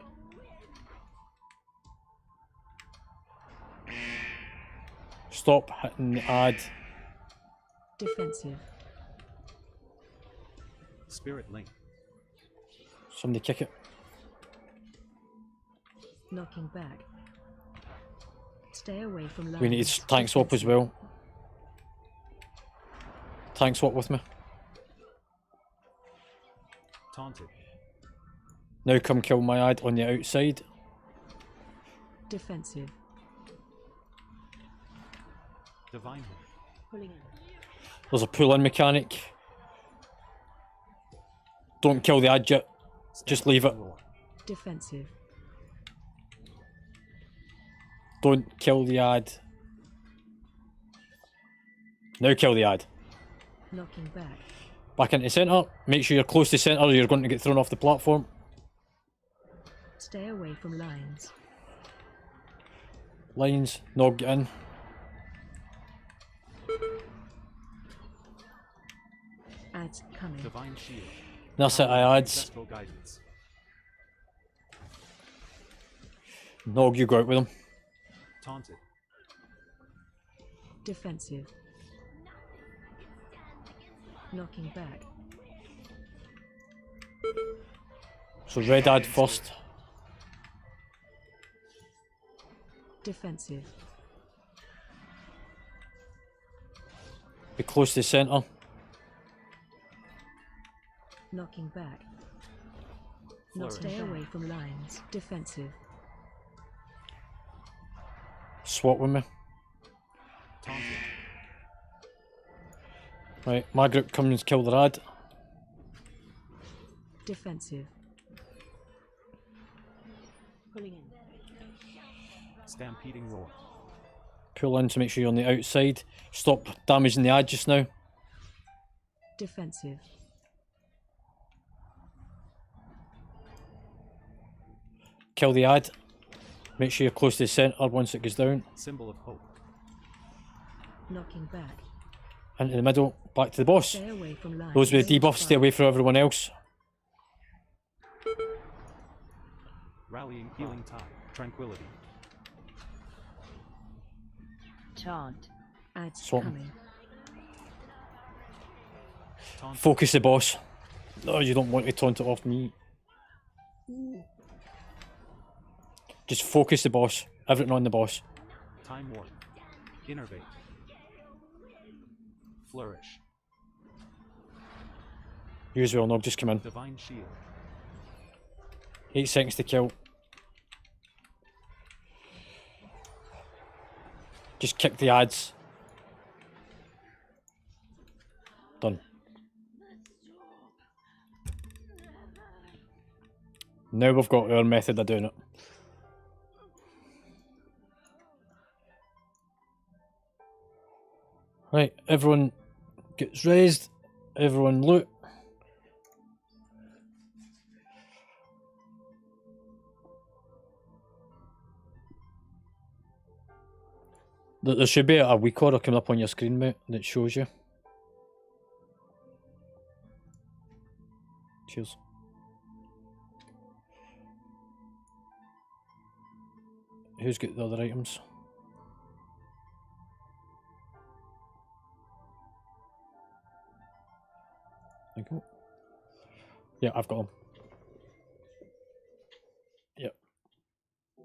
Stop hitting the ad. Defensive. Spirit Link. Somebody kick it. Knocking back. Stay away from lines. We need tank swap as well. Tank swap with me. Taunted. Now come kill my ad on the outside. Defensive. Divine Hook. Pulling in. There's a pull-in mechanic. Don't kill the ad yet. Just leave it. Roar. Defensive. Don't kill the ad. Now kill the ad. Knocking back. Back into centre. Make sure you're close to centre or you're going to get thrown off the platform. Stay away from lines. Lines. Nog get in. Ads coming. Divine Shield. That's it, Power I and ads. Ancestral Guidance. Nog, you go out with him. Taunted. Defensive. Knocking back. So red ad first. Defensive. Be close to centre. Knocking back. Flourish. Stay away from lines. Defensive. Swap with me. Taunted. Right, my group comes and kill the ad. Defensive. Pulling in. Stampeding Roar. Pull in to make sure you're on the outside. Stop damaging the ad just now. Defensive. Kill the ad. Make sure you're close to the centre once it goes down. Symbol of Hope. Knocking back. Into the middle. Back to the boss. Stay away from lines. Those with the debuffs, stay away from everyone else. Rallying Healing Tide. Tranquility. Taunt. Ads Swap. coming. Taunted. Focus the boss. No, you don't want to taunt it off me. Just focus the boss. Everything on the boss. Time Warp. Innervate. Flourish. You as well, Nog, just come in. Divine Shield. 8 seconds to kill. Just kick the ads. Done. Now we've got our method of doing it. Right, everyone gets raised, everyone loot. There should be a week order coming up on your screen, mate, that shows you. Cheers. Who's got the other items? Thank you. Yeah, I've got them. Yep.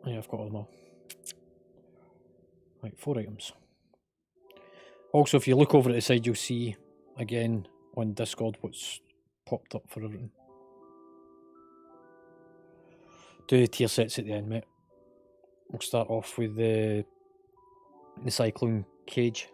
Yeah, I've got them all. Right, 4 items. Also, if you look over at the side, you'll see again on Discord what's popped up for everything. Do the tier sets at the end, mate. We'll start off with the cyclone cage.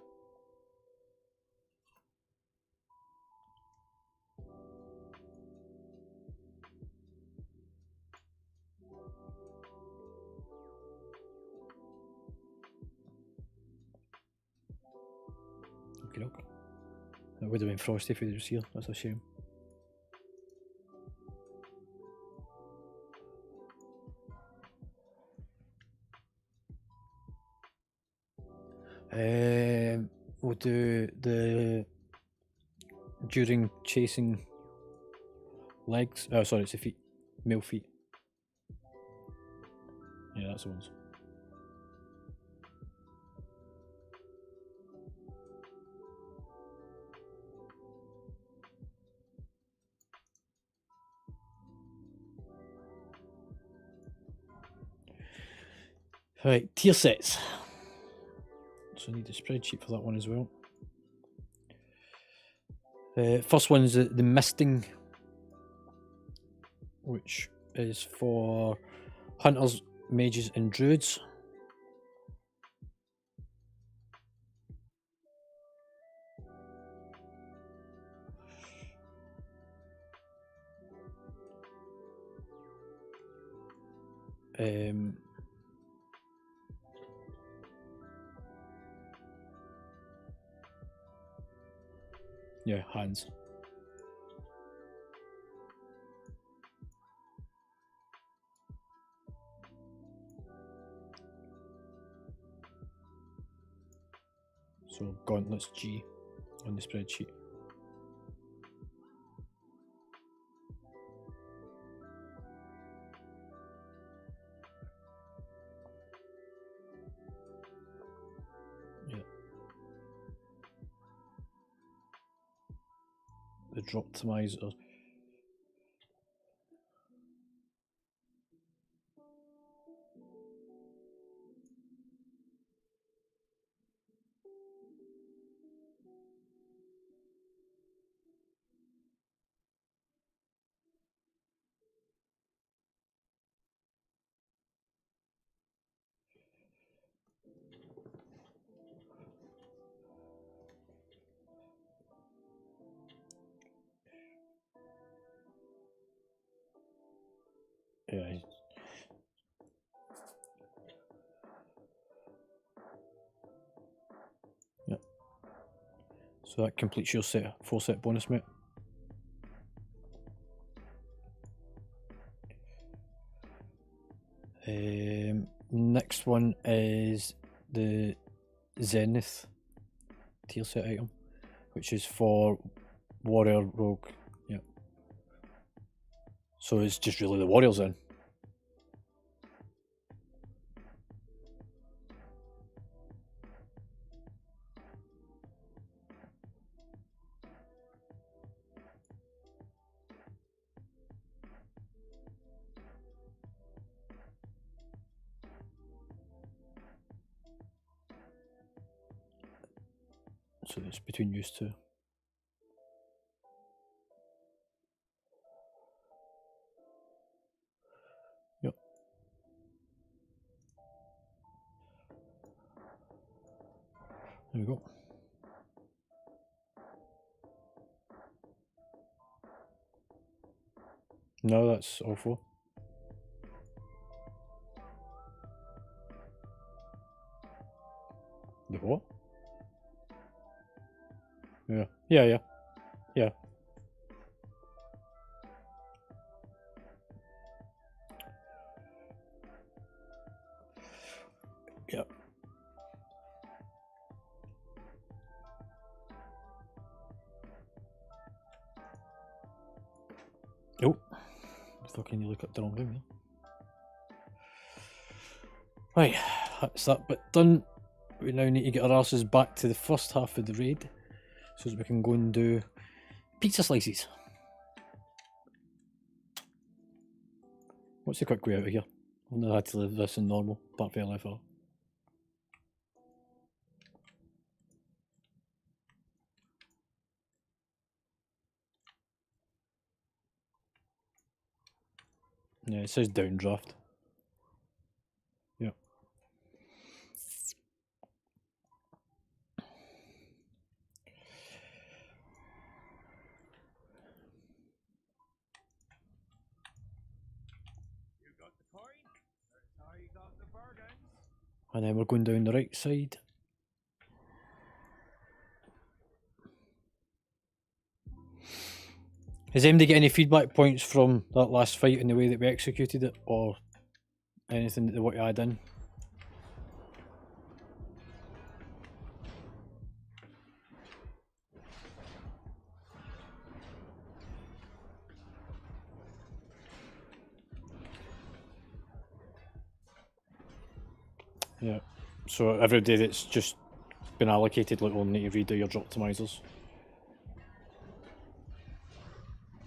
Okay, okay. It would have been Frosty if he was here. That's a shame. We'll do the during chasing legs. Oh, sorry, it's the feet. Male feet. Yeah, that's the ones. Right, tier sets. So I need a spreadsheet for that one as well. First one is the misting, which is for hunters, mages, and druids. Yeah, hands. So gauntlets G on the spreadsheet. Yeah. The Droptimizer. Yeah. Yep. So that completes your set, 4 set bonus, mate. Next one is the Zenith tier set item, which is for warrior, rogue. Yeah. So it's just really the warriors then. So it's between you two. Yep. There we go. No, that's all 4. The what? Yeah. Yeah. Yeah. Fucking you look up the wrong room. Right, that's that bit done. We now need to get our asses back to the first half of the raid so that we can go and do pizza slices. What's the quick way out of here? I've never had to live this in normal, apart from LFR. Yeah, it says downdraft. Yep. You got the coin? That's how you got the bargains. And then we're going down the right side. Has anybody get any feedback points from that last fight and the way that we executed it, or anything that they want to add in? Yeah, so every day that's just been allocated, like, we'll need to redo your optimizers.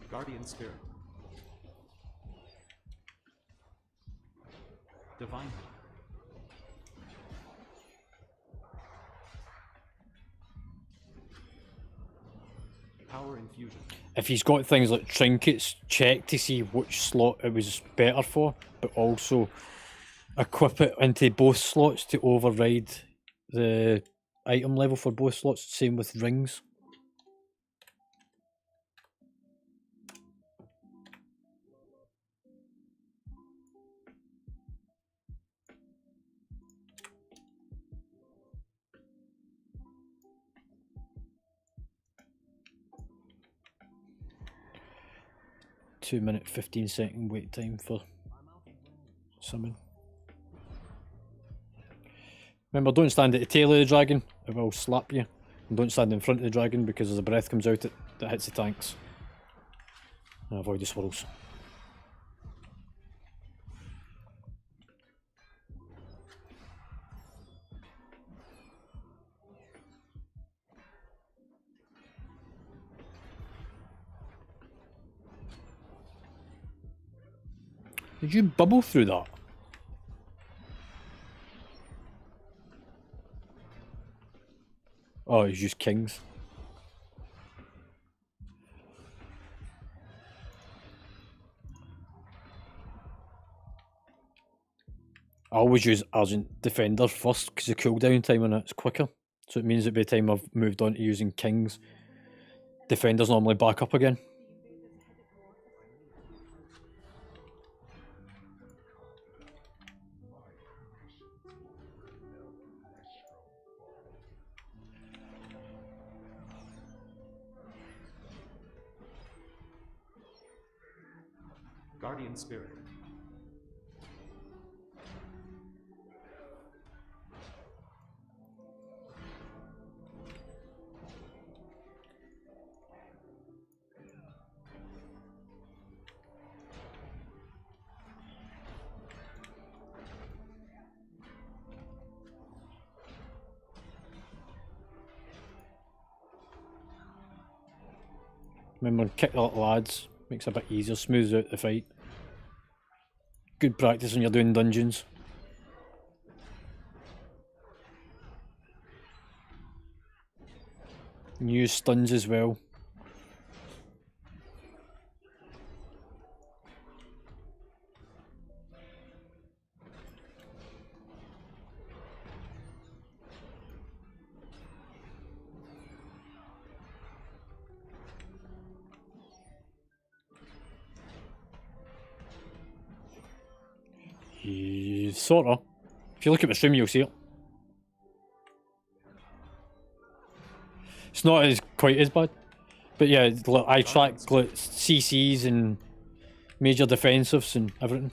Guardian Spirit. Divine. Power Infusion. If he's got things like trinkets, check to see which slot it was better for, but also equip it into both slots to override the item level for both slots. Same with rings. (2-minute 15-second wait time for summon. Remember, don't stand at the tail of the dragon, it will slap you. And don't stand in front of the dragon because as the breath comes out, that hits the tanks. And avoid the swirls. Did you bubble through that? Oh, it's just kings. I always use Argent Defender first because the cooldown time on it's quicker. So it means that by the time I've moved on to using kings, Defender's normally back up again. Guardian Spirit. Remember, kick the little lads, makes it a bit easier, smooths out the fight. Good practice when you're doing dungeons. And use stuns as well. Sorta. If you look at the stream, you'll see it. It's not as quite as bad, but yeah, I track CCs and major defensives and everything,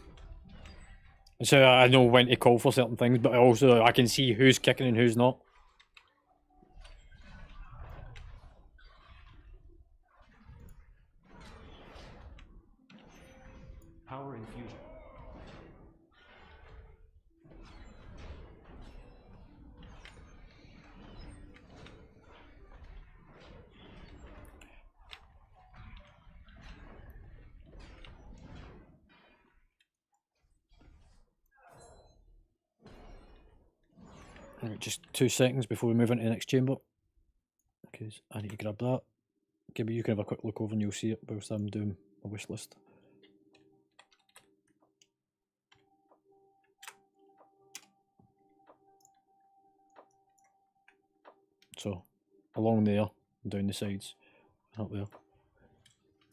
so I know when to call for certain things. But also I can see who's kicking and who's not. Right, just 2 seconds before we move into the next chamber. Because I need to grab that. Gibby, you can have a quick look over and you'll see it whilst I'm doing my wish list. So, along there, down the sides, up there.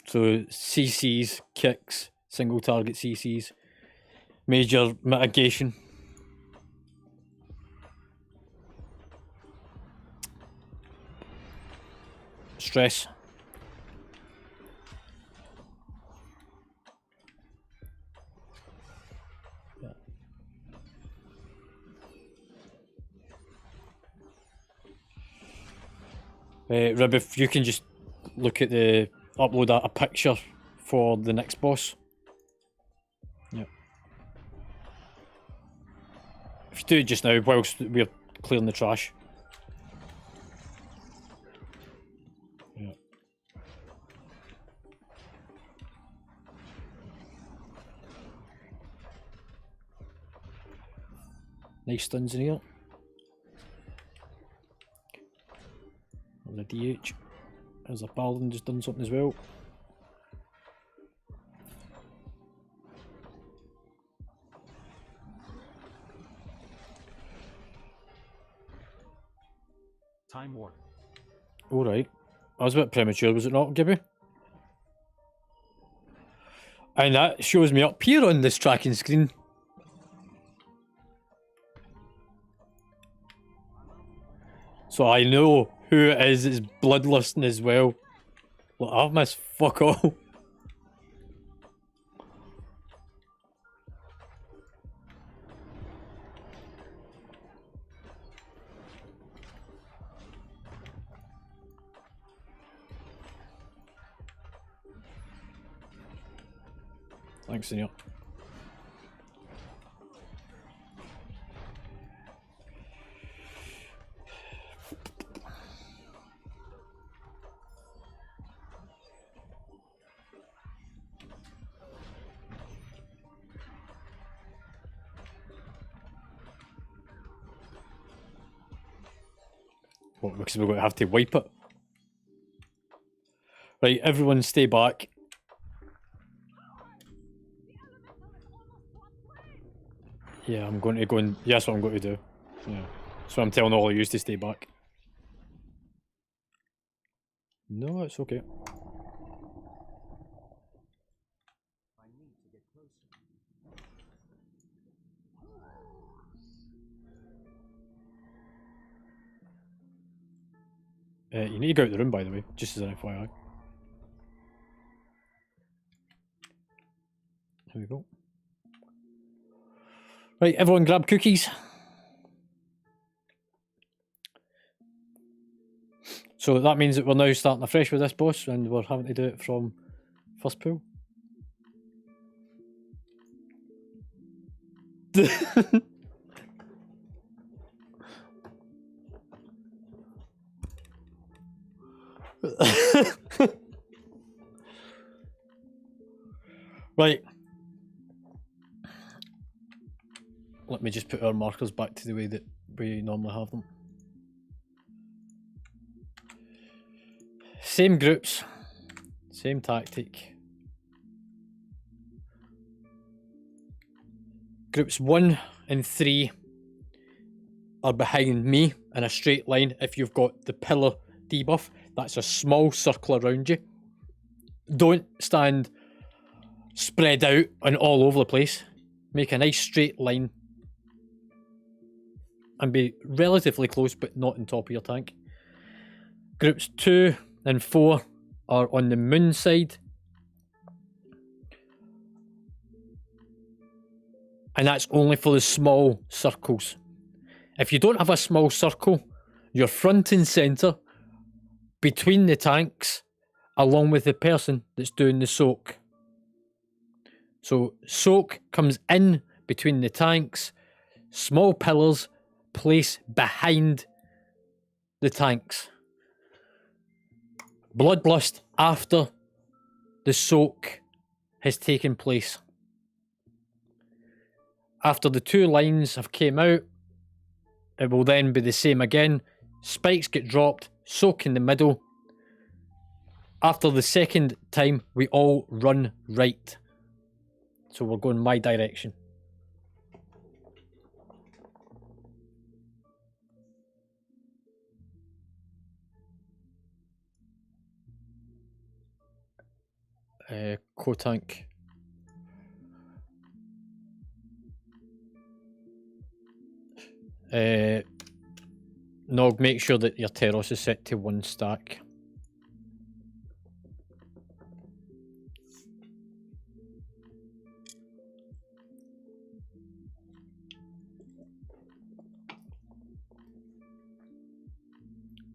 So, CCs, kicks, single target CCs, major mitigation. Stress. Rib, if you can just look at the upload a picture for the next boss. Yep. If you do it just now, whilst we're clearing the trash. Yep. Nice stuns in here. There's a DH. There's a Paladin just done something as well. Time Warp. Alright. That was a bit premature, was it not, Gibby? And that shows me up here on this tracking screen. So I know who it is that's bloodlusting as well. Look, I've missed fuck all. Thanks, Senior. What, because we're going to have to wipe it? Right, everyone stay back. Yeah, I'm going to go and... Yeah, that's what I'm going to do. Yeah. So I'm telling all of you to stay back. No, it's okay. You need to go out the room, by the way, just as an FYI. Here we go. Right, everyone grab cookies. So that means that we're now starting afresh with this boss, and we're having to do it from first pool. Right. Let me just put our markers back to the way that we normally have them. Same groups, same tactic. Groups 1 and 3 are behind me in a straight line. If you've got the pillar debuff, that's a small circle around you. Don't stand spread out and all over the place. Make a nice straight line and be relatively close but not on top of your tank. Groups 2 and 4 are on the moon side. And that's only for the small circles. If you don't have a small circle, you're front and centre between the tanks along with the person that's doing the soak. So soak comes in between the tanks, small pillars place behind the tanks. Bloodlust after the soak has taken place. After the two lines have came out it will then be the same again. Spikes get dropped, soak in the middle. After the second time, we all run right. So we're going my direction. Co-tank. Nog, make sure that your Teros is set to 1 stack.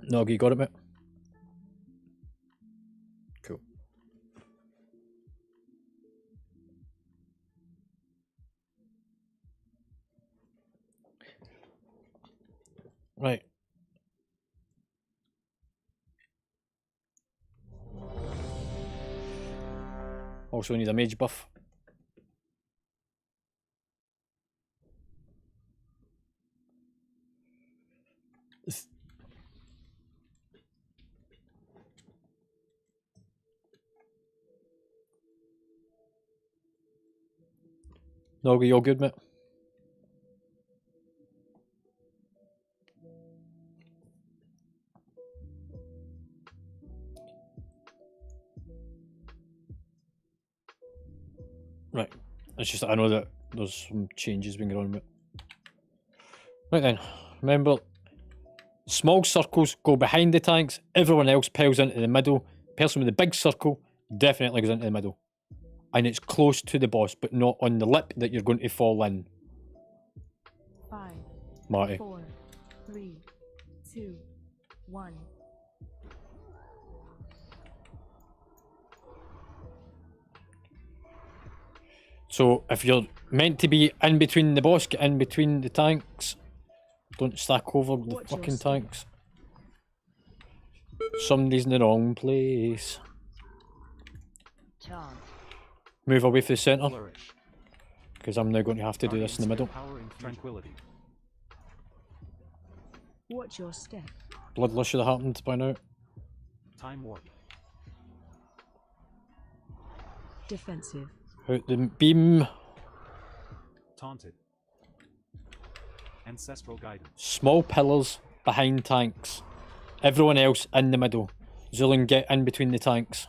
Nog, you got it, mate? Cool. Right. Also need a mage buff. Noggy, you all good, mate? Right. It's just I know that there's some changes been going on with it. Right then. Remember, small circles go behind the tanks, everyone else piles into the middle. Person with the big circle definitely goes into the middle. And it's close to the boss, but not on the lip that you're going to fall in. 5, Marty. 4, 3, 2, 1. So if you're meant to be in between the boss, get in between the tanks. Don't stack over the Watch your fucking step. tanks. Somebody's in the wrong place. Taunt. Move away from the centre, Flourish. because I'm now going to have to do this in the middle. Power and tranquility. Watch your step. Bloodlust should have happened by now. Time warp. Defensive. Out the beam. Taunted. Ancestral guidance. Small pillars behind tanks. Everyone else in the middle. Zulin, get in between the tanks.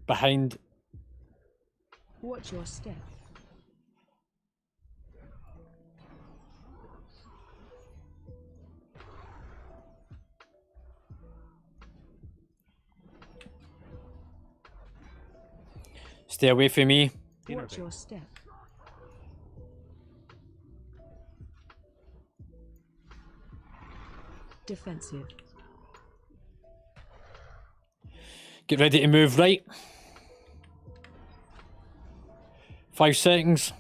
Behind. Watch your step. Stay away from me. Watch Innervate. your step. Defensive. Get ready to move right. 5 seconds.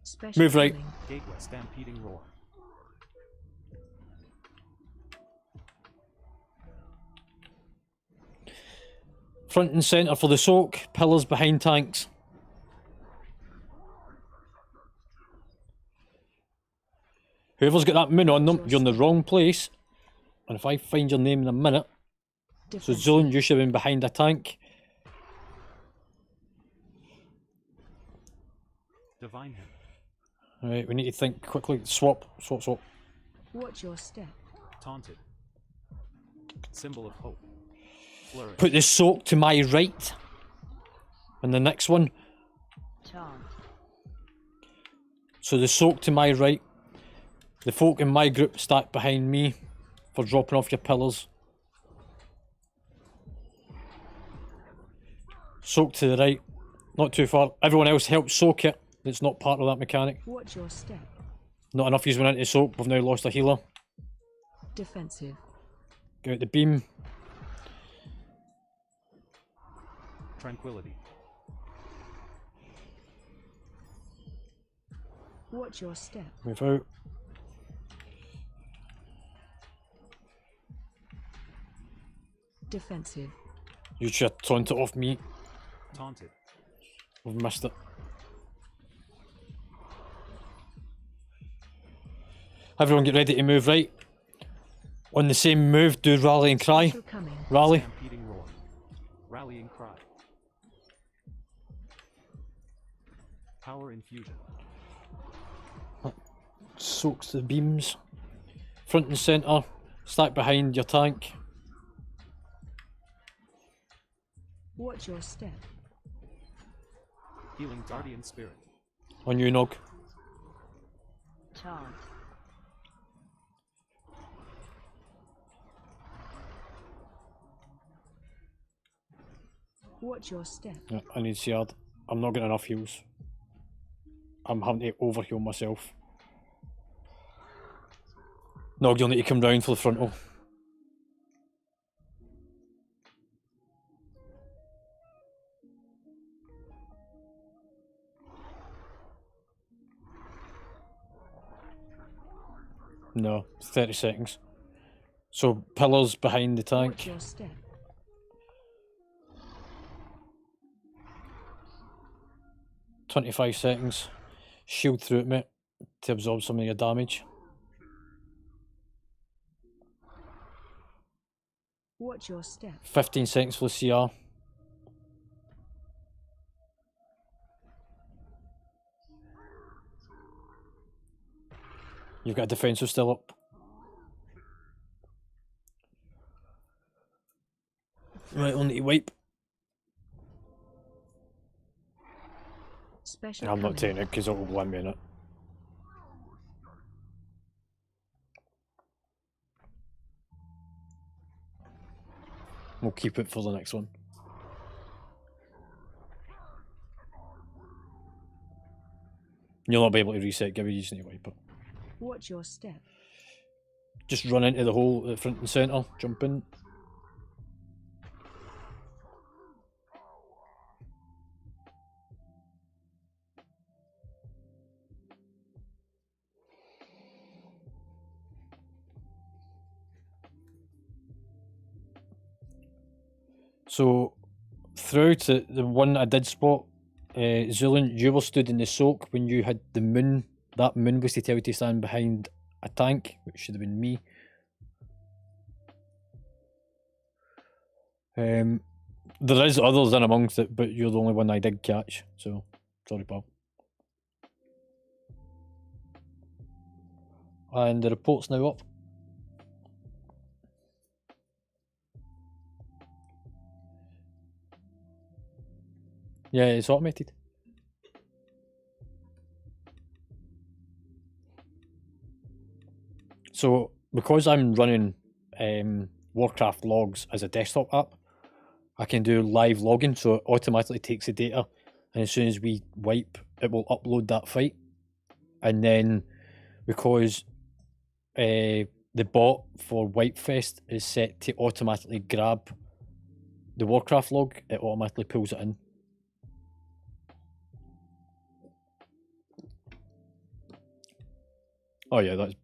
Special Move right. healing. Gateway. Stampeding roar. Front and centre for the soak. Pillars behind tanks. Whoever's got that moon on them, you're in the wrong place. And if I find your name in a minute. So Defensive. Zulin, you should have been behind a tank. Divine him. Alright, we need to think quickly. Swap. Watch your step. Taunted. Symbol of hope. Flourish. Put the soak to my right. And the next one. Taunt. So the soak to my right. The folk in my group stack behind me for dropping off your pillars. Soak to the right. Not too far. Everyone else help soak it. It's not part of that mechanic. Watch your step. Not enough he's went into soak. We've now lost a healer. Defensive. Get out the beam. Tranquility. Watch your step. Move out. Defensive. You should have taunted off me. Taunted. We've missed it. Everyone get ready to move, right? On the same move, do rally and cry. Special coming. Rally. Stampeding roar. Rallying cry. Power infusion. Soaks the beams. Front and centre. Stack behind your tank. Watch your step. Healing guardian spirit. On you, Nog. Taunt. Watch your step. Yeah, I need Seared. I'm not getting enough heals. I'm having to overheal myself. Nog, you'll need to come round for the frontal. No, 30 seconds. So, pillars behind the Watch tank. your step. 25 seconds. Shield through it, mate, to absorb some of your damage. Watch your step. 15 seconds for the CR. You've got a defensive still up. Right, on to wipe. Special I'm not coming. taking it because it will blind me in it. We'll keep it for the next one. You'll not be able to reset, Gibby, you just need to wipe it. Watch your step. Just run into the hole at the front and centre, jump in. So, throughout it, the one I did spot, Zulan, you were stood in the soak when you had the moon. That moon was to tell you to stand behind a tank, which should have been me. There is others in amongst it, but you're the only one I did catch, so sorry, pal. And the report's now up. Yeah, it's automated. So, because I'm running Warcraft logs as a desktop app, I can do live logging, so it automatically takes the data, and as soon as we wipe, it will upload that fight. And then, because the bot for Wipefest is set to automatically grab the Warcraft log, it automatically pulls it in. Oh yeah, that's...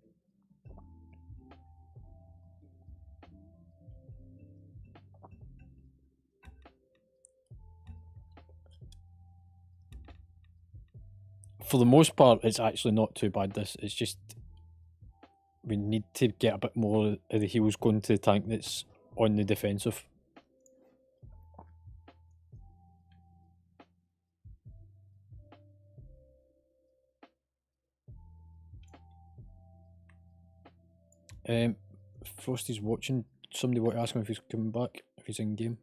For the most part, it's actually not too bad, this. It's just... we need to get a bit more of the heals going to the tank that's on the defensive. Frosty's watching. Somebody want to ask him if he's coming back, if he's in game.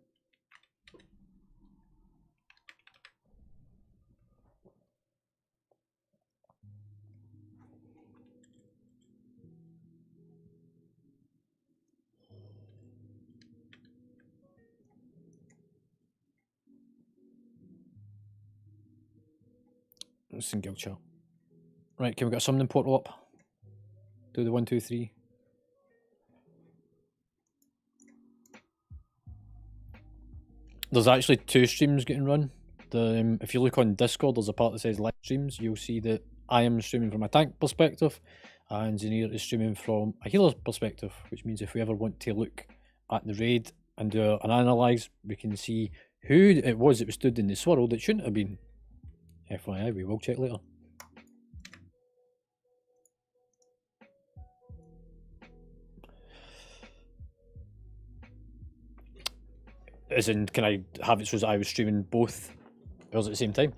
Single chat. Right, can we get a summoning portal up? Do the 1, 2, 3. There's actually 2 streams getting run. If you look on Discord, there's a part that says live streams. You'll see that I am streaming from a tank perspective, and Engineer is streaming from a healer perspective, which means if we ever want to look at the raid and do an analyse, we can see Who it was that stood in the swirl that shouldn't have been. FYI, we will check later. As in, can I have it so that I was streaming both hours at the same time?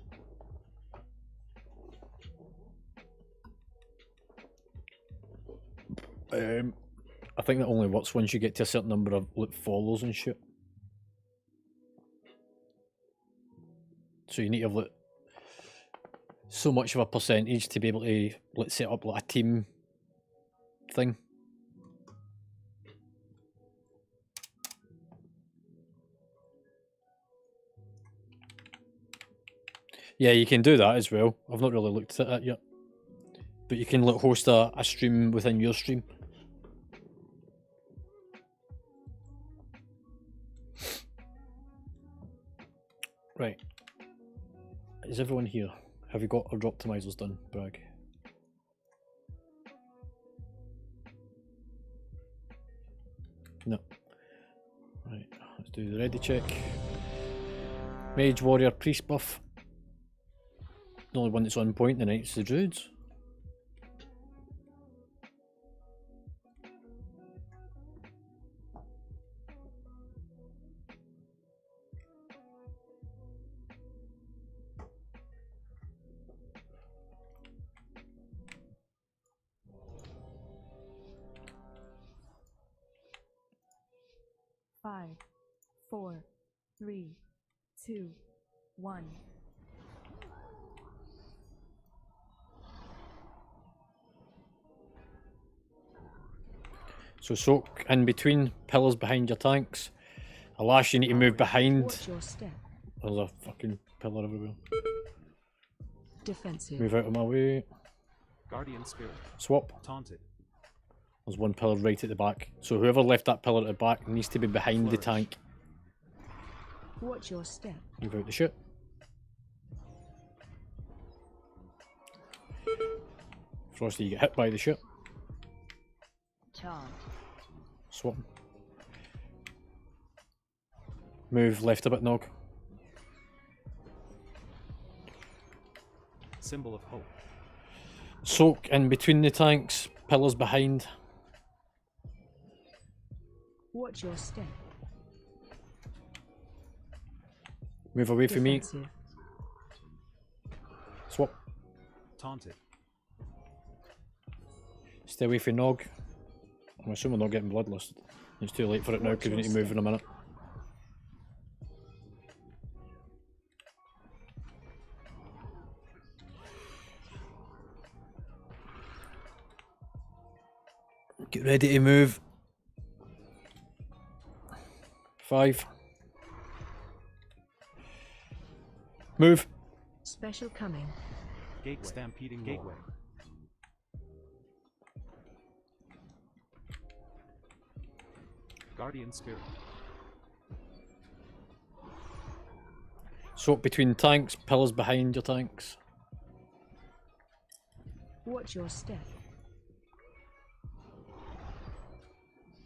I think that only works once you get to a certain number of follows and shit. So you need to have like so much of a percentage to be able to set up like a team thing. Yeah, you can do that as well. I've not really looked at that yet. But you can like host a stream within your stream. Right. Is everyone here? Have you got our drop optimizers done, Bragg? No. Right, let's do the ready check. Mage, warrior, priest buff. The only one that's on point tonight is the druids. Five, 4, 3, 2, 1. So soak in between pillars behind your tanks. Alas, you need to move behind. Watch your step. There's a fucking pillar everywhere. Defensive. Move out of my way. Guardian Spirit. Swap. Taunted. There's one pillar right at the back. So whoever left that pillar at the back needs to be behind the tank. Watch your step. Move out the shit. Frosty, you get hit by the shit. Taunt. Swap. Move left a bit, Nog. Symbol of hope. Soak in between the tanks. Pillars behind. Watch your step. Move away from me. Defensive. Swap. Taunted. Stay away from Nog. I'm assuming we're not getting bloodlusted. It's too late for it now because we need to move in a minute. Get ready to move. 5. Move. Special coming. Gateway. Stampeding gateway. Guardian Spirit. Soak between tanks, pillars behind your tanks. Watch your step.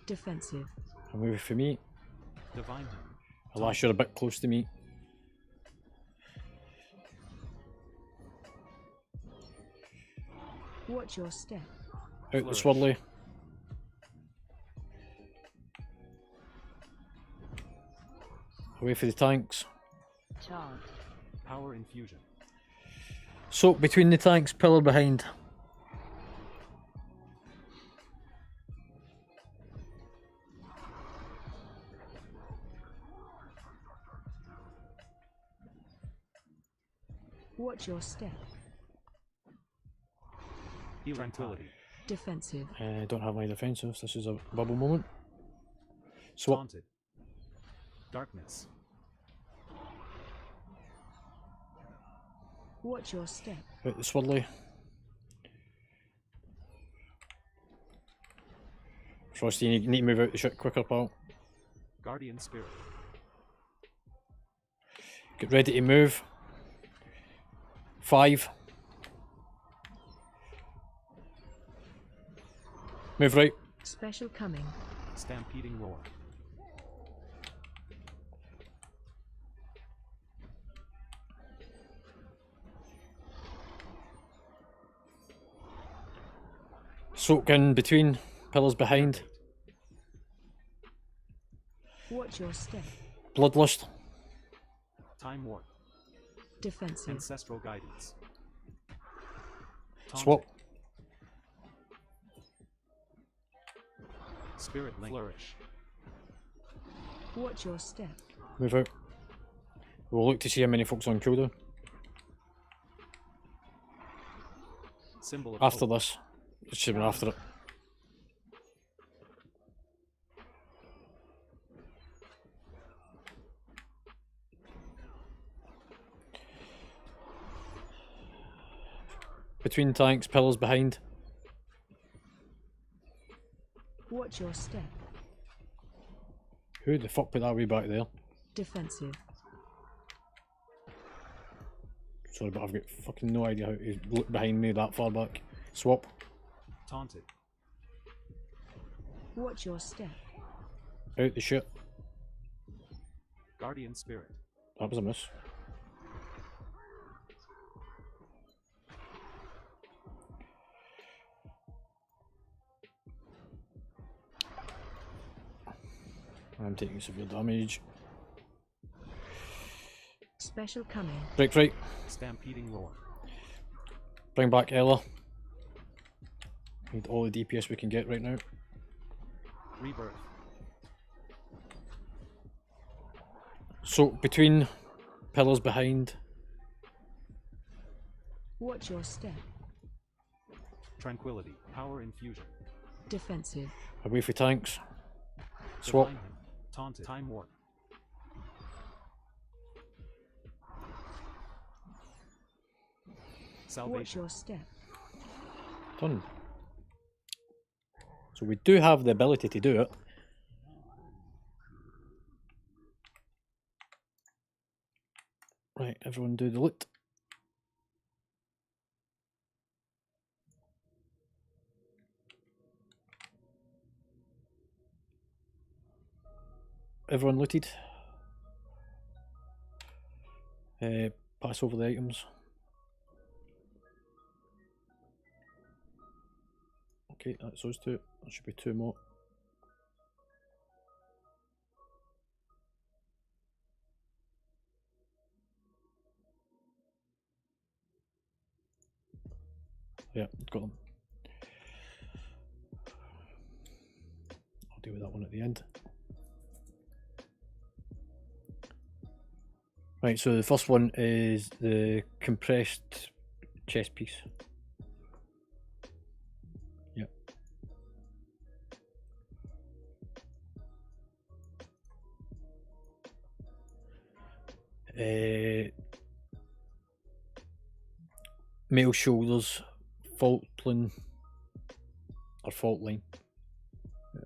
Defensive. And move for me. Divine Hand. Alas, you're a bit close to me. Watch your step. Out the swirly. Away for the tanks. Taunt. Power infusion. Soak between the tanks, pillar behind. Watch your step. Tranquility. Defensive. I don't have my defensives. This is a bubble moment. Swap. Taunted. Darkness. Watch your step. Out the swirly. Frosty, you need to move out the shit quicker, pal. Guardian Spirit. Get ready to move. 5. Move right. Special coming. Stampeding roar. Soak in between, pillars behind. Watch your step. Bloodlust. Time warp. Defensive. Ancestral guidance. Taunted. Swap. Spirit link. Flourish. Watch your step. Move out. We'll look to see how many folks on cooldown Symbol of after hope. this. It should have been after it. Between tanks, pillars behind. Watch your step. Who the fuck put that way back there? Defensive. Sorry, but I've got fucking no idea how to look behind me that far back. Swap. Taunted. Watch your step. Out the shit. Guardian spirit. That was a miss. I'm taking severe damage. Special coming. Break free. Stampeding roar. Bring back Ella. Need all the DPS we can get right now. Rebirth. So between pillars behind. Watch your step. Tranquility. Power infusion. Defensive. Away for tanks. Swap. Divine hint. Taunted. Time warp. Watch Salvation. your step. Done. So we do have the ability to do it. Right, everyone do the loot. Everyone looted. Pass over the items. Okay, that's those two. There should be two more. Yeah, got them. I'll deal with that one at the end. Right, so the first one is the compressed chest piece. Yep. Male shoulders, fault line or fault line. Yeah.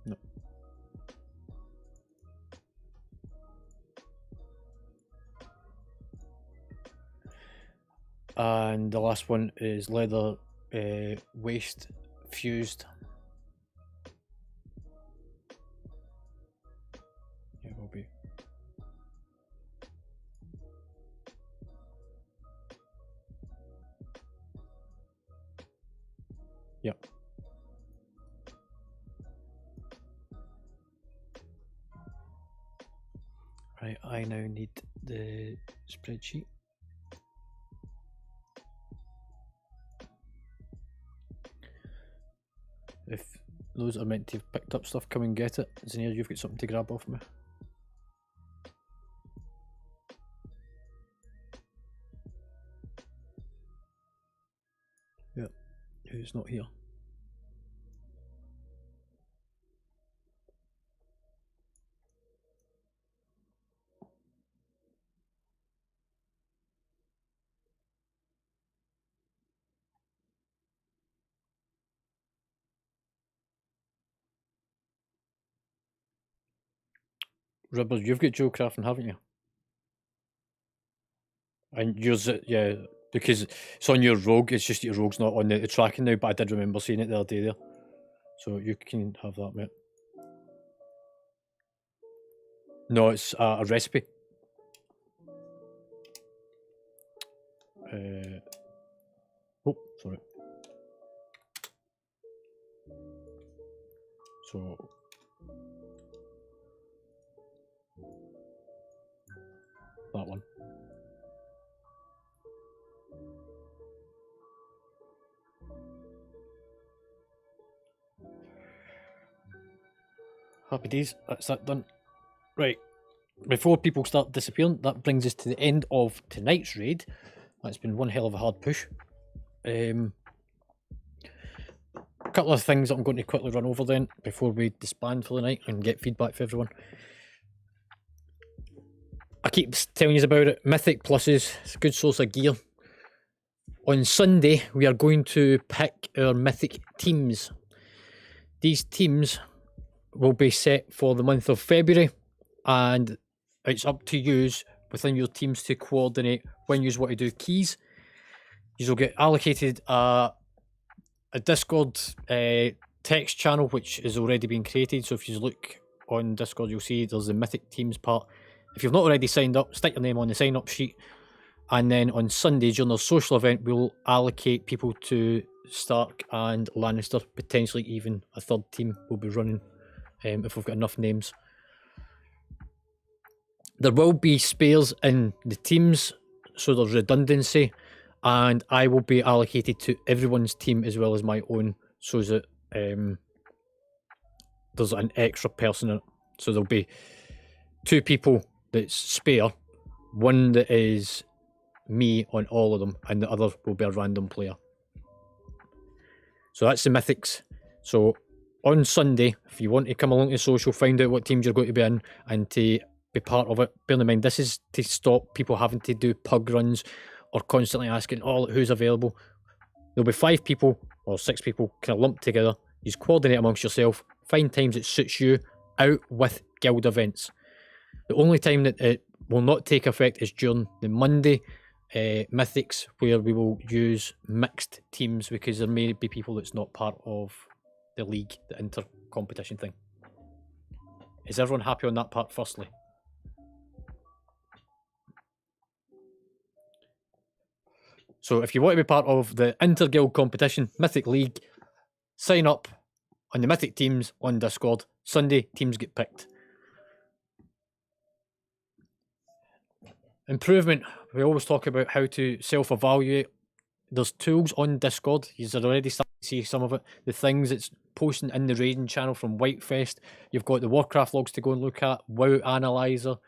No. And the last one is leather waist fused. Yeah, will be. Yep. Right, I now need the spreadsheet. If those that are meant to have picked up stuff, come and get it. Zinnia, you've got something to grab off me. Yep, who's not here? Ribbers, you've got Joe Crafton, haven't you? And yours, yeah, because it's on your rogue, it's just your rogue's not on the tracking now, but I did remember seeing it the other day there. So you can have that, mate. No, it's a recipe. Oh, sorry. So that one. Happy days, that's that done. Right, before people start disappearing, that brings us to the end of tonight's raid. That's been one hell of a hard push. A couple of things that I'm going to quickly run over then before we disband for the night and get feedback for everyone. I keep telling you about it. Mythic Pluses, it's a good source of gear. On Sunday, we are going to pick our Mythic teams. These teams will be set for the month of February, and it's up to you within your teams to coordinate when you want to do keys. You will get allocated a Discord text channel, which has already been created. So if you look on Discord, you'll see there's the Mythic Teams part. If you've not already signed up, stick your name on the sign up sheet. And then on Sunday, during our social event, we'll allocate people to Stark and Lannister. Potentially even a third team will be running if we've got enough names. There will be spares in the teams, so there's redundancy. And I will be allocated to everyone's team as well as my own, so that there's an extra person in it. So there'll be 2 people that's spare, one that is me on all of them, and the other will be a random player. So that's the Mythics. So on Sunday, if you want to come along to social, find out what teams you're going to be in and to be part of it. Bear in mind, this is to stop people having to do pug runs or constantly asking, oh, who's available. There'll be 5 people or 6 people kind of lumped together. You just coordinate amongst yourself, find times that suits you, out with guild events. The only time that it will not take effect is during the Monday Mythics, where we will use mixed teams, because there may be people that's not part of the league, the inter-competition thing. Is everyone happy on that part firstly? So if you want to be part of the inter-guild competition, Mythic League, sign up on the Mythic teams on Discord. Sunday, teams get picked. Improvement. We always talk about how to self-evaluate. There's tools on Discord. You've already started to see some of it. The things it's posting in the raiding channel from Whitefest. You've got the Warcraft logs to go and look at, WoW Analyzer,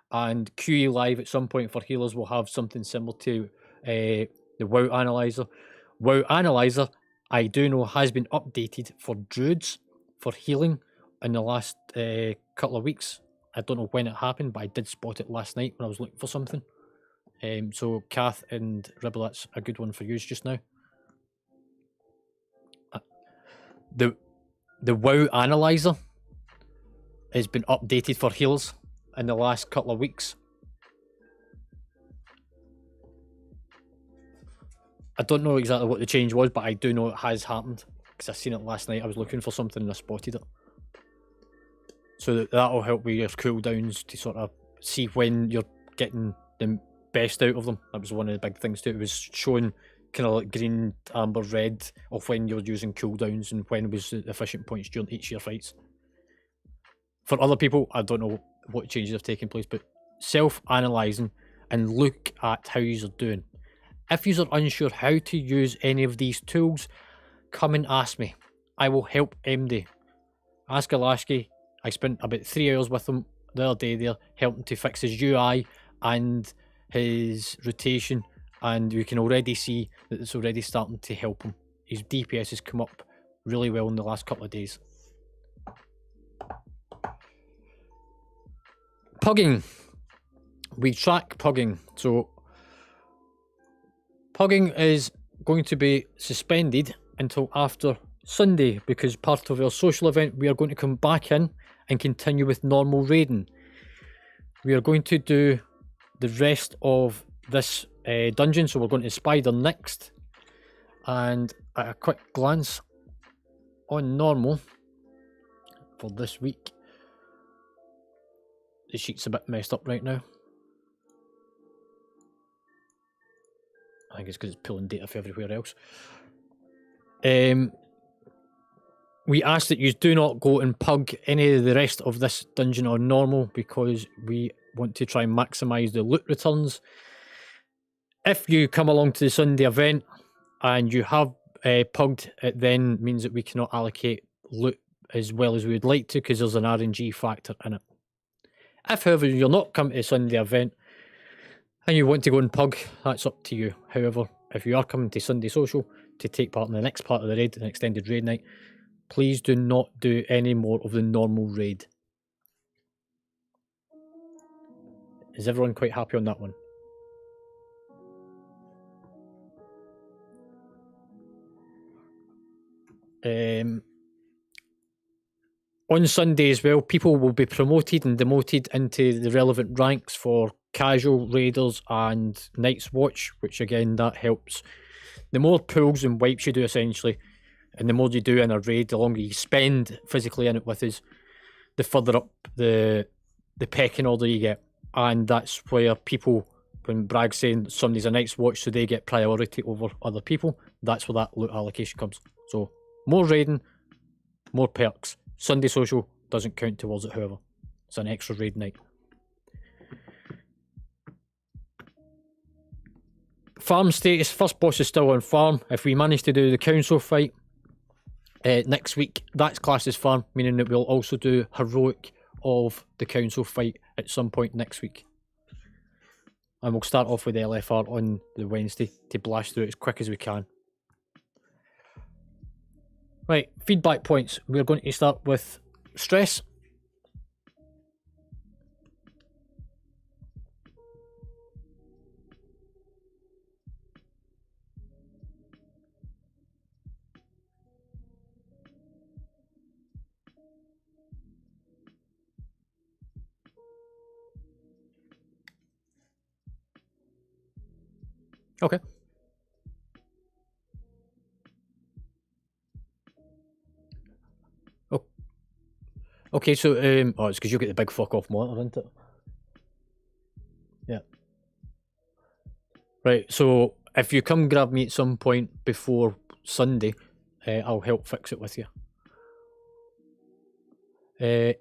and QE Live at some point for healers will have something similar to the WoW Analyzer. WoW Analyzer, I do know, has been updated for druids for healing in the last couple of weeks. I don't know when it happened, but I did spot it last night when I was looking for something. So Kath and Ribble, that's a good one for you just now. The WoW Analyzer has been updated for healers in the last couple of weeks. I don't know exactly what the change was, but I do know it has happened because I seen it last night. I was looking for something and I spotted it. So that'll help with your cooldowns to sort of see when you're getting the best out of them. That was one of the big things too. It was showing kind of like green, amber, red of when you're using cooldowns and when was the efficient points during each of your fights. For other people, I don't know what changes have taken place, but self-analysing and look at how you're doing. If you are unsure how to use any of these tools, come and ask me. I will help MD. Ask Alaski. I spent about 3 hours with him the other day there, helping to fix his UI and his rotation, and we can already see that it's already starting to help him. His DPS has come up really well in the last couple of days. Pugging. We track pugging. So pugging is going to be suspended until after Sunday, because part of our social event we are going to come back in and continue with normal raiding. We are going to do the rest of this dungeon, so we're going to Spider next. And at a quick glance on normal for this week, the sheet's a bit messed up right now. I think it's because it's pulling data from everywhere else. We ask that you do not go and pug any of the rest of this dungeon on normal because we want to try and maximise the loot returns. If you come along to the Sunday event and you have pugged, it then means that we cannot allocate loot as well as we would like to because there's an RNG factor in it. If, however, you're not coming to the Sunday event and you want to go and pug, that's up to you. However, if you are coming to Sunday Social to take part in the next part of the raid, an extended raid night, please do not do any more of the normal raid. Is everyone quite happy on that one? On Sunday as well, people will be promoted and demoted into the relevant ranks for casual raiders and Night's Watch, which again, that helps. The more pulls and wipes you do essentially, and the more you do in a raid, the longer you spend physically in it with us, the further up the pecking order you get. And that's where people, when Brag's saying somebody's a Night's Watch so they get priority over other people, that's where that loot allocation comes. So more raiding, more perks. Sunday Social doesn't count towards it, however. It's an extra raid night. Farm status, first boss is still on farm. If we manage to do the council fight next week, that's classed as farm, meaning that we'll also do heroic of the council fight at some point next week. And we'll start off with LFR on the Wednesday to blast through it as quick as we can. Right, feedback points. We're going to start with stress. Okay. Okay, so oh, it's because you get the big fuck off monitor, isn't it? Yeah. Right, so if you come grab me at some point before Sunday, I'll help fix it with you.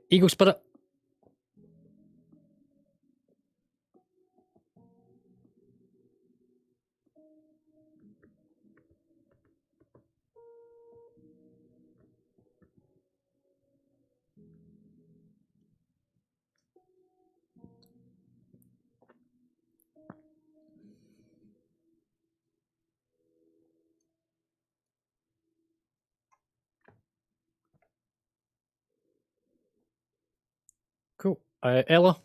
Eagle Spirit. Cool. Ella.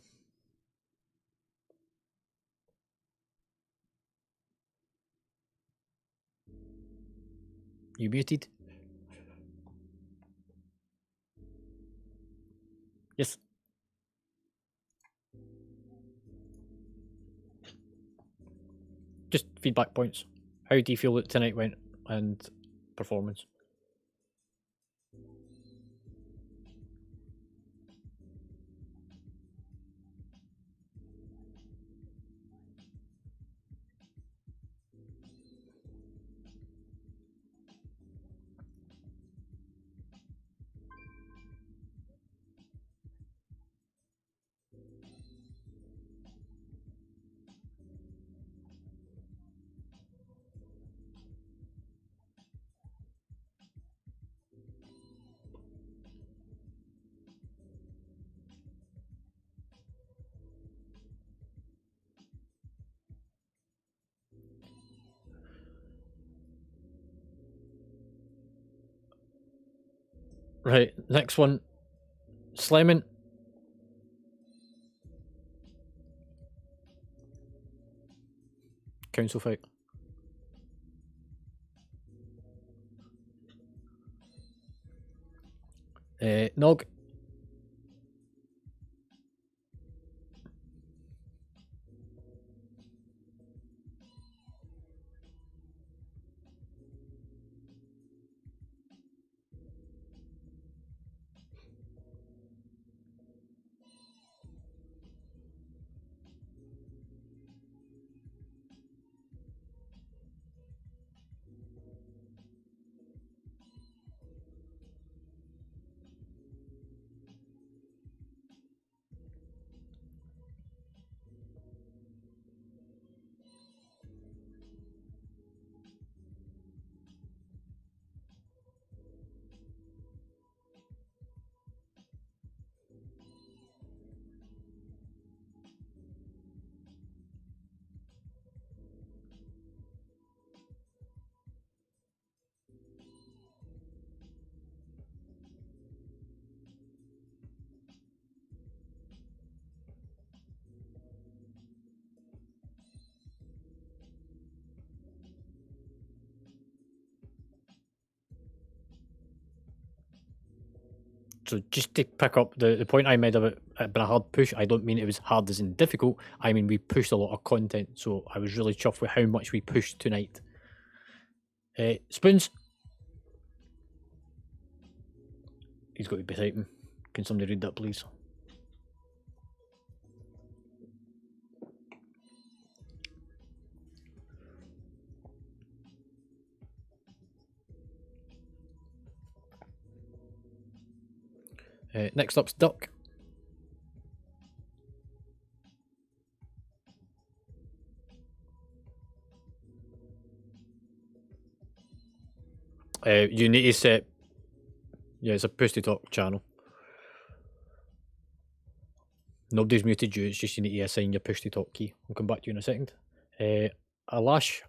You muted? Yes. Just feedback points. How do you feel that tonight went and performance? Right, next one. Sliming. Council fight. Nog. So just to pick up the point I made about it being a hard push, I don't mean it was hard as in difficult. I mean we pushed a lot of content, so I was really chuffed with how much we pushed tonight. Spoons. He's got to be typing. Can somebody read that, please? Next up's Duck. You need to set. Yeah, it's a push to talk channel. Nobody's muted you, it's just you need to assign your push to talk key. I'll come back to you in a second. Alash.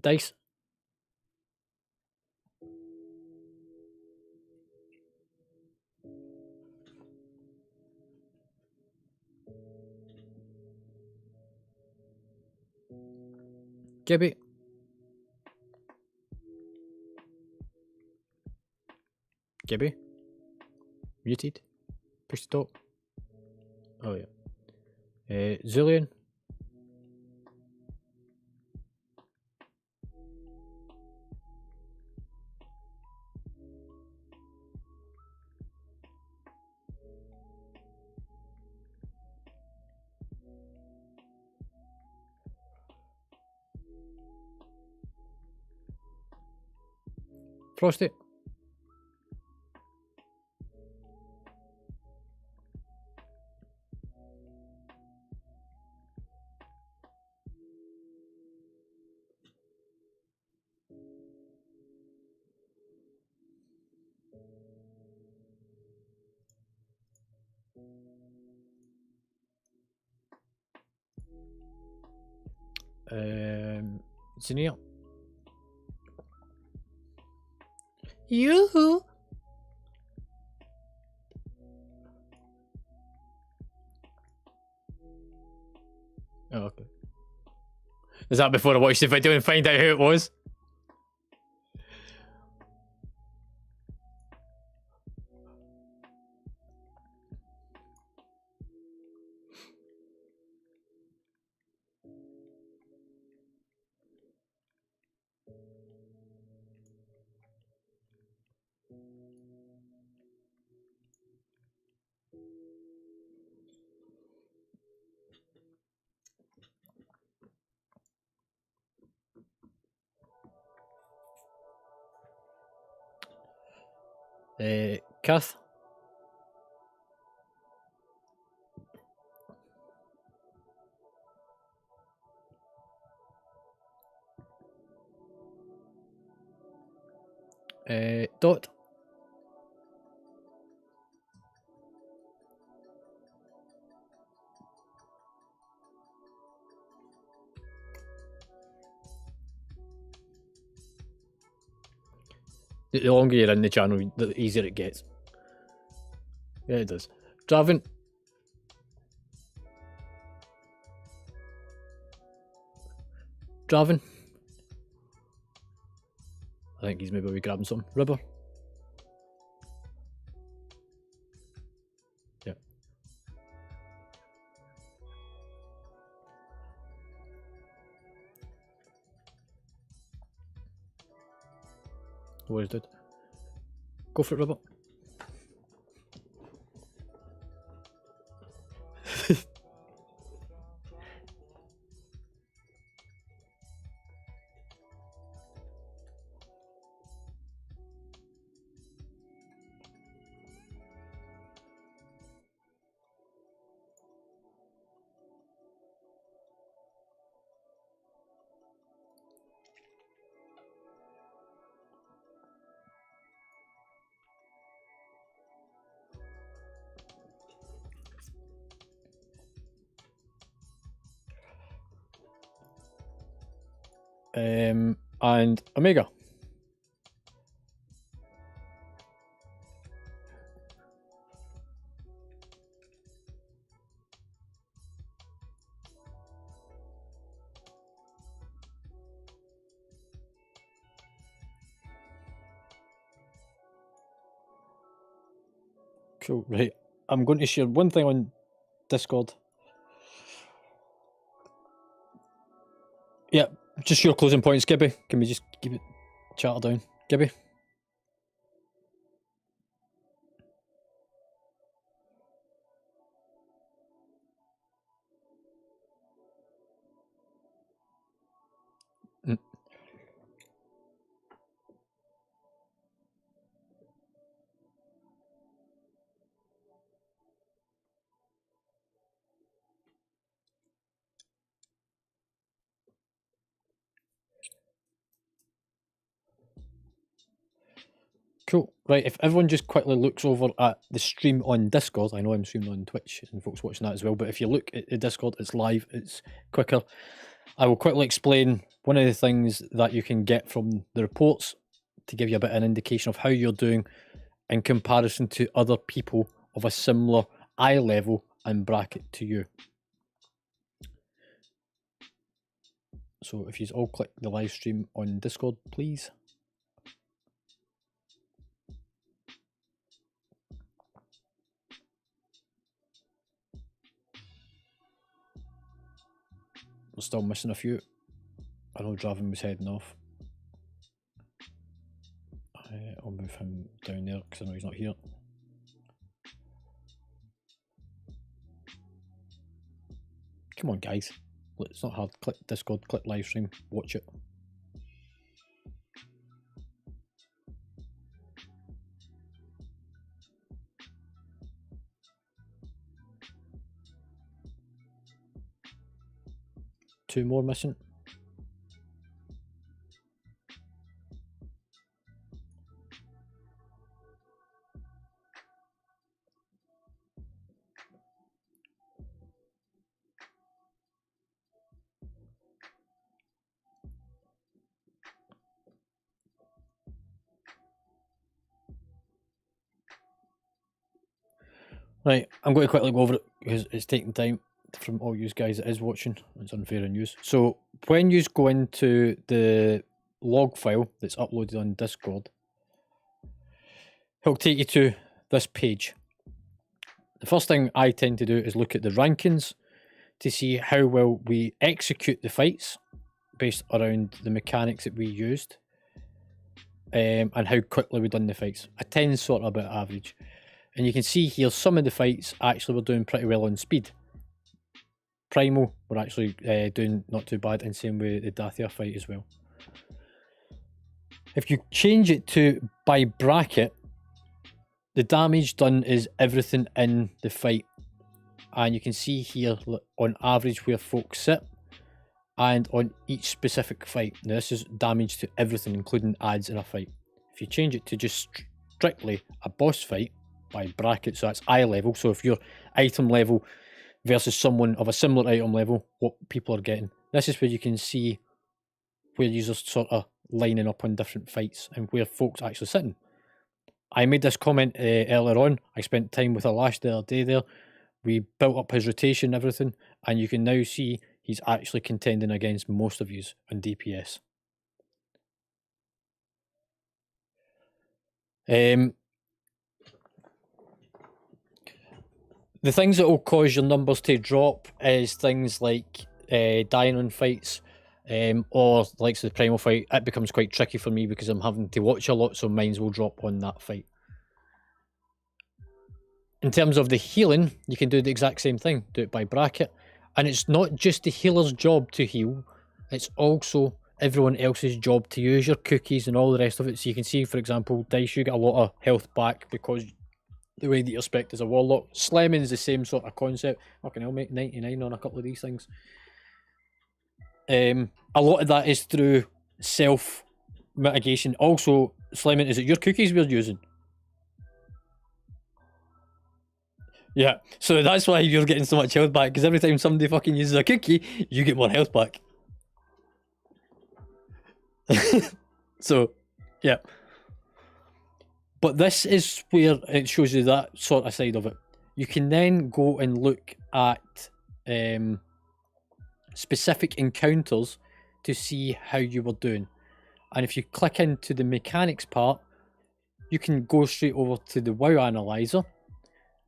Dice. Gibby. Gibby. Muted. Push to talk. Oh yeah. Zillion. Frosty. Zinnia. Yoo-hoo! Oh, okay. Is that before I watched the video and find out who it was? Kath. Dot. The longer you're in the channel, the easier it gets. Yeah, it does. Draven. Draven. I think he's maybe grabbing some. Rubber. Yeah. Where's it? Go for it, Rubber. And Omega. Cool. Right. I'm going to share one thing on Discord. Yeah, just your closing points, Gibby. Can we just keep it chatter down? Gibby? Mm. Cool. Right, if everyone just quickly looks over at the stream on Discord, I know I'm streaming on Twitch and folks watching that as well, but if you look at the Discord, it's live, it's quicker. I will quickly explain one of the things that you can get from the reports to give you a bit of an indication of how you're doing in comparison to other people of a similar eye level and bracket to you. So if you all click the live stream on Discord, please. We're still missing a few. I know Draven was heading off. I'll move him down there because I know he's not here. Come on, guys. Look, it's not hard. Click Discord, click live stream, watch it. Two more missing. Right, I'm going to quickly go over it because it's taking time from all you guys that is watching. It's unfair on you. So when you go into the log file that's uploaded on Discord, it'll take you to this page. The first thing I tend to do is look at the rankings to see how well we execute the fights based around the mechanics that we used, and how quickly we've done the fights. I tend sort of about average. And you can see here some of the fights actually we're doing pretty well on speed. Primal, we're actually doing not too bad, and same with the Dathia fight as well. If you change it to by bracket, the damage done is everything in the fight. And you can see here on average where folks sit and on each specific fight. Now this is damage to everything, including adds in a fight. If you change it to just strictly a boss fight by bracket, so that's eye level, so if your item level versus someone of a similar item level, what people are getting. This is where you can see where users sort of lining up on different fights and where folks actually sitting. I made this comment earlier on. I spent time with Alash the other day there. We built up his rotation and everything, and you can now see he's actually contending against most of yous on DPS. The things that will cause your numbers to drop is things like dying on fights, or like the primal fight. It becomes quite tricky for me because I'm having to watch a lot, so mines will drop on that fight. In terms of the healing, you can do the exact same thing. Do it by bracket. And it's not just the healer's job to heal, it's also everyone else's job to use your cookies and all the rest of it. So you can see, for example, Dice, you get a lot of health back because the way that you're spec'd as a warlock. Slemming is the same sort of concept. Fucking hell, mate, 99 on a couple of these things. A lot of that is through self-mitigation. Also, Slemming, is it your cookies we're using? Yeah, so that's why you're getting so much health back, because every time somebody fucking uses a cookie, you get more health back. So, yeah. But this is where it shows you that sort of side of it. You can then go and look at specific encounters to see how you were doing. And if you click into the mechanics part, you can go straight over to the WoW Analyzer,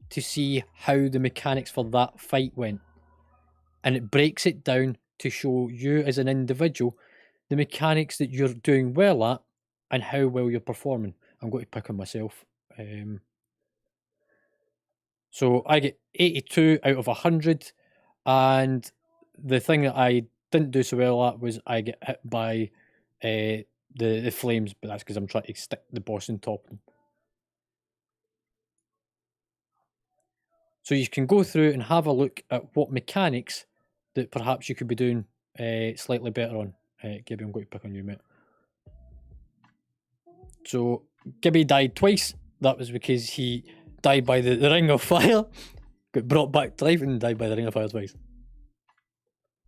to see how the mechanics for that fight went. And it breaks it down to show you as an individual the mechanics that you're doing well at and how well you're performing. I'm going to pick on myself. So I get 82 out of 100, and the thing that I didn't do so well at was I get hit by the flames, but that's because I'm trying to stick the boss on top of them. So you can go through and have a look at what mechanics that perhaps you could be doing slightly better on. Gibby, I'm going to pick on you, mate. So Gibby died twice. That was because he died by the ring of fire, got brought back to life and died by the ring of fire twice.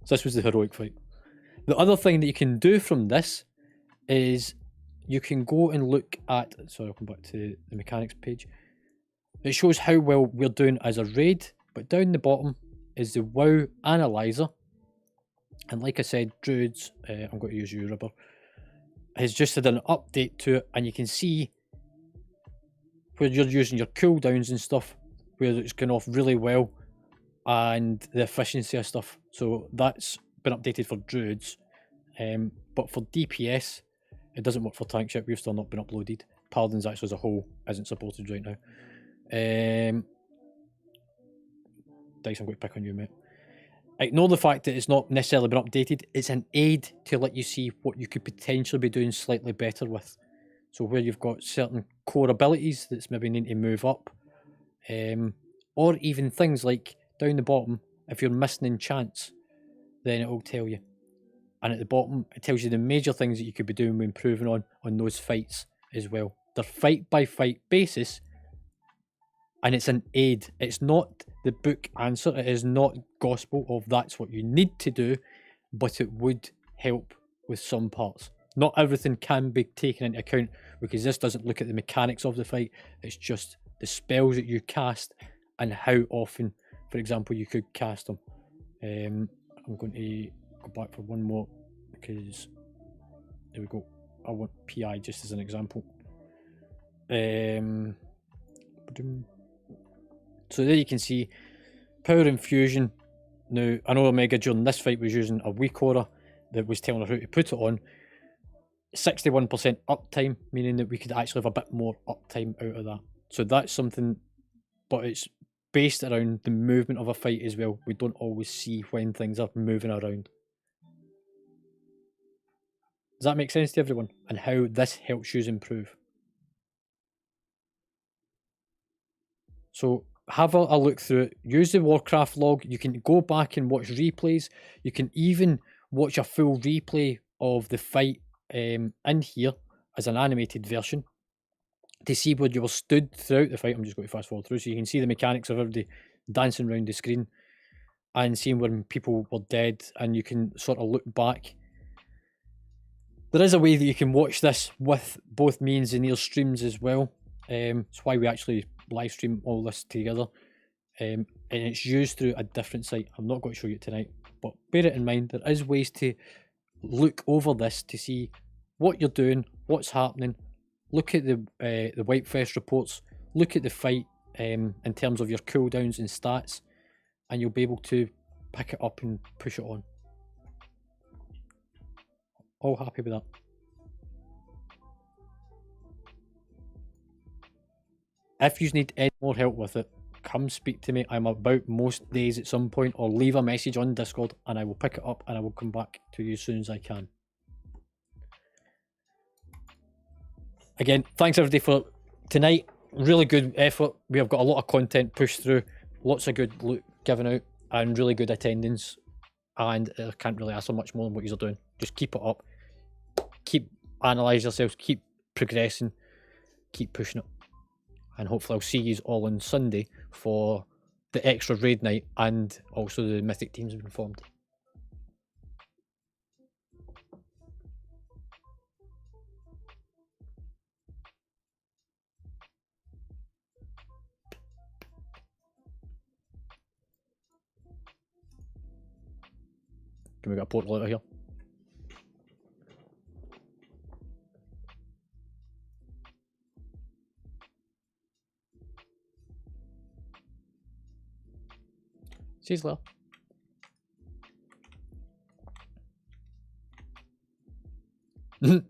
So this was the heroic fight. The other thing that you can do from this is you can go and look at, sorry, I'll come back to the mechanics page. It shows how well we're doing as a raid, but down the bottom is the WoW analyzer. And like I said, Druids, I'm going to use you, Rubber, has just had an update to it, and you can see where you're using your cooldowns and stuff, where it's going off really well, and the efficiency of stuff. So that's been updated for Druids. But for DPS, it doesn't work for tanks yet. We've still not been uploaded. Paladins actually as a whole isn't supported right now. Dice, I'm going to pick on you, mate. Ignore the fact that it's not necessarily been updated. It's an aid to let you see what you could potentially be doing slightly better with. So where you've got certain core abilities that's maybe need to move up. Or even things like down the bottom, if you're missing enchants, then it will tell you. And at the bottom, it tells you the major things that you could be doing when improving on those fights as well. They're fight by fight basis, and it's an aid. It's not the book answer. It is not gospel of that's what you need to do, but it would help with some parts. Not everything can be taken into account, because this doesn't look at the mechanics of the fight. It's just the spells that you cast and how often, for example, you could cast them. I'm going to go back for one more, because there we go. I want PI just as an example. So there you can see power infusion. Now I know Omega during this fight was using a weak aura that was telling her how to put it on. 61% uptime, meaning that we could actually have a bit more uptime out of that. So that's something, but it's based around the movement of a fight as well. We don't always see when things are moving around. Does that make sense to everyone? And how this helps you improve? So have a look through it. Use the Warcraft log. You can go back and watch replays. You can even watch a full replay of the fight in here as an animated version to see where you were stood throughout the fight. I'm just going to fast forward through so you can see the mechanics of everybody dancing around the screen and seeing when people were dead, and you can sort of look back. There is a way that you can watch this with both me and Zanier's streams as well. It's why we actually live stream all this together. And it's used through a different site. I'm not going to show you tonight, but bear it in mind, there is ways to look over this to see what you're doing, what's happening. Look at the Whitefest reports, look at the fight in terms of your cooldowns and stats, and you'll be able to pick it up and push it on. All happy with that. If you need any more help with it, come speak to me. I'm about most days at some point, or leave a message on Discord and I will pick it up and I will come back to you as soon as I can. Again, thanks everybody for tonight. Really good effort. We have got a lot of content pushed through, lots of good loot given out, and really good attendance. And I can't really ask for much more than what you're doing. Just keep it up. Keep analysing yourselves. Keep progressing. Keep pushing it. And hopefully I'll see you all on Sunday for the extra raid night, and also the mythic teams have been formed. Can we get a portal out of here? See you later.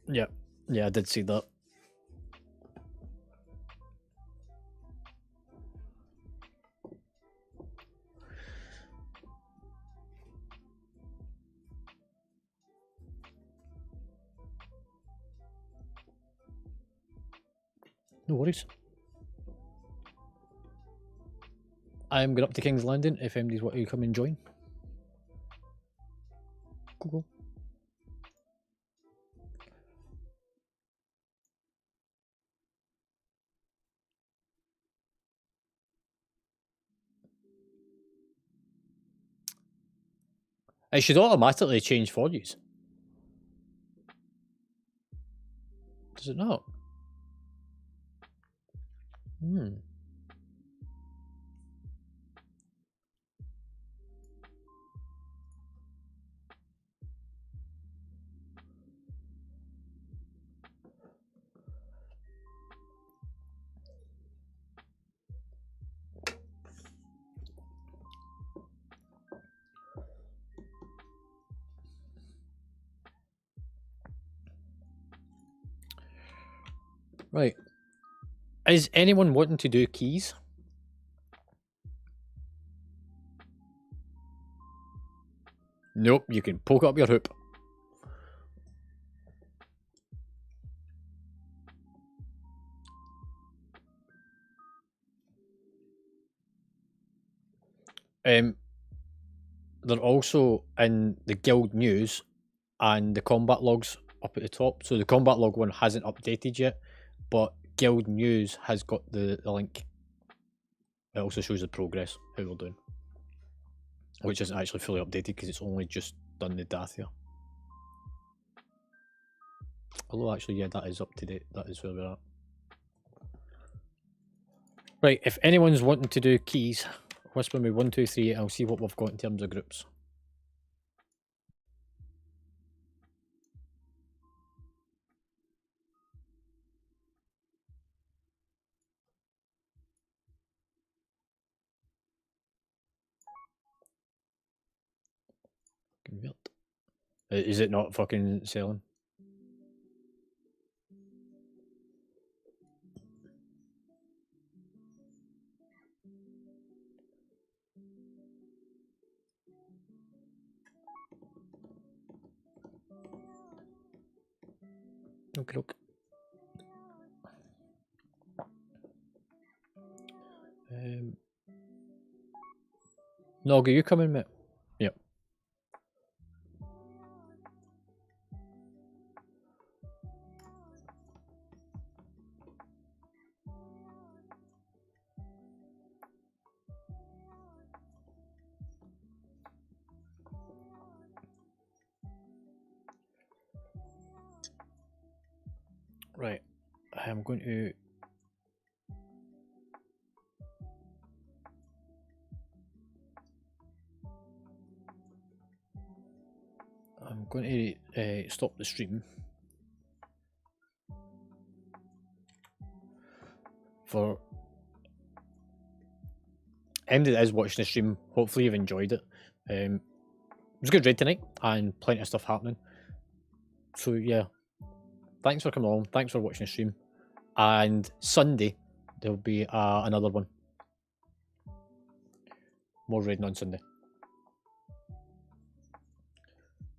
Yeah, yeah, I did see that. No worries. I'm going up to King's Landing if anybody's want to come and join. Cool. It should automatically change for you. Does it not? Hmm. Right. Is anyone wanting to do keys? Nope, you can poke up your hoop. They're also in the guild news and the combat logs up at the top. So the combat log one hasn't updated yet, but guild news has got the link. It also shows the progress, how we're doing. Which isn't actually fully updated because it's only just done the Dathia. Although actually, yeah, that is up to date. That is where we're at. Right, if anyone's wanting to do keys, whisper me 1, 2, 3, and I'll see what we've got in terms of groups. Convert. Is it not fucking selling? Okay, okay. Nog, are you coming, mate? Yep. Right. I'm going to... I'm going to stop the stream. For anybody that is watching the stream, hopefully you've enjoyed it. It was a good raid tonight and plenty of stuff happening. So yeah, thanks for coming along. Thanks for watching the stream. And Sunday there'll be another one. More raiding on Sunday.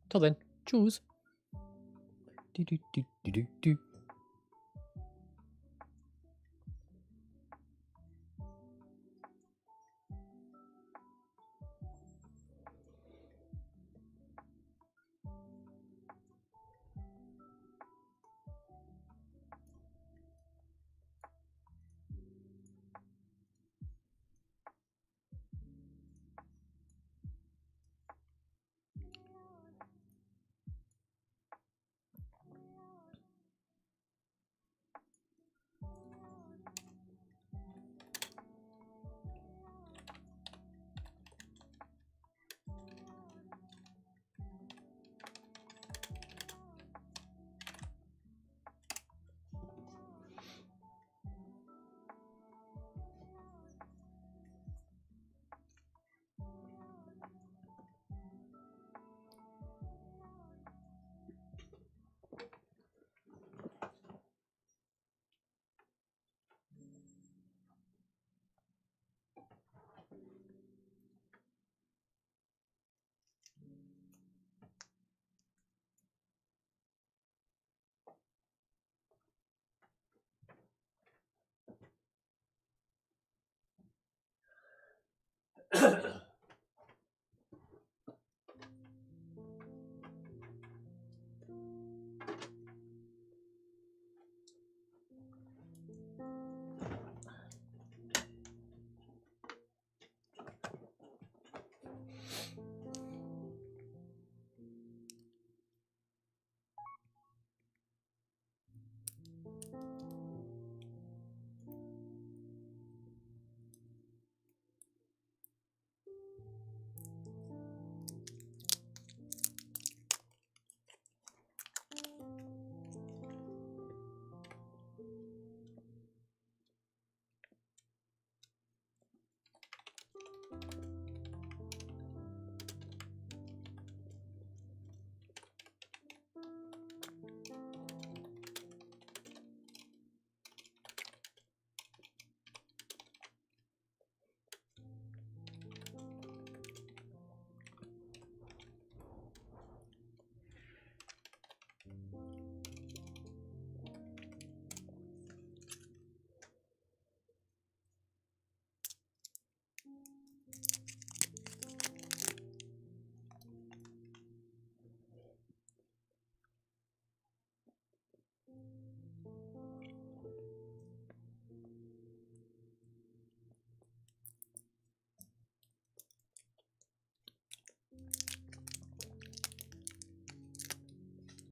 Till then, choose. Do do do do do do. Right.